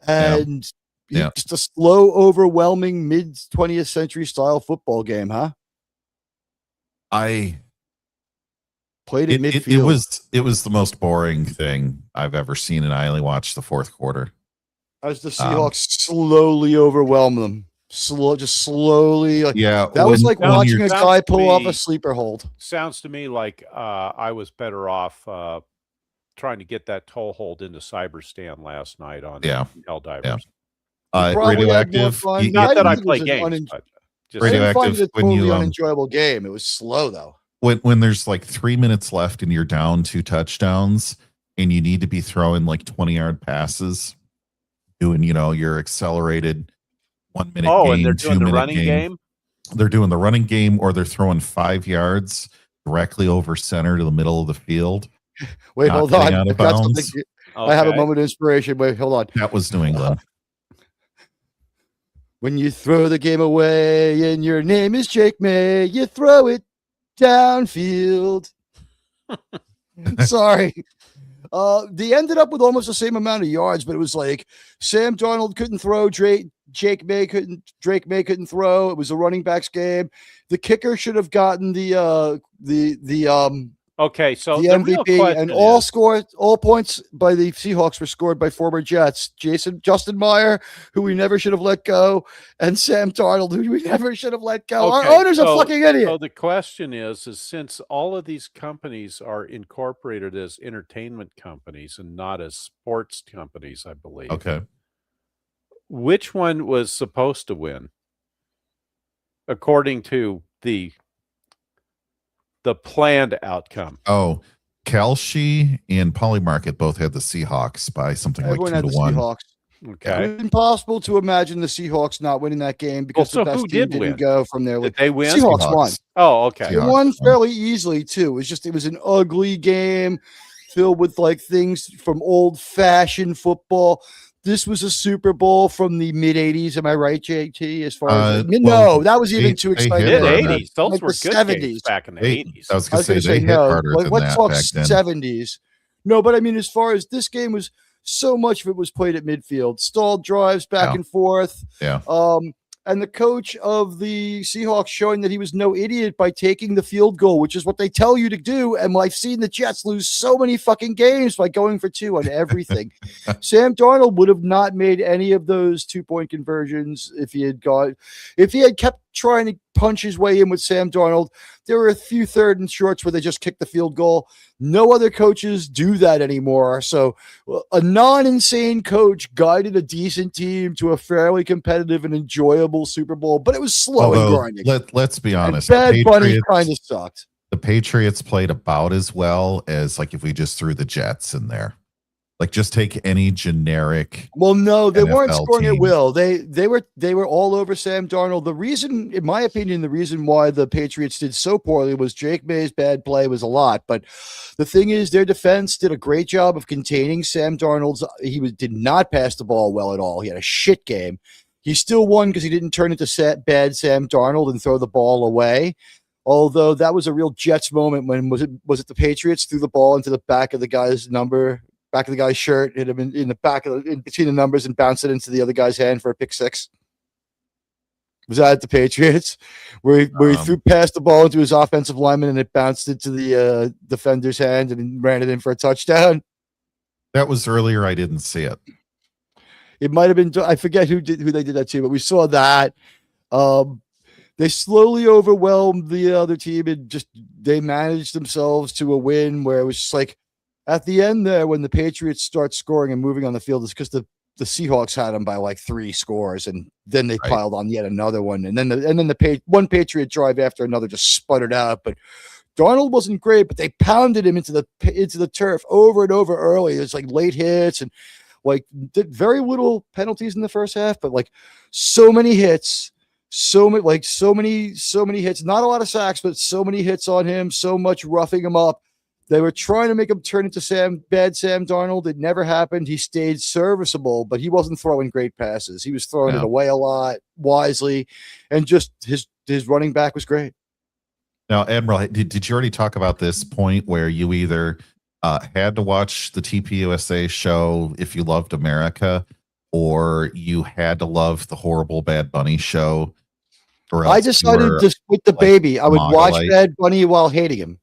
and just a slow, overwhelming mid 20th century style football game, huh? I played in midfield. It was the most boring thing I've ever seen, and I only watched the fourth quarter. As the Seahawks slowly overwhelm them. Slowly. That was like watching a guy pull off a sleeper hold. Sounds to me like I was better off trying to get that toe hold into Cyberstan last night on Helldivers. Radioactive. Not that I play games, but just Radioactive. It's a totally unenjoyable game. It was slow though. When there's like 3 minutes left and you're down 2 touchdowns and you need to be throwing like 20-yard passes, doing your accelerated 1 minute game, and they're doing the running game. They're doing the running game, or they're throwing 5 yards directly over center to the middle of the field. Wait, hold on. I have a moment of inspiration. Wait, hold on. That was New England. When you throw the game away and your name is Jake May, you throw it downfield. Sorry. They ended up with almost the same amount of yards, but it was like Sam Darnold couldn't throw, Drake May couldn't throw. It was a running backs game. The kicker should have gotten the Okay, so the the real MVP, question and all is, points by the Seahawks were scored by former Jets. Justin Meyer, who we never should have let go, and Sam Darnold, who we never should have let go. Our okay, owner's a fucking idiot. so the question is since all of these companies are incorporated as entertainment companies and not as sports companies, I believe. Okay. Which one was supposed to win according to the planned outcome? Oh, Kalshi and Polymarket both had the Seahawks by something Everyone like had 2-1. the Seahawks. Okay. It's impossible to imagine the Seahawks not winning that game because so the best who team did didn't win? go from there. Did they win? Seahawks won. Oh, okay. They won fairly easily too. It was an ugly game filled with like things from old fashioned football. This was a Super Bowl from the mid '80s. Am I right, JT? As far as no, that was even too exciting. Mid '80s. Those like were the good 70s games back in the '80s. I was going to say they hit harder than let's that talk back then. 70s. No, but I mean, as far as this game was, so much of it was played at midfield, stalled drives back and forth. Yeah. And the coach of the Seahawks showing that he was no idiot by taking the field goal, which is what they tell you to do. And I've seen the Jets lose so many fucking games by going for 2 on everything. Sam Darnold would have not made any of those 2-point conversions if he had kept trying to punch his way in with Sam Darnold. There were a few third and shorts where they just kicked the field goal. No other coaches do that anymore. So a non-insane coach guided a decent team to a fairly competitive and enjoyable Super Bowl, but it was slow and grinding. Let's be honest. And Bad Bunny kind of sucked. The Patriots played about as well as like if we just threw the Jets in there. Like just take any generic. Well, no, they weren't NFL scoring team. at will. They were all over Sam Darnold. The reason, in my opinion, the reason why the Patriots did so poorly was Jake May's bad play was a lot. But the thing is, their defense did a great job of containing Sam Darnold's. Did not pass the ball well at all. He had a shit game. He still won because he didn't turn into bad Sam Darnold and throw the ball away. Although that was a real Jets moment when was it the Patriots threw the ball into the back of the guy's shirt, hit him in the back in between the numbers and bounced it into the other guy's hand for a pick 6. Was that the Patriots where he threw past the ball into his offensive lineman and it bounced into the defender's hand and ran it in for a touchdown? That was earlier. I didn't see it. It might have been, I forget who they did that to, but we saw that. They slowly overwhelmed the other team and they managed themselves to a win where it was just like, at the end there, when the Patriots start scoring and moving on the field, it's because the Seahawks had them by like 3 scores, and then they piled on yet another one, and then one Patriot drive after another just sputtered out. But Darnold wasn't great, but they pounded him into the turf over and over early. It's like late hits and like did very little penalties in the first half, but like so many hits. So many hits, not a lot of sacks, but so many hits on him, so much roughing him up. They were trying to make him turn into bad Sam Darnold. It never happened. He stayed serviceable, but he wasn't throwing great passes. He was throwing it away a lot, wisely, and just his running back was great. Now, Admiral, did you already talk about this point where you either had to watch the TPUSA show if you loved America, or you had to love the horrible Bad Bunny show? Or I decided to split the baby. I would watch Bad Bunny while hating him.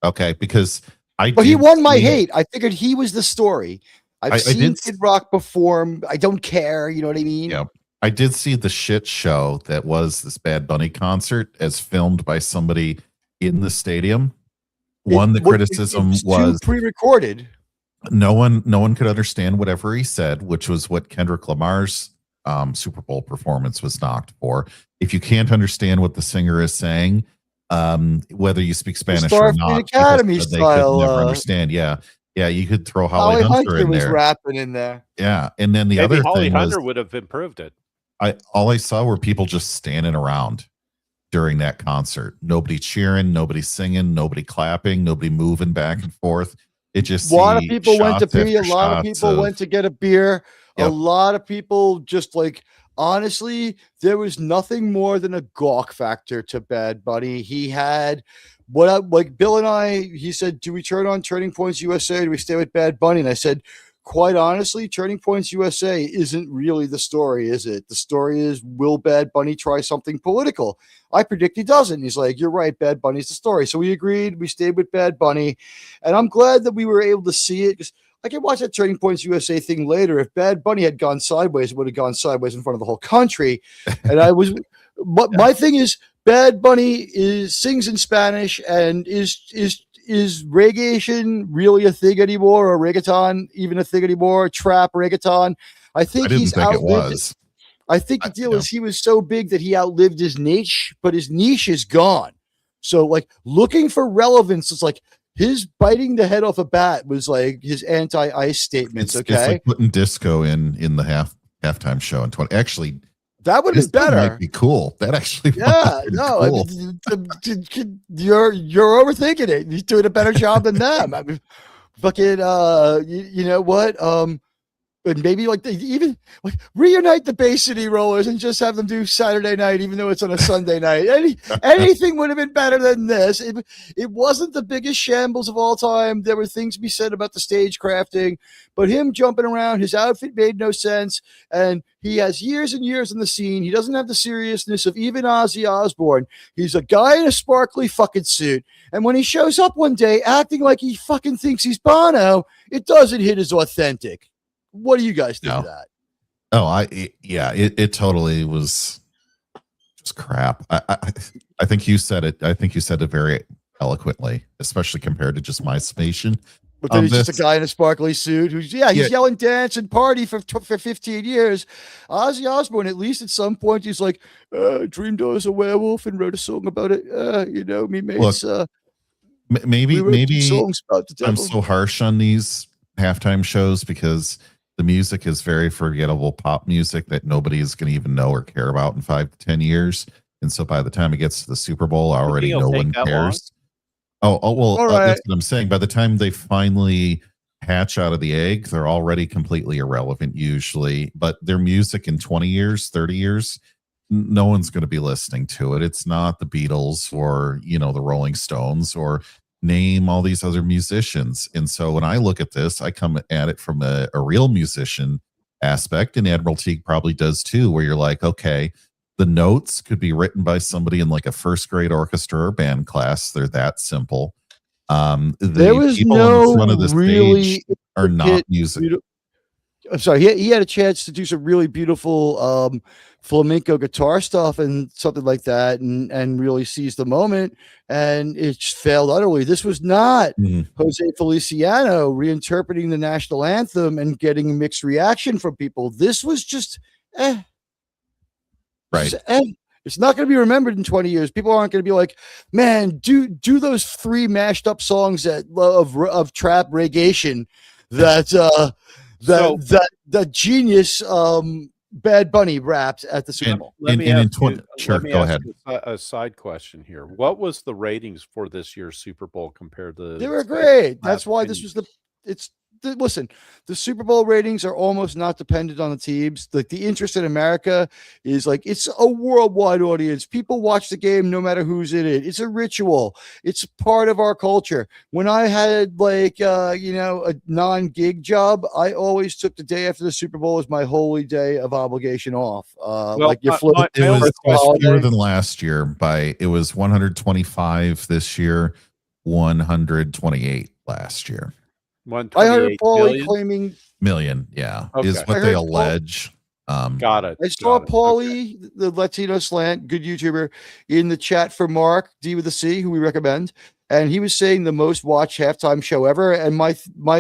Okay, because but he won my hate. I figured he was the story. I've seen Kid Rock perform. I don't care. You know what I mean? Yeah. I did see the shit show that was this Bad Bunny concert as filmed by somebody in the stadium. The criticism was pre-recorded. No one could understand whatever he said, which was what Kendrick Lamar's Super Bowl performance was knocked for. If you can't understand what the singer is saying, whether you speak Spanish or not, Academy style, they could never understand. Yeah, you could throw Holly Hunter in was there. Rapping in there. Yeah, and then Maybe other Holly thing Hunter was, would have improved it. all I saw were people just standing around during that concert. Nobody cheering, nobody singing, nobody clapping, nobody moving back and forth. It just a lot of people went to pee. A lot of people went to get a beer. Yep. A lot of people just like. Honestly, there was nothing more than a gawk factor to Bad Bunny. He had like Bill and I, he said, do we turn on Turning Points USA or do we stay with Bad Bunny? And I said, quite honestly, Turning Points USA isn't really the story, is it? The story is, will Bad Bunny try something political? I predict he doesn't. He's like, you're right, Bad Bunny's the story. So we agreed. We stayed with Bad Bunny. And I'm glad that we were able to see it, because I can watch that Turning Points USA thing later. If Bad Bunny had gone sideways, it would have gone sideways in front of the whole country. And I was, but my thing is, Bad Bunny sings in Spanish, and is reggaeton really a thing anymore, or reggaeton even a thing anymore? Trap, reggaeton. I think he's outlived it. I think the deal is he was so big that he outlived his niche, but his niche is gone. So like looking for relevance, it's like his biting the head off a bat was like his anti-ice statements. It's like putting disco in the halftime show in 20. Actually, that would be better. Might be cool. That actually, yeah, no, cool. I mean, you're overthinking it. He's doing a better job than them. I mean, fucking, you know what? And maybe like even like reunite the Bay City Rollers and just have them do Saturday night, even though it's on a Sunday night. Anything would have been better than this. It wasn't the biggest shambles of all time. There were things to be said about the stage crafting, but him jumping around, his outfit made no sense. And he has years and years in the scene. He doesn't have the seriousness of even Ozzy Osbourne. He's a guy in a sparkly fucking suit. And when he shows up one day acting like he fucking thinks he's Bono, it doesn't hit as authentic. What do you guys think of that? Oh, it totally was just crap. I think you said it. I think you said it very eloquently, especially compared to just my summation. But then he's just a guy in a sparkly suit who's yelling dance and party for 15 years. Ozzy Osbourne, at least at some point, he's like, dreamed I was a werewolf and wrote a song about it. Me mates. Look, maybe I'm so harsh on these halftime shows because the music is very forgettable pop music that nobody is going to even know or care about in 5 to 10 years. And so by the time it gets to the Super Bowl, already no one cares. Well, that's what I'm saying. By the time they finally hatch out of the egg, they're already completely irrelevant usually. But their music in 20 years, 30 years, no one's going to be listening to it. It's not the Beatles or, the Rolling Stones or name all these other musicians. And so when I look at this, I come at it from a real musician aspect, and Admiral Teag probably does too, where you're like, okay, the notes could be written by somebody in like a first grade orchestra or band class. They're that simple. There was people no in front of the stage are not music. I'm sorry, he had a chance to do some really beautiful flamenco guitar stuff and something like that, and really seize the moment, and it just failed utterly. This was not Jose Feliciano reinterpreting the national anthem and getting mixed reaction from people. This was just right. It's not going to be remembered in 20 years. People aren't going to be like, man, do those 3 mashed up songs of trap reggaeton that that genius Bad Bunny rapped at the Super Bowl. Let me ask go ahead. A side question here. What was the ratings for this year's Super Bowl compared to? They were great. That's why this was listen, the Super Bowl ratings are almost not dependent on the teams. Like the interest in America is like, it's a worldwide audience. People watch the game no matter who's in it. It's a ritual. It's part of our culture. When I had like, a non-gig job, I always took the day after the Super Bowl as my holy day of obligation off. It was fewer than last year it was 125 this year, 128 last year. I heard Paulie claiming million, is what they allege. Got it. I saw Paulie, the Latino slant, good YouTuber, in the chat for Mark D with a C, who we recommend, and he was saying the most watched halftime show ever. And my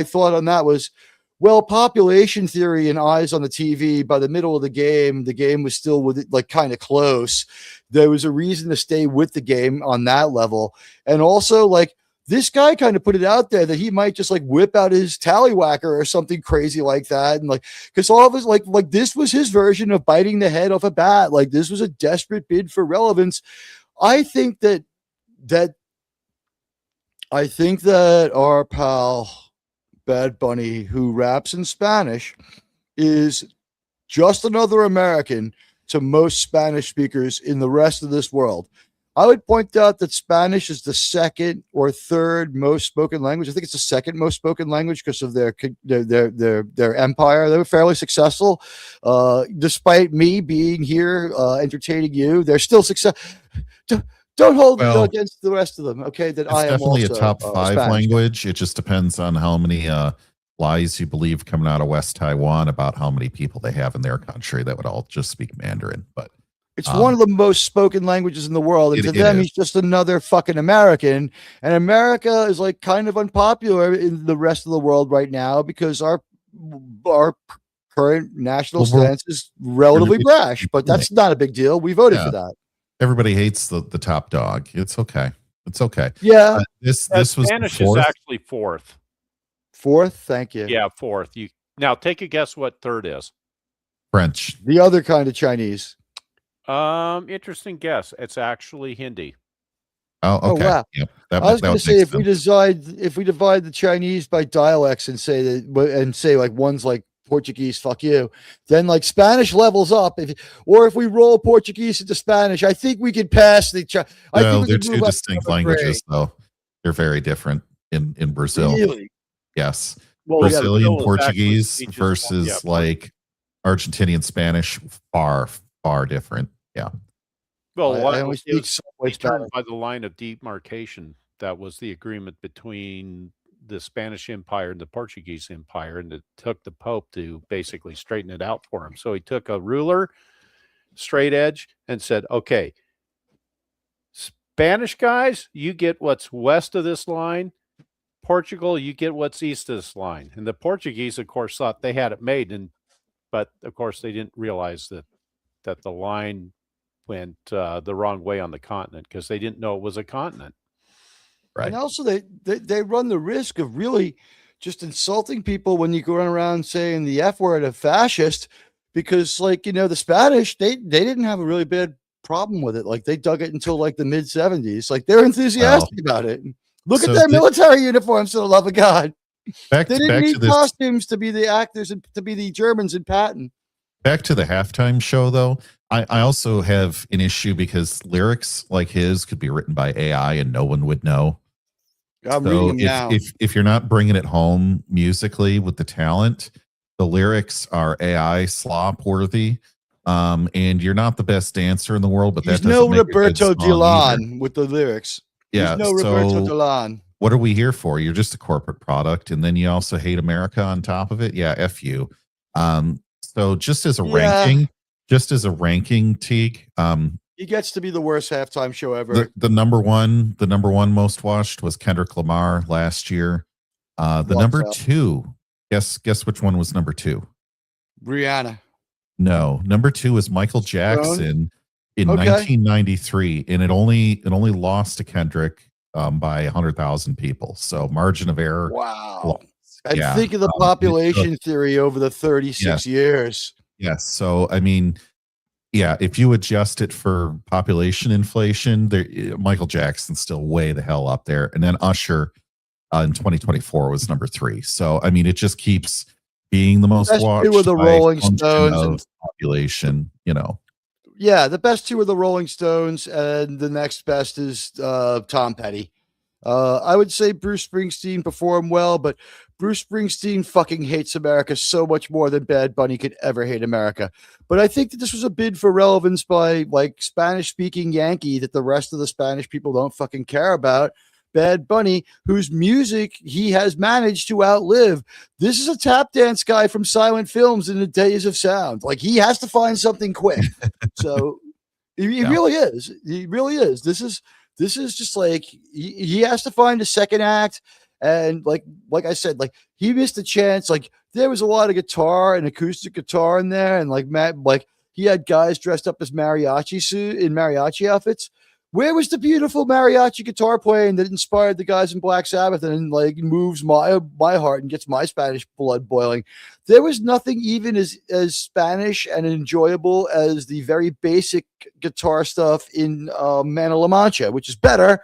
thought on that was, well, population theory and eyes on the TV. By the middle of the game was still like kind of close. There was a reason to stay with the game on that level, and also like. This guy kind of put it out there that he might just like whip out his tallywhacker or something crazy like that. And like, cause all of his like this was his version of biting the head off a bat. Like this was a desperate bid for relevance. I think that our pal Bad Bunny, who raps in Spanish, is just another American to most Spanish speakers in the rest of this world. I would point out that Spanish is the second or third most spoken language. I think it's the second most spoken language because of their empire. They were fairly successful, despite me being here entertaining you. They're still successful. Don't hold it against the rest of them. Okay, that I am definitely also a top 5 Spanish. language. It just depends on how many lies you believe coming out of West Taiwan about how many people they have in their country that would all just speak Mandarin. But it's one of the most spoken languages in the world. And to them, he's just another fucking American. And America is like kind of unpopular in the rest of the world right now because our current national stance is relatively brash, but that's not a big deal. We voted for that. Everybody hates the top dog. It's okay. It's okay. Yeah. This was Spanish is actually fourth. Fourth? Thank you. Yeah, fourth. You now take a guess what third is. French. The other kind of Chinese. Interesting guess. It's actually Hindi. Oh, okay. Oh, wow. Yep. I was going to say if we divide the Chinese by dialects and say like one's like Portuguese, fuck you, then like Spanish levels up. If we roll Portuguese into Spanish, I think we could pass the. No, they're two distinct languages, though. They're very different in Brazil. Really? Yes. Well, Brazilian Portuguese versus like Argentinian Spanish, far different. Yeah. Well, I always speak so much better. by the line of demarcation. That was the agreement between the Spanish Empire and the Portuguese Empire, and it took the Pope to basically straighten it out for him. So he took a ruler, straight edge, and said, okay, Spanish guys, you get what's west of this line. Portugal, you get what's east of this line. And the Portuguese, of course, thought they had it made, but of course they didn't realize that the line went the wrong way on the continent because they didn't know it was a continent. Right. And also they run the risk of really just insulting people when you go around saying the F word of fascist, because like, the Spanish, they didn't have a really bad problem with it. Like they dug it until like the mid 70s. Like they're enthusiastic about it. Look at their military uniforms, for the love of God. They didn't need costumes to be the actors and to be the Germans in Patton. Back to the halftime show, though, I also have an issue because lyrics like his could be written by AI and no one would know. I'm reading now. If you're not bringing it home musically with the talent, the lyrics are AI slop worthy, and you're not the best dancer in the world. But He's that doesn't make Roberto a good song either. Dulan with the lyrics. Yeah, He's Roberto Dulan. What are we here for? You're just a corporate product, and then you also hate America on top of it. Yeah, F you. So just as a ranking, Teague, he gets to be the worst halftime show ever. The number one most watched was Kendrick Lamar last year. Number two, guess which one was number two? Rihanna. No, number two was Michael Jackson in 1993, and it only lost to Kendrick by 100,000 people. So margin of error. Wow. And think of the population theory over the 36 years. Yes. So, I mean, yeah, if you adjust it for population inflation, Michael Jackson's still way the hell up there. And then Usher in 2024 was number 3. So, I mean, it just keeps being the most watched with the Rolling Stones and population, Yeah, the best two are the Rolling Stones, and the next best is Tom Petty. I would say Bruce Springsteen performed well, but Bruce Springsteen fucking hates America so much more than Bad Bunny could ever hate America. But I think that this was a bid for relevance by like Spanish-speaking Yankee that the rest of the Spanish people don't fucking care about. Bad Bunny, whose music he has managed to outlive. This is a tap dance guy from silent films in the days of sound. Like he has to find something quick. So he really is. He really is. This is just like he has to find a second act. And like I said, like he missed a chance. Like there was a lot of guitar and acoustic guitar in there, and like he had guys dressed up as mariachi outfits. Where was the beautiful mariachi guitar playing that inspired the guys in Black Sabbath and like moves my heart and gets my Spanish blood boiling? There was nothing even as Spanish and enjoyable as the very basic guitar stuff in Man of La Mancha, which is better.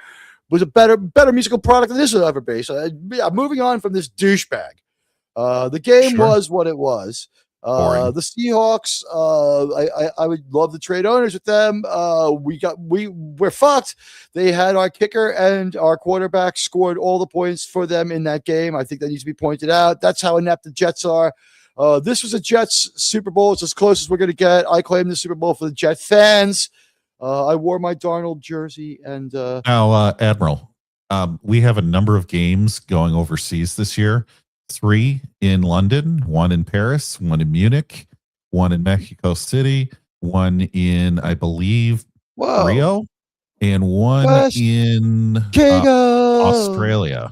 Was a better musical product than this will ever be. So moving on from this douchebag. The game was what it was. The Seahawks, I would love to trade owners with them. We're fucked. They had our kicker and our quarterback scored all the points for them in that game. I think that needs to be pointed out. That's how inept the Jets are. This was a Jets Super Bowl. It's as close as we're going to get. I claim the Super Bowl for the Jet fans. I wore my Darnold jersey. And now, Admiral, we have a number of games going overseas this year. 3 in London, 1 in Paris, 1 in Munich, 1 in Mexico City, 1 in, I believe, Rio, and 1 in Australia.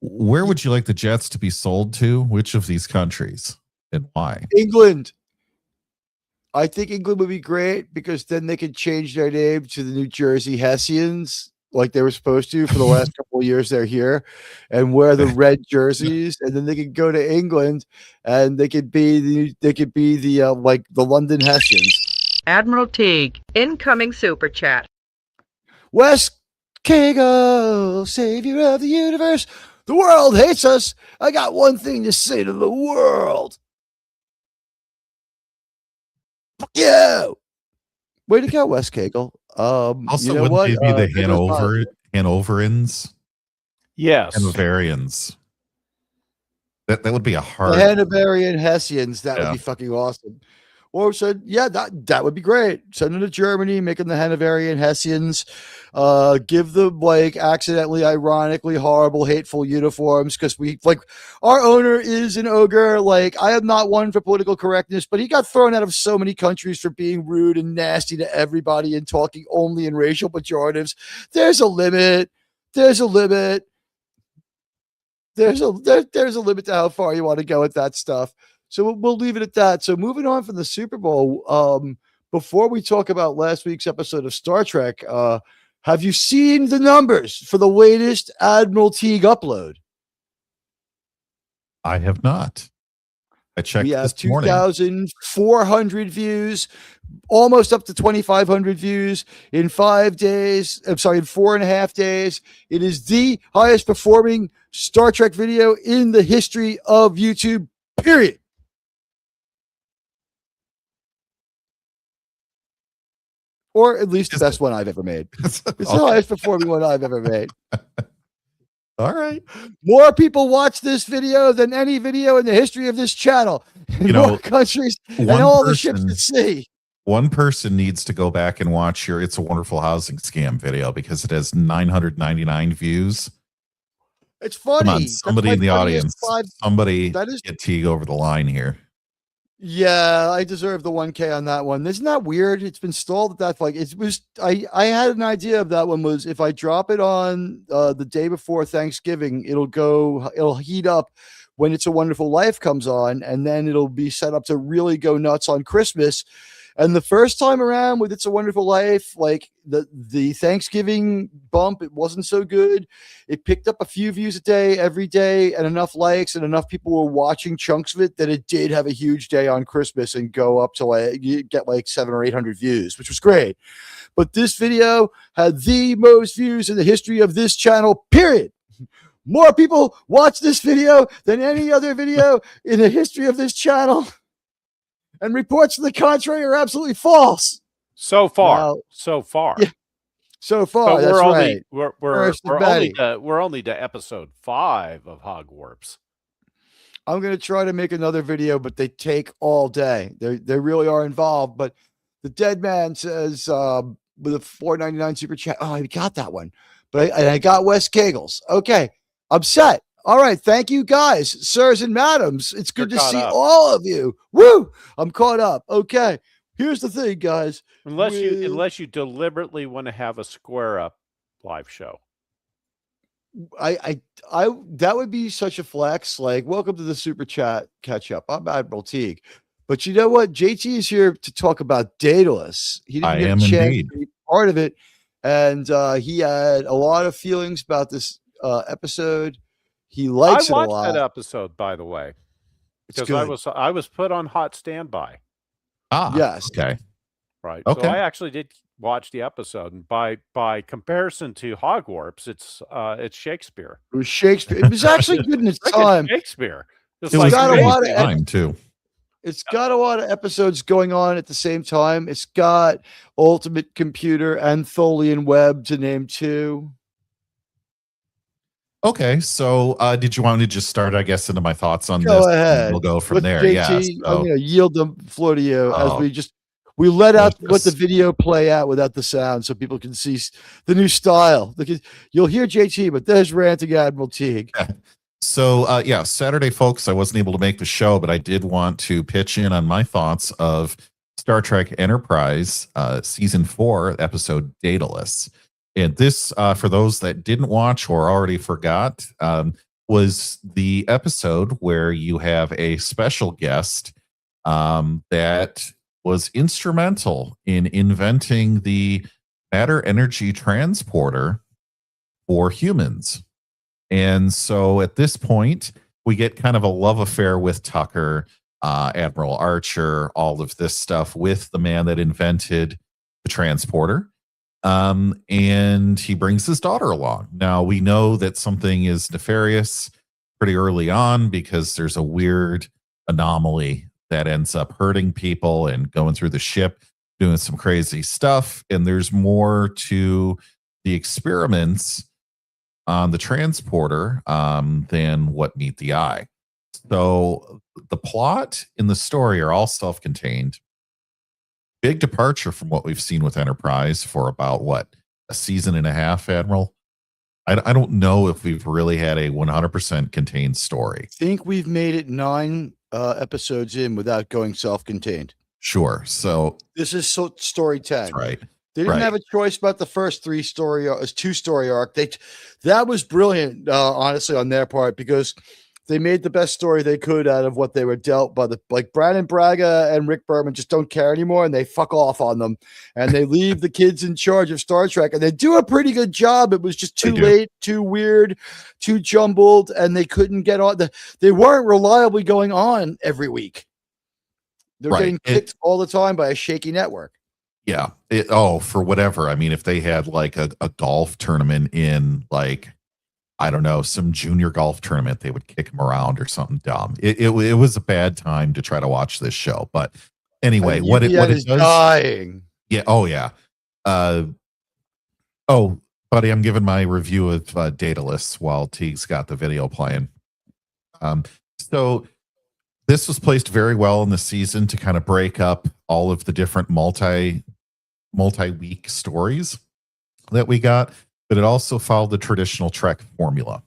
Where would you like the Jets to be sold to? Which of these countries and why? England. I think England would be great because then they could change their name to the New Jersey Hessians like they were supposed to for the last couple of years they're here, and wear the red jerseys, and then they could go to England and they could be the like the London Hessians. Admiral Teag, incoming super chat. Wes Cagle, savior of the universe. The world hates us. I got one thing to say to the world. Fuck you. Way to go, Wes Cagle. Also, you know wouldn't what? they be the Hanoverians? Yes. Hanoverians. That would be a hard. The Hanoverian Hessians. That would be fucking awesome. Or said, yeah, that would be great. Send them to Germany, make them the Hanoverian Hessians. Give them like accidentally, ironically, horrible, hateful uniforms because our owner is an ogre. Like, I am not one for political correctness, but he got thrown out of so many countries for being rude and nasty to everybody and talking only in racial pejoratives. There's a limit. There's a limit. There's a limit to how far you want to go with that stuff. So we'll leave it at that. So moving on from the Super Bowl, before we talk about last week's episode of Star Trek, have you seen the numbers for the latest Admiral Teag upload? I have not. I checked. We have this morning. 2,400 views, almost up to 2,500 views in 5 days. I'm sorry, in 4.5 days. It is the highest performing Star Trek video in the history of YouTube, period. Or at least the best one I've ever made. It's the highest performing one I've ever made. All right. More people watch this video than any video in the history of this channel. In more countries and all the ships at sea. One person needs to go back and watch your It's a Wonderful Housing Scam video because it has 999 views. It's funny. Come on, somebody in the audience. Somebody get Teague over the line here. Yeah, I deserve the 1K on that one. Isn't that weird? It's been stalled at that. Like it was. I had an idea of that one was if I drop it on the day before Thanksgiving, it'll heat up when It's a Wonderful Life comes on, and then it'll be set up to really go nuts on Christmas. And the first time around with It's a Wonderful Life, like the Thanksgiving bump, it wasn't so good. It picked up a few views a day, every day, and enough likes, and enough people were watching chunks of it that it did have a huge day on Christmas and go up to get 700 or 800 views, which was great. But this video had the most views in the history of this channel, period. More people watch this video than any other video in the history of this channel. And reports to the contrary are absolutely false. So far. Yeah. So far. So that's right. We're only to episode 5 of Hogwarts. I'm going to try to make another video, but they take all day. They really are involved. But the Dead Man says with a $4.99 super chat. Oh, I got that one. But I got Wes Cagles. Okay, I'm set. All right, thank you guys, sirs and madams. It's good to see all of you. Woo! I'm caught up. Okay, here's the thing, guys. Unless you deliberately want to have a square up live show. I that would be such a flex. Like, welcome to the super chat catch up. I'm Admiral Teague. But you know what? JT is here to talk about Daedalus. He didn't get a chance to be part of it, and he had a lot of feelings about this episode. He likes it a lot. I watched that episode, by the way, because I was put on hot standby. Yes. Okay. Right. Okay. So I actually did watch the episode, and by comparison to Hogwarts, it's Shakespeare. It was Shakespeare. It was actually good in its time. Shakespeare. It was got a lot of time too. It's got a lot of episodes going on at the same time. It's got Ultimate Computer and Tholian Web, to name two. Okay, so did you want me to just start, I guess, into my thoughts on Go this? ahead. We'll go from With there. JT, Yeah. I'm So, going to yield the floor to you as Oh, we let out let the delicious. video play out without the sound so people can see the new style. You'll hear JT, but there's ranting Admiral Teag. So, yeah, Saturday, folks, I wasn't able to make the show, but I did want to pitch in on my thoughts of Star Trek Enterprise Season 4, episode Daedalus. And this, for those that didn't watch or already forgot, was the episode where you have a special guest that was instrumental in inventing the matter energy transporter for humans. And so at this point, we get kind of a love affair with Tucker, Admiral Archer, all of this stuff with the man that invented the transporter. And he brings his daughter along. Now, we know that something is nefarious pretty early on because there's a weird anomaly that ends up hurting people and going through the ship, doing some crazy stuff. And there's more to the experiments on the transporter than what meet the eye. So the plot and the story are all self-contained. Big departure from what we've seen with Enterprise for about a season and a half, Admiral. I don't know if we've really had a 100% contained story. I think we've made it 9 episodes in without going self-contained. Sure. So this is story 10. That's right. They didn't have a choice about the first 2-story arc. That was brilliant, honestly, on their part, because they made the best story they could out of what they were dealt by Brandon Braga and Rick Berman just don't care anymore, and they fuck off on them, and they leave the kids in charge of Star Trek, and they do a pretty good job. It was just too late, too weird, too jumbled, and they couldn't get on. They weren't reliably going on every week. They're getting kicked all the time by a shaky network. Yeah. For whatever. I mean, if they had like a golf tournament in I don't know, some junior golf tournament, they would kick him around or something dumb. It was a bad time to try to watch this show. But anyway, what it does, dying. Yeah. Oh yeah. Buddy, I'm giving my review of Daedalus while Teag's got the video playing. So this was placed very well in the season to kind of break up all of the different multi-week stories that we got, but it also followed the traditional Trek formula.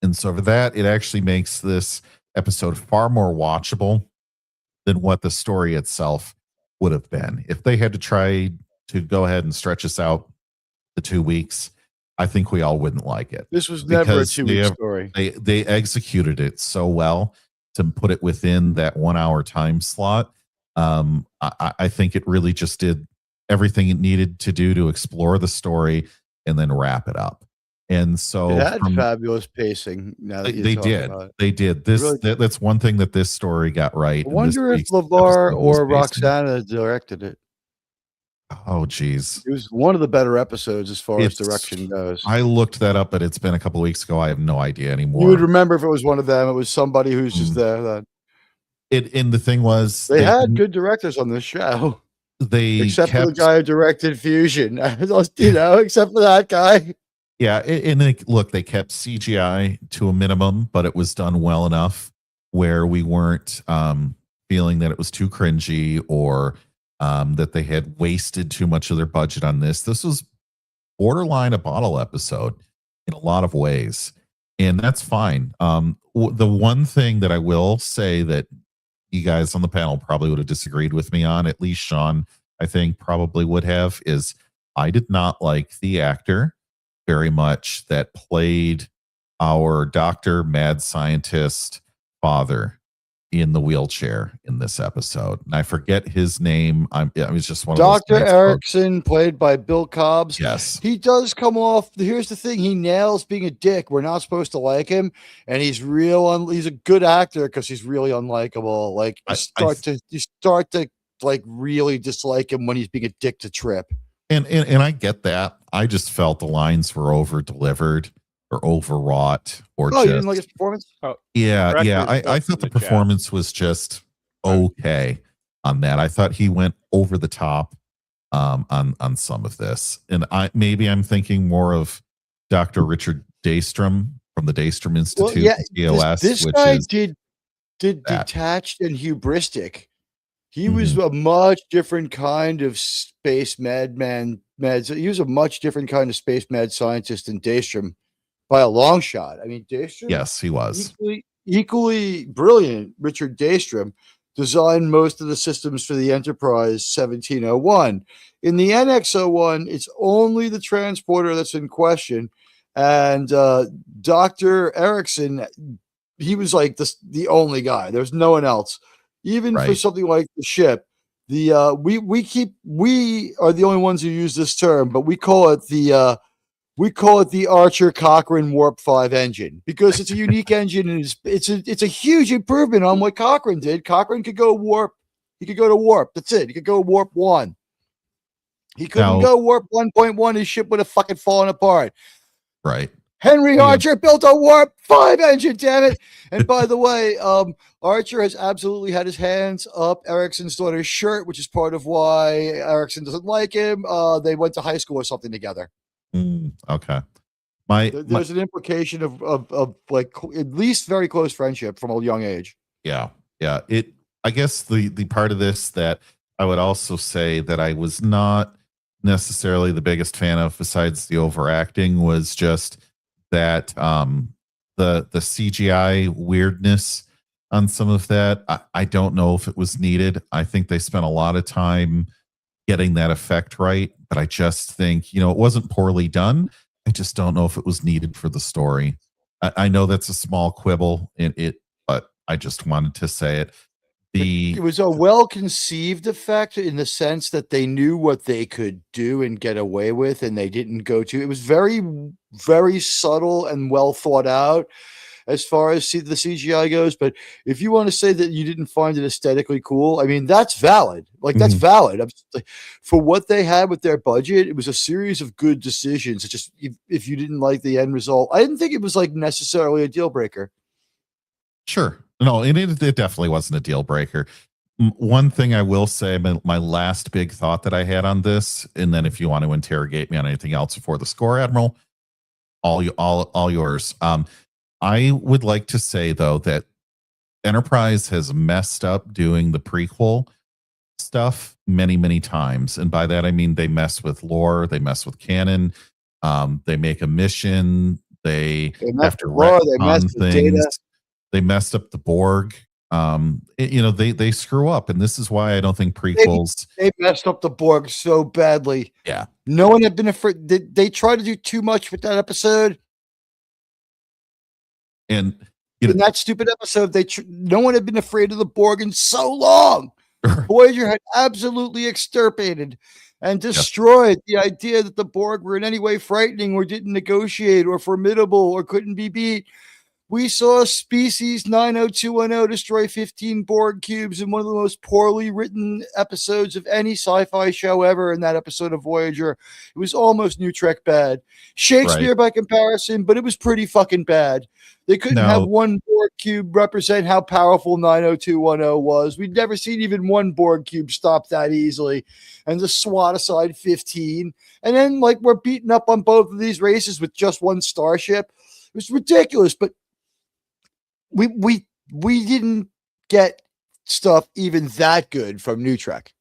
And so for that, it actually makes this episode far more watchable than what the story itself would have been. If they had to try to go ahead and stretch us out the 2 weeks, I think we all wouldn't like it. This was never a 2-week story. They executed it so well to put it within that 1 hour time slot. I think it really just did everything it needed to do to explore the story and then wrap it up. And so it had fabulous pacing. Now that they did this. Really, that's one thing that this story got right. I wonder if LeVar or Roxana directed it. Oh, geez. It was one of the better episodes as far as direction goes. I looked that up, but it's been a couple of weeks ago. I have no idea anymore. You would remember if it was one of them. It was somebody who's just there. And the thing was, they had good directors on this show. Except for the guy who directed Fusion, except for that guy. Yeah, and look, they kept CGI to a minimum, but it was done well enough where we weren't feeling that it was too cringy or that they had wasted too much of their budget on this. This was borderline a bottle episode in a lot of ways, and that's fine. The one thing that I will say that you guys on the panel probably would have disagreed with me on, at least Sean, I think probably would have, is I did not like the actor very much that played our doctor, mad scientist father in the wheelchair in this episode. And I forget his name. It was just one of Dr. Erickson, played by Bill Cobbs. Yes. He does come off. Here's the thing. He nails being a dick. We're not supposed to like him. And he's he's a good actor because he's really unlikable. Like you start to like really dislike him when he's being a dick to Trip. And I get that. I just felt the lines were over delivered or overwrought or you didn't like his performance? Yeah. I thought the performance was just okay on that. I thought he went over the top on some of this, and I'm thinking more of Dr. Richard Daystrom from the Daystrom Institute, TOS, this which guy is did that. detached and hubristic. He Mm-hmm. was a much different kind of space madman. He was a much different kind of space mad scientist than Daystrom by a long shot. I mean, Daystrom. Yes, he was Equally brilliant. Richard Daystrom designed most of the systems for the Enterprise 1701. In the NX-01, it's only the transporter that's in question. And Dr. Erickson, he was like the only guy. There's no one else. Even for something like the ship, we are the only ones who use this term, but we call it the Archer Cochrane Warp 5 engine because it's a unique engine and it's a huge improvement on what Cochrane did. Cochrane could go warp. He could go to warp. That's it. He could go warp 1. He couldn't go warp 1.1. His ship would have fucking fallen apart. Right. Henry Archer built a warp 5 engine, damn it. And by the way, Archer has absolutely had his hands up Erickson's daughter's shirt, which is part of why Erickson doesn't like him. They went to high school or something together. Okay. There's an implication of like at least very close friendship from a young age. Yeah. I guess the part of this that I would also say that I was not necessarily the biggest fan of, besides the overacting, was just that the CGI weirdness on some of that. I don't know if it was needed. I think they spent a lot of time getting that effect right, but I just think, it wasn't poorly done. I just don't know if it was needed for the story. I know that's a small quibble in it, but I just wanted to say it. It was a well-conceived effect in the sense that they knew what they could do and get away with, and they didn't go to. It was very, very subtle and well thought out as far as the CGI goes. But if you want to say that you didn't find it aesthetically cool, I mean, that's valid. Like, that's valid. For what they had with their budget, it was a series of good decisions. It's just, if you didn't like the end result, I didn't think it was like necessarily a deal breaker. Sure. No, it definitely wasn't a deal breaker. One thing I will say, my last big thought that I had on this, and then if you want to interrogate me on anything else before the score, Admiral, all yours. I would like to say, though, that Enterprise has messed up doing the prequel stuff many, many times. And by that, I mean they mess with lore, they mess with canon, they make a mission, they have to retcon things. They messed up the Borg. They screw up, and this is why I don't think prequels. They messed up the Borg so badly. Yeah, no one had been afraid. They tried to do too much with that episode, and in that stupid episode, no one had been afraid of the Borg in so long. Voyager had absolutely extirpated and destroyed the idea that the Borg were in any way frightening or didn't negotiate or formidable or couldn't be beat. We saw Species 90210 destroy 15 Borg cubes in one of the most poorly written episodes of any sci-fi show ever. In that episode of Voyager, it was almost New Trek bad. Shakespeare by comparison, but it was pretty fucking bad. They couldn't have one Borg cube represent how powerful 90210 was. We'd never seen even one Borg cube stop that easily, and to swat aside 15. And then, like, we're beating up on both of these races with just one starship. It was ridiculous, but we didn't get stuff even that good from New Trek.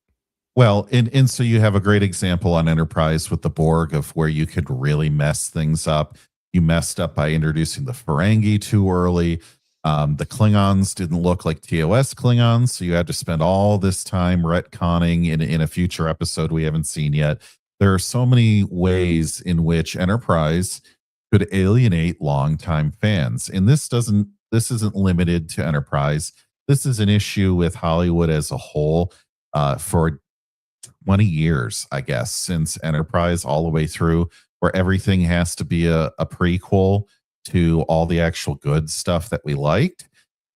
Well, and so you have a great example on Enterprise with the Borg of where you could really mess things up. You messed up by introducing the Ferengi too early. The Klingons didn't look like TOS Klingons, so you had to spend all this time retconning in a future episode we haven't seen yet. There are so many ways in which Enterprise could alienate longtime fans, and this isn't limited to Enterprise. This is an issue with Hollywood as a whole for 20 years, I guess, since Enterprise all the way through, where everything has to be a prequel to all the actual good stuff that we liked.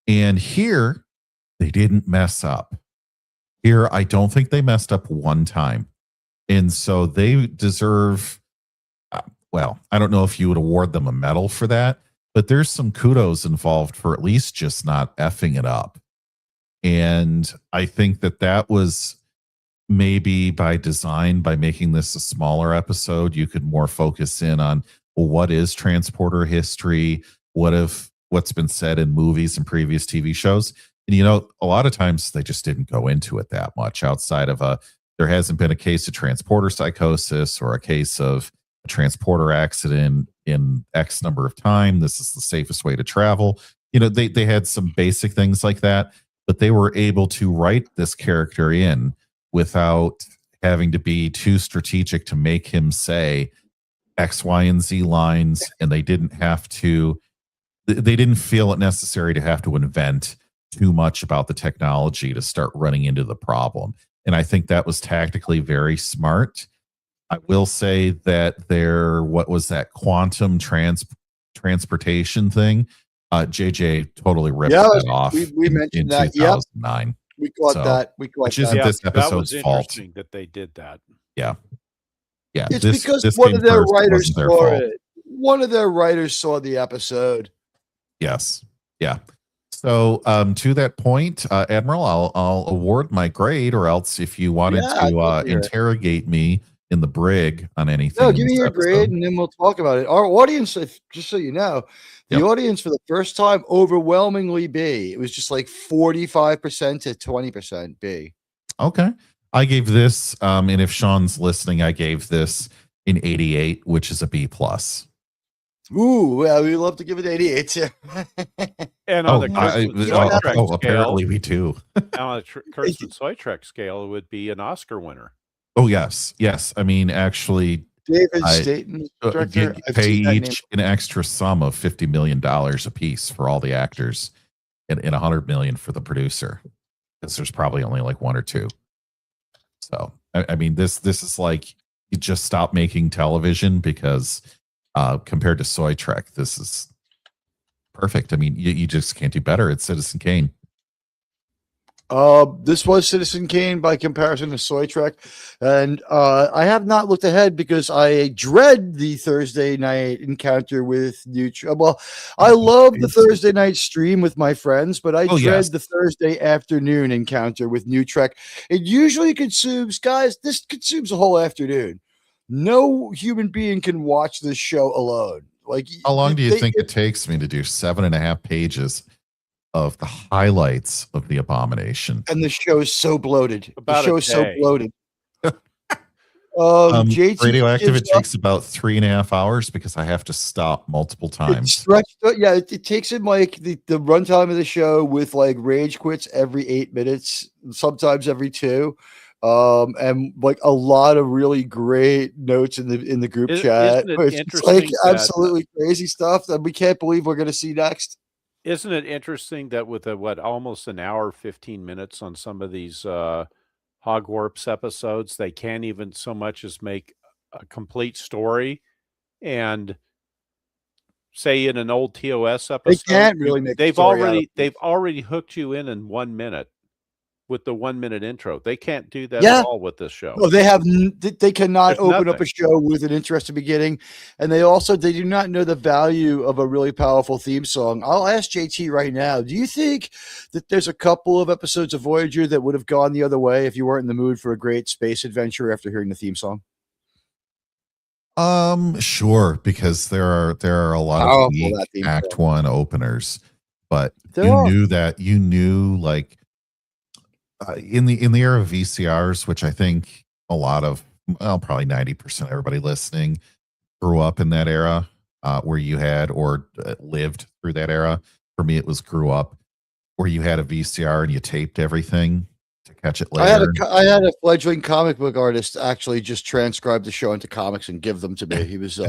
And here, they didn't mess up. Here, I don't think they messed up one time. And so they deserve, well, I don't know if you would award them a medal for that, but there's some kudos involved for at least just not effing it up. And I think that was maybe by design. By making this a smaller episode, you could more focus in on, well, what is transporter history? What's been said in movies and previous TV shows? And a lot of times they just didn't go into it that much outside of there hasn't been a case of transporter psychosis or a case of a transporter accident in X number of time. This is the safest way to travel. They had some basic things like that, but they were able to write this character in without having to be too strategic to make him say X, Y, and Z lines. And they didn't feel it necessary to have to invent too much about the technology to start running into the problem. And I think that was tactically very smart. I will say that what was that quantum transportation thing? JJ totally ripped that off. We mentioned in that. 2009. Yep. We caught that. Which isn't this episode's that was fault. interesting that they did that. Yeah. It's because one of their writers saw it. One of their writers saw the episode. Yes. Yeah. So to that point, Admiral, I'll award my grade, or else if you wanted to interrogate me in the brig on anything. No, give me your grade and then we'll talk about it. Our audience, just so you know, the audience for the first time overwhelmingly B. It was just like 45% to 20% B. Okay. I gave this, and if Sean's listening, I gave this an 88, which is a B plus. Ooh, well, we love to give it 88 too. And on the Kurtzman apparently we do. On the Kurtzman scale, it would be an Oscar winner. Oh yes. I mean, actually, David Staten, director, pay each an extra sum of $50 million a piece for all the actors, and $100 million for the producer, because there's probably only like one or two. So I mean, this is like, you just stop making television, because compared to Soy Trek, this is perfect. I mean, you just can't do better. It's Citizen Kane. This was Citizen Kane by comparison to Soy Trek, and I have not looked ahead because I dread the Thursday night encounter with New Trek. Well, I love the Thursday night stream with my friends, but I dread the Thursday afternoon encounter with New Trek. It usually consumes, guys, this consumes a whole afternoon. No human being can watch this show alone. Like, how long do you think it takes me to do 7.5 pages of the highlights of the Abomination? And the show is so bloated. About the show is so bloated. JT Radioactive, it takes about 3.5 hours because I have to stop multiple times. It takes him like the runtime of the show with like rage quits every 8 minutes, sometimes every 2. And like a lot of really great notes in the group chat. It's like absolutely crazy stuff that we can't believe we're going to see next. Isn't it interesting that with almost an hour, 15 minutes on some of these Hogwarts episodes, they can't even so much as make a complete story? And say in an old TOS episode, they can't really make. They've already hooked you in 1 minute with the 1 minute intro. They can't do that at all with this show. No, they cannot open up a show with an interesting beginning, and they do not know the value of a really powerful theme song. I'll ask JT right now, do you think that there's a couple of episodes of Voyager that would have gone the other way if you weren't in the mood for a great space adventure after hearing the theme song? Sure, because there are a lot of weak Act 1 openers, but you knew like in the era of VCRs, which I think a lot of, probably 90% of everybody listening grew up in that era, where you had or lived through that era. For me, it was grew up where you had a VCR and you taped everything to catch it later. I had a fledgling comic book artist actually just transcribe the show into comics and give them to me. He was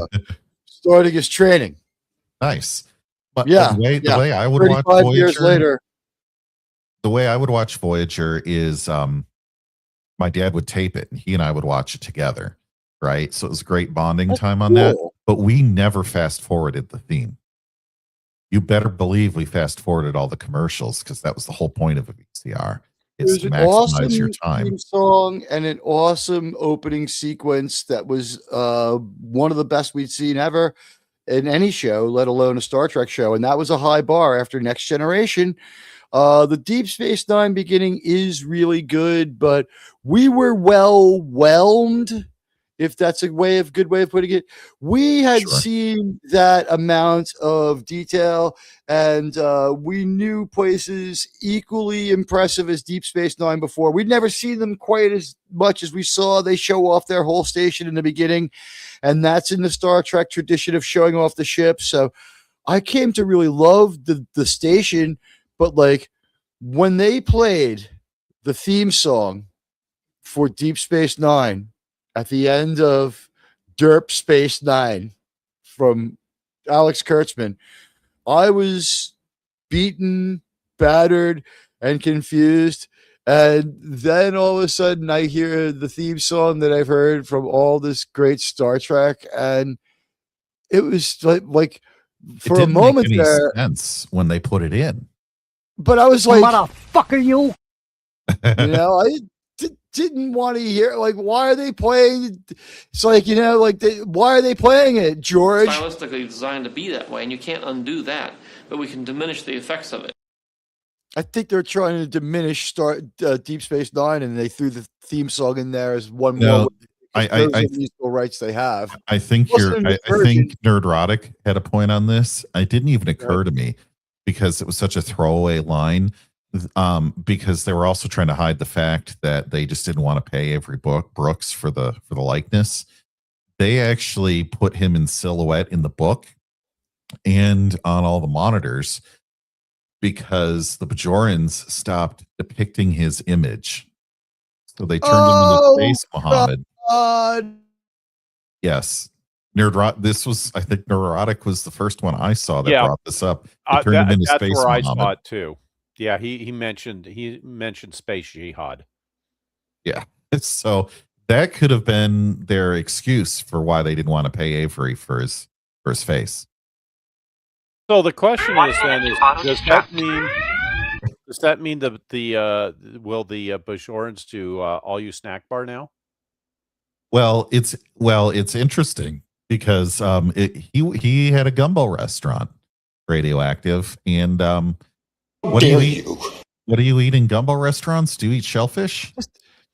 starting his training. Nice. But the way I would watch Voyager, years later. The way I would watch Voyager is my dad would tape it and he and I would watch it together. Right. So it was great bonding time on that. But we never fast forwarded the theme. You better believe we fast forwarded all the commercials, because that was the whole point of a VCR. It's to maximize your time. Theme song and an awesome opening sequence that was one of the best we'd seen ever in any show, let alone a Star Trek show. And that was a high bar after Next Generation. The Deep Space Nine beginning is really good, but we were well whelmed, if that's a good way of putting it. We had seen that amount of detail, and we knew places equally impressive as Deep Space Nine before. We'd never seen them quite as much as we saw. They show off their whole station in the beginning, and that's in the Star Trek tradition of showing off the ship. So I came to really love the station, but like when they played the theme song for Deep Space Nine at the end of Derp Space Nine from Alex Kurtzman, I was beaten, battered, and confused. And then all of a sudden I hear the theme song that I've heard from all this great Star Trek. And it was like for a moment make any there, sense when they put it in. but I was like, Motherfucker, you. you know, I didn't want to hear, like, why are they playing? It's like, you know, like, why are they playing it, George? Stylistically designed to be that way, and you can't undo that, but we can diminish the effects of it. I think they're trying to diminish Deep Space Nine, and they threw the theme song in there as one more. I musical rights they have. I think I think Nerdrotic had a point on this. It didn't even occur to me because it was such a throwaway line. Because they were also trying to hide the fact that they just didn't want to pay Avery Brooks for the likeness. They actually put him in silhouette in the book and on all the monitors because the Bajorans stopped depicting his image. So they turned him into Space Muhammad. Yes. I think Neurotic was the first one I saw that brought this up. They turned him into that's Space where Muhammad. I saw it too. Yeah, he mentioned Space Jihad. Yeah. So that could have been their excuse for why they didn't want to pay Avery for his face. So the question is then does that mean will the Bajorans do all you snack bar now? Well, it's interesting because he had a gumbo restaurant, Radioactive, and what do you eat? What do you eat in gumbo restaurants? Do you eat shellfish?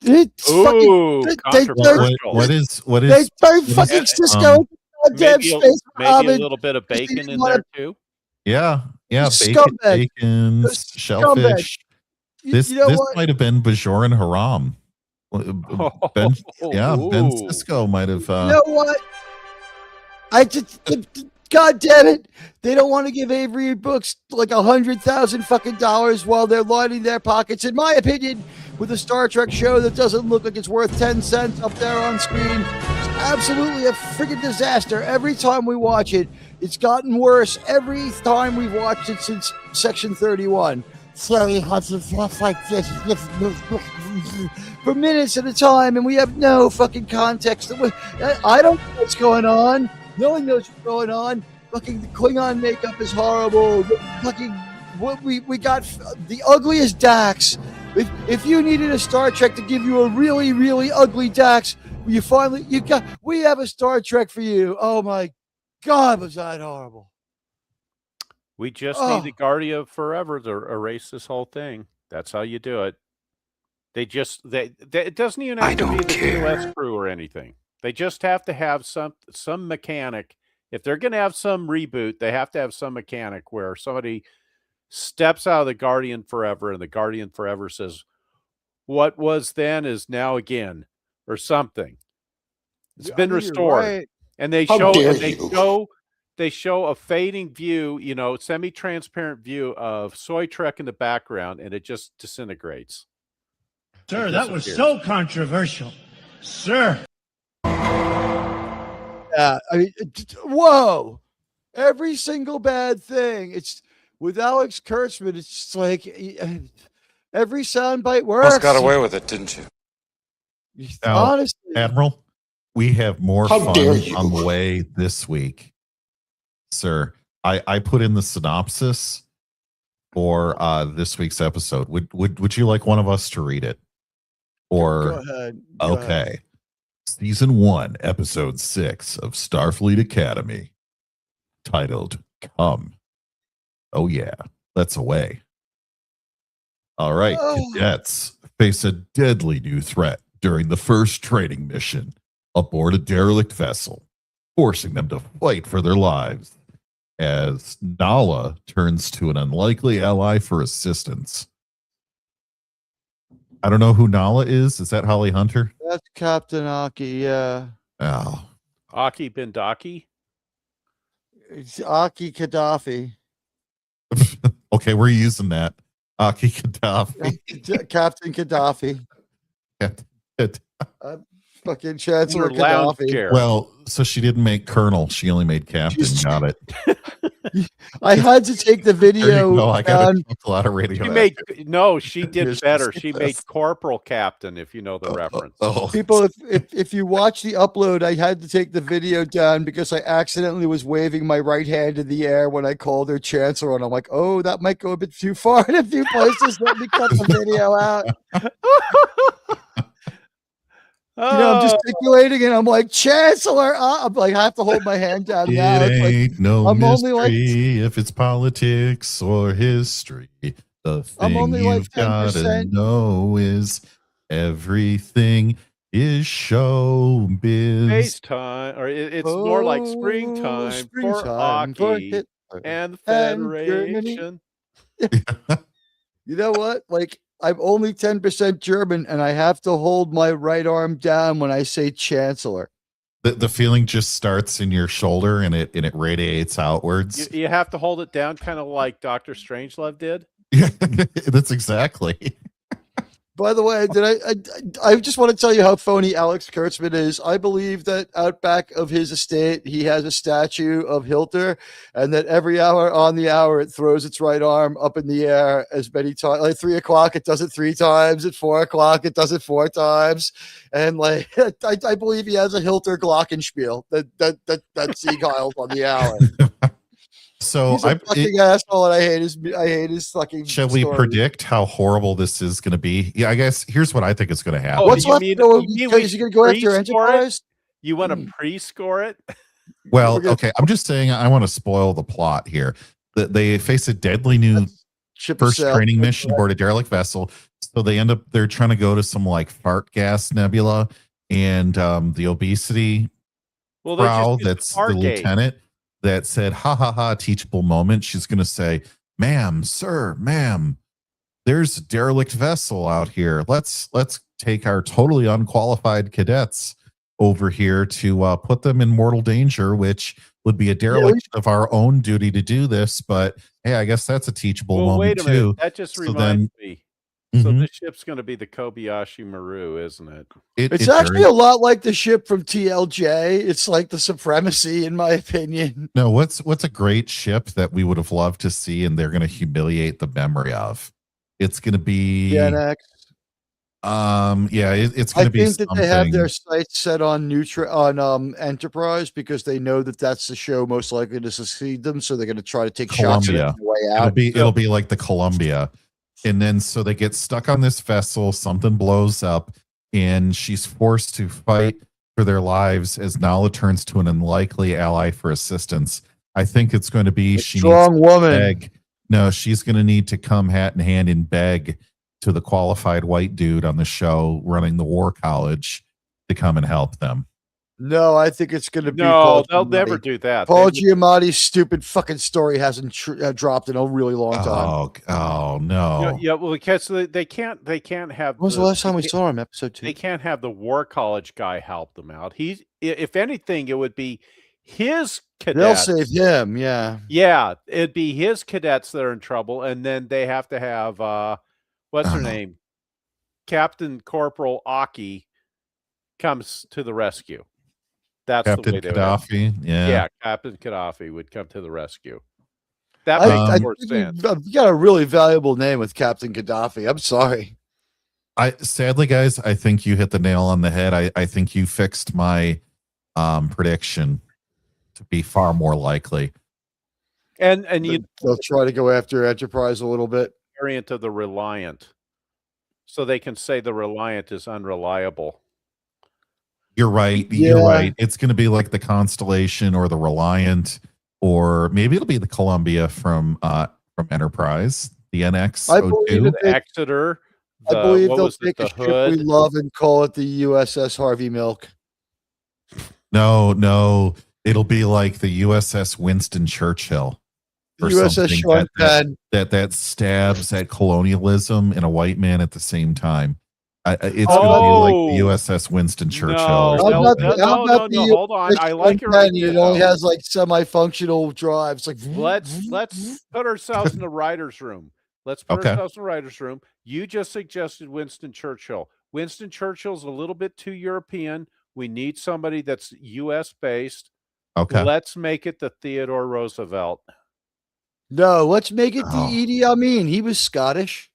Ooh, controversial. What is? They turn fucking Cisco maybe a little bit of bacon in there too. Yeah, bacon, shellfish. This might have been Bajoran Haram. Ben Cisco might have. You know what? God damn it! They don't want to give Avery Brooks like $100,000 fucking dollars while they're lining their pockets. In my opinion, with a Star Trek show that doesn't look like it's worth 10 cents up there on screen, it's absolutely a freaking disaster. Every time we watch it, it's gotten worse every time we've watched it since Section 31. Sorry, like this for minutes at a time, and we have no fucking context. I don't know what's going on. No one knows what's going on. Fucking the Klingon makeup is horrible. We got the ugliest Dax. If you needed a Star Trek to give you a really, really ugly Dax, we have a Star Trek for you. Oh my God, was that horrible? We just need the Guardian of Forever to erase this whole thing. That's how you do it. It doesn't even have to be the Sweeney-less crew or anything. They just have to have some mechanic. If they're going to have some reboot, they have to have some mechanic where somebody steps out of the Guardian Forever and the Guardian Forever says, "What was then is now again," or something. It's been restored, right. And they show a fading view, semi-transparent view of Soy Trek in the background, and it just disintegrates. Sir, that was so controversial, sir. Yeah, I mean, whoa! Every single bad thing. It's with Alex Kurtzman. It's just like every soundbite works. Almost got away with it, didn't you? Honestly, Admiral, we have more fun on the way this week, sir. I put in the synopsis for this week's episode. Would you like one of us to read it? Or go ahead. Okay. Ahead. Season 1, Episode 6 of Starfleet Academy, titled Come. Oh yeah, let's away. All right, cadets face a deadly new threat during the first training mission aboard a derelict vessel, forcing them to fight for their lives as Nala turns to an unlikely ally for assistance. I don't know who Nala is. Is that Holly Hunter? That's Captain Aki, yeah. Oh. Aki Bindaki? It's Aki Gaddafi. Okay, we're using that. Aki Gaddafi. Captain Gaddafi. Fucking Chancellor Gaddafi. Well, so she didn't make Colonel. She only made Captain. Got it. I had to take the video. No, I got a lot of radio. She did better. She made Corporal Captain, if you know the reference. People, if you watch the upload, I had to take the video down because I accidentally was waving my right hand in the air when I called her Chancellor, and I'm like, oh, that might go a bit too far in a few places. Let me cut the video out. I'm gesticulating and I'm like, Chancellor. I'm like, I have to hold my hand down now. It ain't like, no I'm mystery only if it's politics or history. The thing you've got to know is everything is showbiz. FaceTime, or it's more like springtime for Aki and the Federation. You know what? Like, I'm only 10% German, and I have to hold my right arm down when I say Chancellor. The feeling just starts in your shoulder, and it radiates outwards. You have to hold it down, kind of like Dr. Strangelove did. Yeah, that's exactly. By the way, I just want to tell you how phony Alex Kurtzman is. I believe that out back of his estate, he has a statue of Hilter, and that every hour on the hour, it throws its right arm up in the air as many times. Like 3 o'clock, it does it 3 times. At 4 o'clock, it does it 4 times. And like, I believe he has a Hilter glockenspiel that Sieg-Heils on the hour. So he's a fucking asshole, and I hate his fucking. Shall we predict how horrible this is going to be? Yeah, I guess here's what I think is going to happen. What's left? Is he going to go after Enterprise? You want to pre-score it? Well, okay. I'm just saying I want to spoil the plot here. They face a deadly new first training mission aboard a derelict vessel. So they're trying to go to some like fart gas nebula, and the obesity prow that's the lieutenant that said, ha ha ha, teachable moment. She's going to say, ma'am, sir, ma'am, there's a derelict vessel out here. Let's take our totally unqualified cadets over here to put them in mortal danger, which would be a dereliction of our own duty to do this. But hey, I guess that's a teachable moment wait a minute. too. That just reminds me. So the ship's going to be the Kobayashi Maru, isn't it? It's actually a lot like the ship from TLJ. It's like the Supremacy, in my opinion. No, what's a great ship that we would have loved to see, and they're going to humiliate the memory of? It's going to be Gen X. It's going to be. I think that they have their sights set on Enterprise because they know that that's the show most likely to succeed them. So they're going to try to take shots at it on the way out. It'll be like the Columbia. And then so they get stuck on this vessel, something blows up, and she's forced to fight for their lives as Nala turns to an unlikely ally for assistance. I think it's going to be strong woman. Beg. No, she's going to need to come hat in hand and beg to the qualified white dude on the show running the war college to come and help them. No, I think it's going to be. No, they'll never do that. Paul Giamatti's stupid fucking story hasn't dropped in a really long time. Oh no. Yeah, well, because they can't have. When was the last time we saw him? Episode 2. They can't have the war college guy help them out. If anything, it would be his cadets. They'll save him. Yeah. Yeah, it'd be his cadets that are in trouble, and then they have to have what's her name, Captain Corporal Aki, comes to the rescue. That's Captain the way Gaddafi. Yeah, Captain Gaddafi would come to the rescue. That makes more sense. You got a really valuable name with Captain Gaddafi. I'm sorry. Sadly, guys, I think you hit the nail on the head. I think you fixed my prediction to be far more likely. And they'll try to go after Enterprise a little bit. Variant of the Reliant, so they can say the Reliant is unreliable. You're right. Yeah. You're right. It's going to be like the Constellation or the Reliant, or maybe it'll be the Columbia from Enterprise. The NX. I believe The Exeter. I believe what they'll was it, take the a ship we Hood. love and call it the USS Harvey Milk. No. It'll be like the USS Winston Churchill. Or USS Sean Penn. that stabs at colonialism and a white man at the same time. It's going to be like the USS Winston Churchill. How about the Hold on. I like your idea. It only has like semi-functional drives. Like Let's put ourselves in the writer's room. You just suggested Winston Churchill. Winston Churchill's a little bit too European. We need somebody that's U.S. based. Okay. Let's make it the Theodore Roosevelt. No, let's make it the Idi Amin. He was Scottish.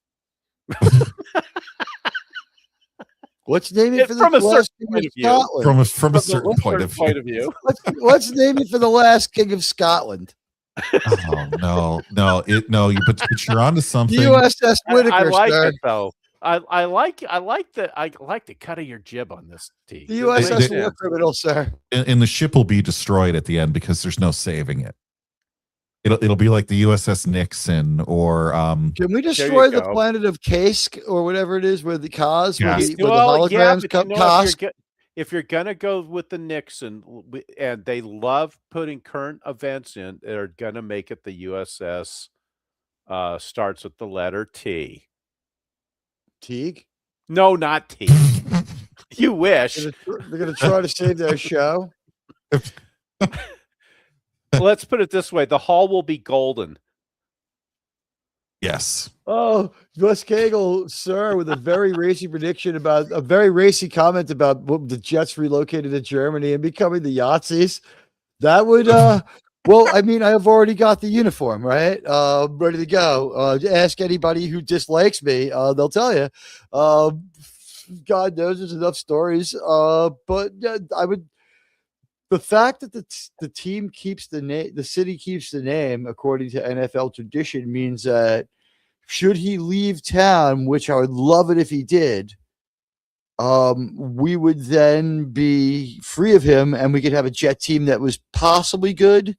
Let's name it for the last king of Scotland. From a certain point of view. Let's name it for the last king of Scotland. Oh no! But you're onto something. USS Whitaker. I like it though. I like the cut of your jib on this, Teag. The USS War Criminal, sir. And the ship will be destroyed at the end because there's no saving it. It'll be like the USS Nixon or Can we destroy the planet of Kask or whatever it is where the Kaz where the holograms come Kask? If you're gonna go with the Nixon, and they love putting current events in, they're gonna make it the USS starts with the letter T. Teag? No, not T. You wish. They're gonna try to save their show. Let's put it this way: the hall will be golden. Yes. Oh, Wes Cagle, sir, with a very racy prediction about a very racy comment about the Jets relocated to Germany and becoming the Yahtzees. That would, well, I mean, I have already got the uniform, right? Ready to go. Ask anybody who dislikes me, they'll tell you. God knows there's enough stories. But I would. The fact that the team keeps the name, the city keeps the name, according to NFL tradition, means that should he leave town, which I would love it if he did, we would then be free of him and we could have a Jet team that was possibly good.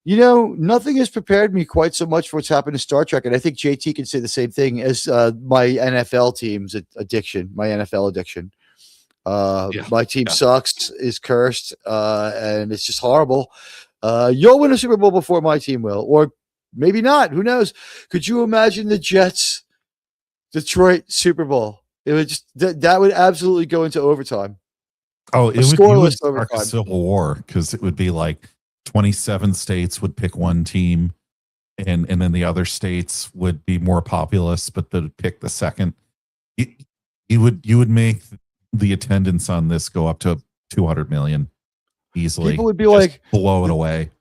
You know, nothing has prepared me quite so much for what's happened in Star Trek. And I think JT can say the same thing as my NFL team's addiction, my NFL addiction. My team sucks, is cursed, and it's just horrible. You'll win a Super Bowl before my team will, or maybe not. Who knows? Could you imagine the Jets, Detroit Super Bowl? It would just that would absolutely go into overtime. Oh, it would spark a civil war because it would be like 27 states would pick one team, and then the other states would be more populous, but they'd pick the second. You would make the attendance on this go up to 200 million easily. People would be like, blow it away.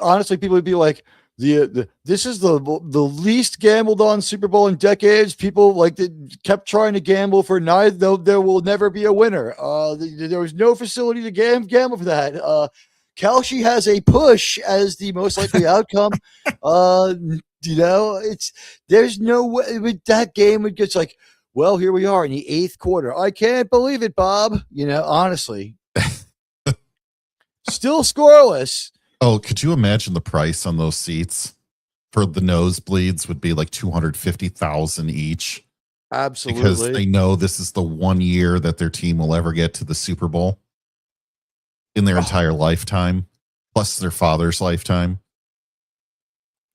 Honestly, people would be like, this is the least gambled on Super Bowl in decades. People like kept trying to gamble for neither, though there will never be a winner. There was no facility to gamble for that. Kalshi has a push as the most likely outcome. You know, there's no way that game would get like, well, here we are in the 8th quarter. I can't believe it, Bob. You know, honestly. Still scoreless. Oh, could you imagine the price on those seats for the nosebleeds would be like $250,000 each? Absolutely. Because they know this is the one year that their team will ever get to the Super Bowl in their entire lifetime, plus their father's lifetime.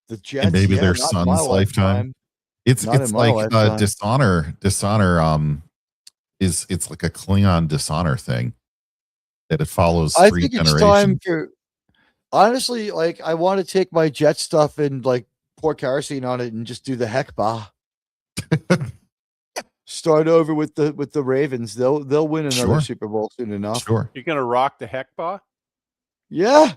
The Jets, and maybe their son's lifetime. It's like dishonor it's like a Klingon dishonor thing that it follows three generations. It's time for, honestly, like I want to take my Jet stuff and like pour kerosene on it and just do the Hekba. Start over with the Ravens. They'll win another Super Bowl soon enough. Sure. You're gonna rock the Hekba? Yeah.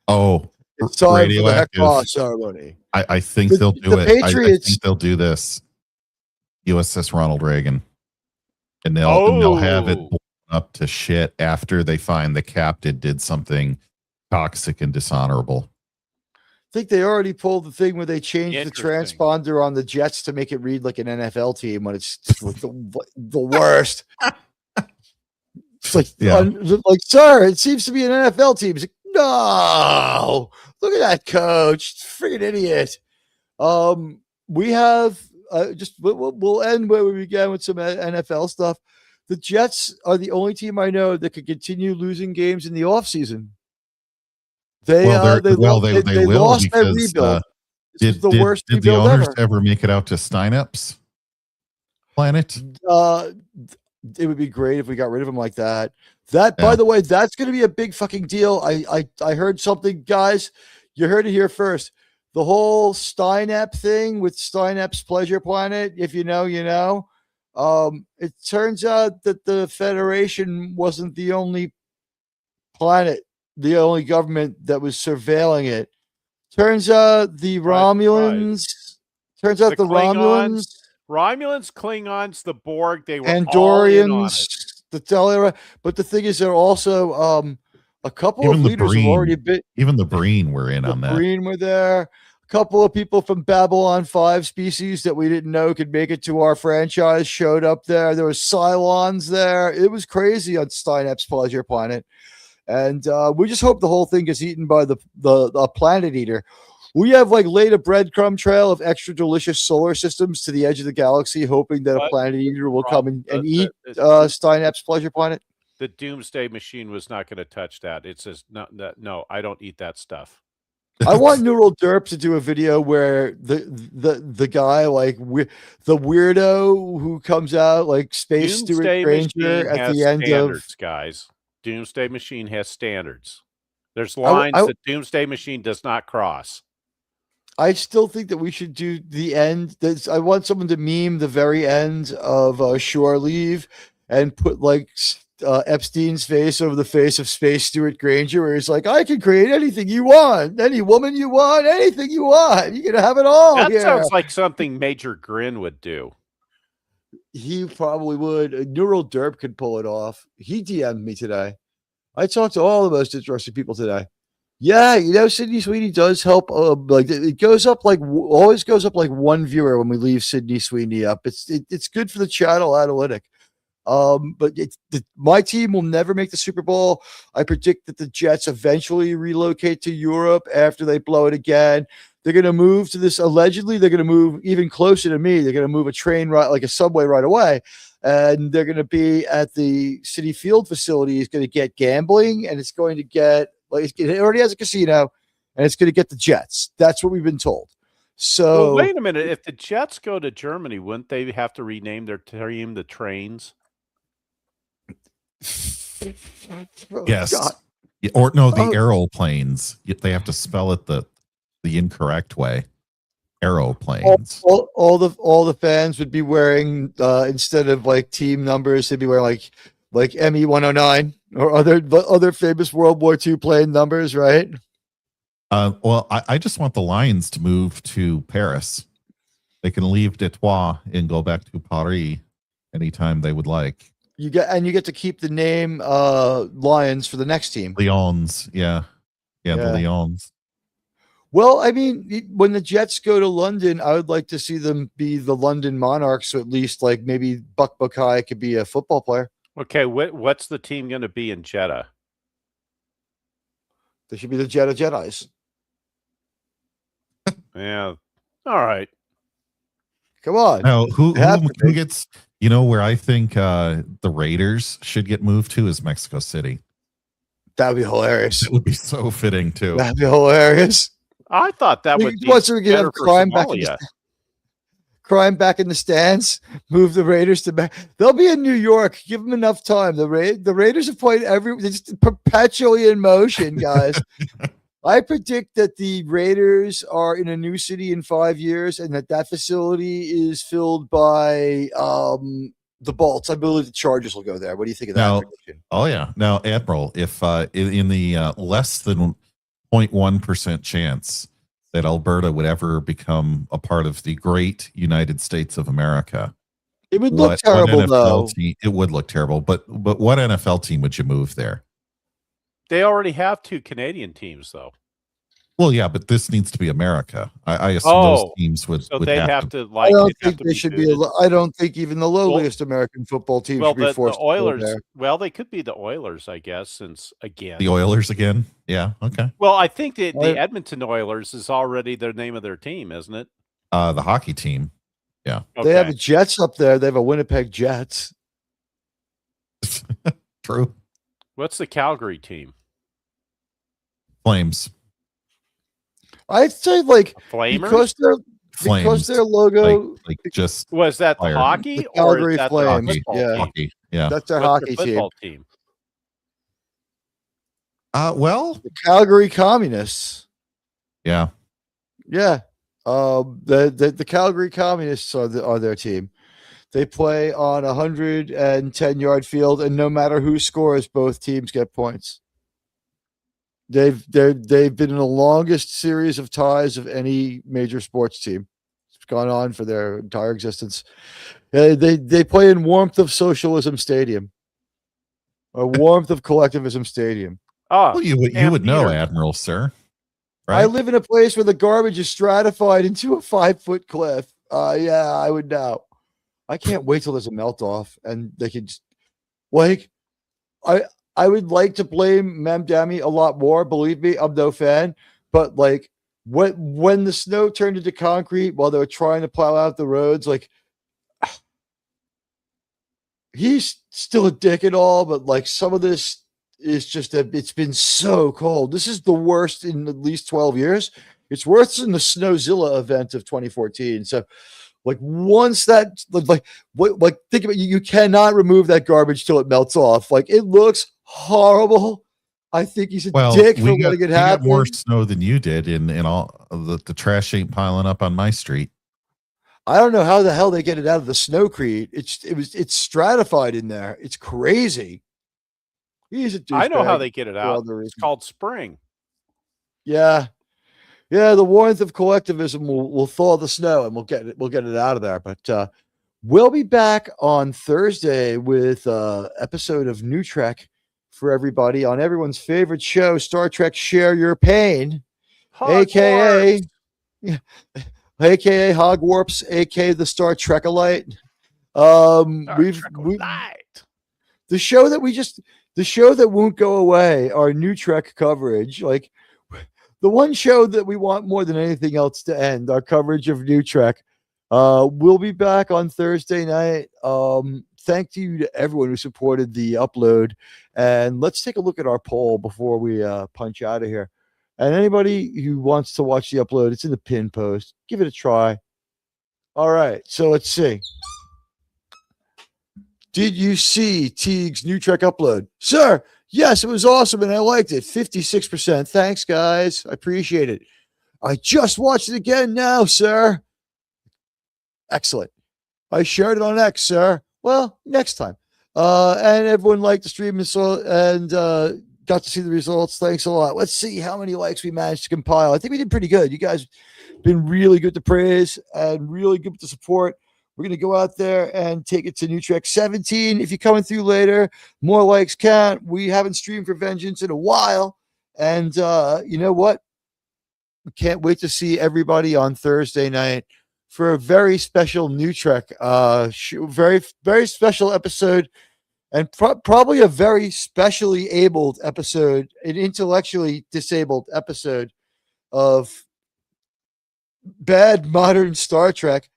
Oh, it's time for the Hekba ceremony. I think they'll do it. Patriots, I think they'll do this. USS Ronald Reagan. And they'll have it blown up to shit after they find the captain did something toxic and dishonorable. I think they already pulled the thing where they changed the transponder on the Jets to make it read like an NFL team when it's the worst. It's like, like, sir, it seems to be an NFL team. It's like, no, look at that coach, freaking idiot. We have we'll end where we began with some NFL stuff. The Jets are the only team I know that could continue losing games in the offseason. They will lost their because rebuild. This is the worst did the rebuild owners ever. ever make it out to Steinep's planet? It would be great if we got rid of him like that. By the way, that's going to be a big fucking deal. I heard something, guys. You heard it here first. The whole Steinep thing with Steinep's Pleasure Planet. If you know, you know. It turns out that the Federation wasn't the only planet, the only government that was surveilling it. Turns out the Romulans. Turns out the Romulans. Romulans, Klingons, the Borg, they were Andorians, all in on it. the Telera. But the thing is, there are also a couple of leaders have already been. Even the Breen were in on that. The Breen were there. A couple of people from Babylon 5 species that we didn't know could make it to our franchise showed up there. There was Cylons there. It was crazy on Steinep's Pleasure Planet. And we just hope the whole thing gets eaten by the planet eater. We have laid a breadcrumb trail of extra delicious solar systems to the edge of the galaxy, hoping that a planet eater will come and eat Steinep's Pleasure Planet. The Doomsday Machine was not going to touch that. It says no, I don't eat that stuff. I want Neural Derp to do a video where the guy the weirdo who comes out like Space Doomsday Stewart Granger at the end of guys. Doomsday Machine has standards. There's lines that Doomsday Machine does not cross. I still think that we should do the end. I want someone to meme the very end of Shore Leave and put Epstein's face over the face of Space Stewart Granger, where he's like, I can create anything you want, any woman you want, anything you want. You're gonna have it all. That here. sounds like something Major Grin would do. He probably would. Neural Derp could pull it off. He DM'd me today. I talked to all the most interesting people today. Yeah, Sydney Sweeney does help. It goes up always goes up one viewer when we leave Sydney Sweeney up. It's good for the channel analytic. But my team will never make the Super Bowl. I predict that the Jets eventually relocate to Europe after they blow it again. They're going to move to this. Allegedly, they're going to move even closer to me. They're going to move a train like a subway right away. And they're going to be at the City Field facility. It's going to get gambling, and it's going to get it already has a casino, and it's going to get the Jets. That's what we've been told. So wait a minute. If the Jets go to Germany, wouldn't they have to rename their team the Trains? Yes. God. Or no, the aeroplanes. They have to spell it the incorrect way. Aeroplanes. All the fans would be wearing instead of team numbers, they'd be wearing like ME 109 or other famous World War II plane numbers, right? Well, I just want the Lions to move to Paris. They can leave Detroit and go back to Paris anytime they would like. You get to keep the name Lions for the next team. Lions, yeah, the Lions. Well, I mean, when the Jets go to London, I would like to see them be the London Monarchs, so at least maybe Buck Buckeye could be a football player. Okay, what's the team going to be in Jeddah? They should be the Jeddah Jedis. Yeah. All right. Come on. Now, who gets? Where I think the Raiders should get moved to is Mexico City. That'd be hilarious. It would be so fitting too. That'd be hilarious. I thought that would be better for Somalia. Crime back in the stands. Move the Raiders to back. They'll be in New York. Give them enough time. The Raiders have played they're just perpetually in motion, guys. I predict that the Raiders are in a new city in 5 years, and that facility is filled by the Bolts. I believe the Chargers will go there. What do you think of that prediction? Oh yeah. Now, Admiral, if in the less than 0.1% chance that Alberta would ever become a part of the great United States of America, it would look terrible, though. It would look terrible, but what NFL team would you move there? They already have 2 Canadian teams, though. Well, yeah, but this needs to be America. I assume those teams would. So they'd have to I don't think they should be. I don't think even the lowliest American football team should be forced. The Oilers. Well, they could be the Oilers, I guess. Since again, the Oilers again. Yeah. Okay. Well, I think the Edmonton Oilers is already the name of their team, isn't it? The hockey team. Yeah. They have the Jets up there. They have a Winnipeg Jets. True. What's the Calgary team? Flames. I'd say like Flamers? because their logo like just was that fire. the hockey The Calgary or is that Flames. the football Yeah. team? Hockey. Yeah. that's their What's hockey their team. football team? Well, The Calgary Communists. yeah. Yeah. The Calgary Communists are their team. They play on a 110-yard field, and no matter who scores, both teams get points. They've been in the longest series of ties of any major sports team. It's gone on for their entire existence. They play in Warmth of Socialism Stadium, or Warmth of Collectivism Stadium. Oh, Well, you would know, Admiral, sir. Right? I live in a place where the garbage is stratified into a 5-foot cliff. Yeah, I would know. I can't wait till there's a melt off and they can just, like, I would like to blame Mamdani a lot more. Believe me, I'm no fan. But like when the snow turned into concrete while they were trying to plow out the roads, like he's still a dick and all, but like some of this is just that it's been so cold. This is the worst in at least 12 years. It's worse than the Snowzilla event of 2014. So like once that like think about you cannot remove that garbage till it melts off. Like it looks horrible. I think he's a dick for letting it happen. We got more snow than you did in all the trash ain't piling up on my street. I don't know how the hell they get it out of the snowcrete. It's stratified in there. It's crazy. He's a douchebag. I know how they get it for out. all the It's reasons. called spring. Yeah. Yeah, the warmth of collectivism will thaw the snow and we'll get it out of there. But we'll be back on Thursday with episode of New Trek for everybody on everyone's favorite show, Star Trek Share Your Pain, aka Hogwarts, aka the Star Trekalite. The show that won't go away, our New Trek coverage, like the one show that we want more than anything else to end, our coverage of New Trek. We'll be back on Thursday night. Thank you to everyone who supported the upload. And let's take a look at our poll before we punch out of here. And anybody who wants to watch the upload, it's in the pin post. Give it a try. All right. So let's see. Did you see Teag's New Trek upload? Sir, yes, it was awesome and I liked it. 56%. Thanks, guys. I appreciate it. I just watched it again now, sir. Excellent. I shared it on X, sir. Well, next time. And everyone liked the stream and got to see the results. Thanks a lot. Let's see how many likes we managed to compile. I think we did pretty good. You guys been really good to praise and really good to support. We're going to go out there and take it to New Trek 17. If you're coming through later, more likes count. We haven't streamed for Vengeance in a while. And you know what? We can't wait to see everybody on Thursday night for a very special New Trek, very, very special episode, and probably a very specially abled episode, an intellectually disabled episode of bad modern Star Trek.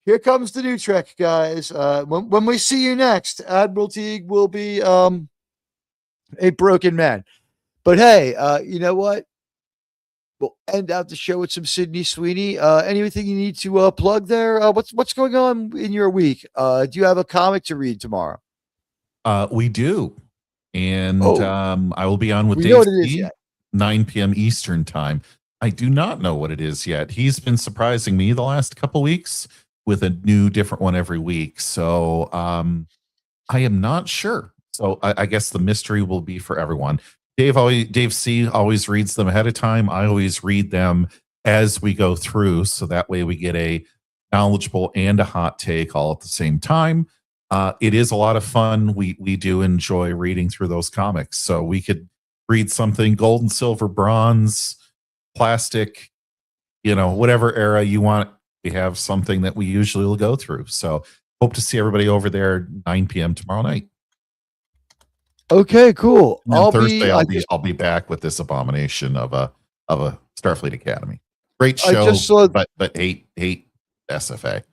Here comes the New Trek, guys. When we see you next, Admiral Teag will be a broken man. But hey, you know what? We'll end out the show with some Sydney Sweeney. Anything you need to plug there? What's going on in your week? Do you have a comic to read tomorrow? We do. And I will be on with We Dave know what it is C, yet. 9 p.m. Eastern time. I do not know what it is yet. He's been surprising me the last couple weeks with a new different one every week. So I am not sure. So I guess the mystery will be for everyone. Dave C always reads them ahead of time. I always read them as we go through. So that way we get a knowledgeable and a hot take all at the same time. It is a lot of fun. We do enjoy reading through those comics. So we could read something gold and silver, bronze, plastic, whatever era you want. We have something that we usually will go through. So hope to see everybody over there 9 p.m. tomorrow night. Okay, cool. And Thursday I'll be back with this abomination of a Starfleet Academy. Great show, but hate SFA.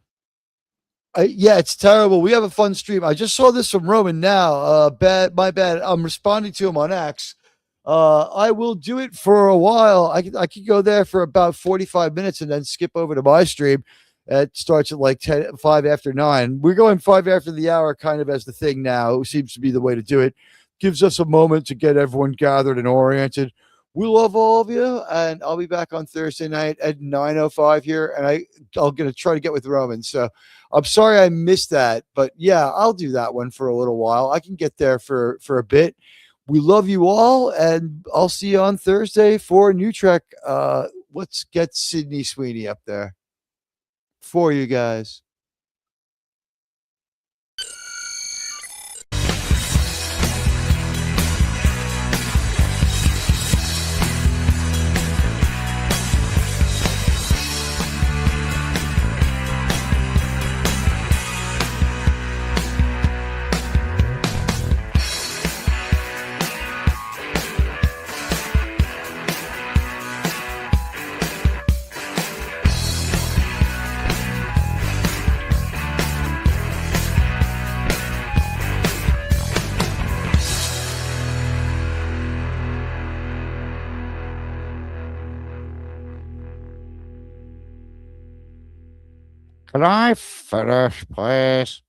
Yeah, it's terrible. We have a fun stream. I just saw this from Roman now. My bad. I'm responding to him on X. I will do it for a while. I could go there for about 45 minutes and then skip over to my stream. It starts at like 5 after 9. We're going 5 after the hour kind of as the thing now. It seems to be the way to do it. Gives us a moment to get everyone gathered and oriented. We love all of you, and I'll be back on Thursday night at 9:05 here, and I'm going to try to get with Roman. So I'm sorry I missed that, but yeah, I'll do that one for a little while. I can get there for a bit. We love you all, and I'll see you on Thursday for New Trek. Let's get Sydney Sweeney up there for you guys. Can I finish, please?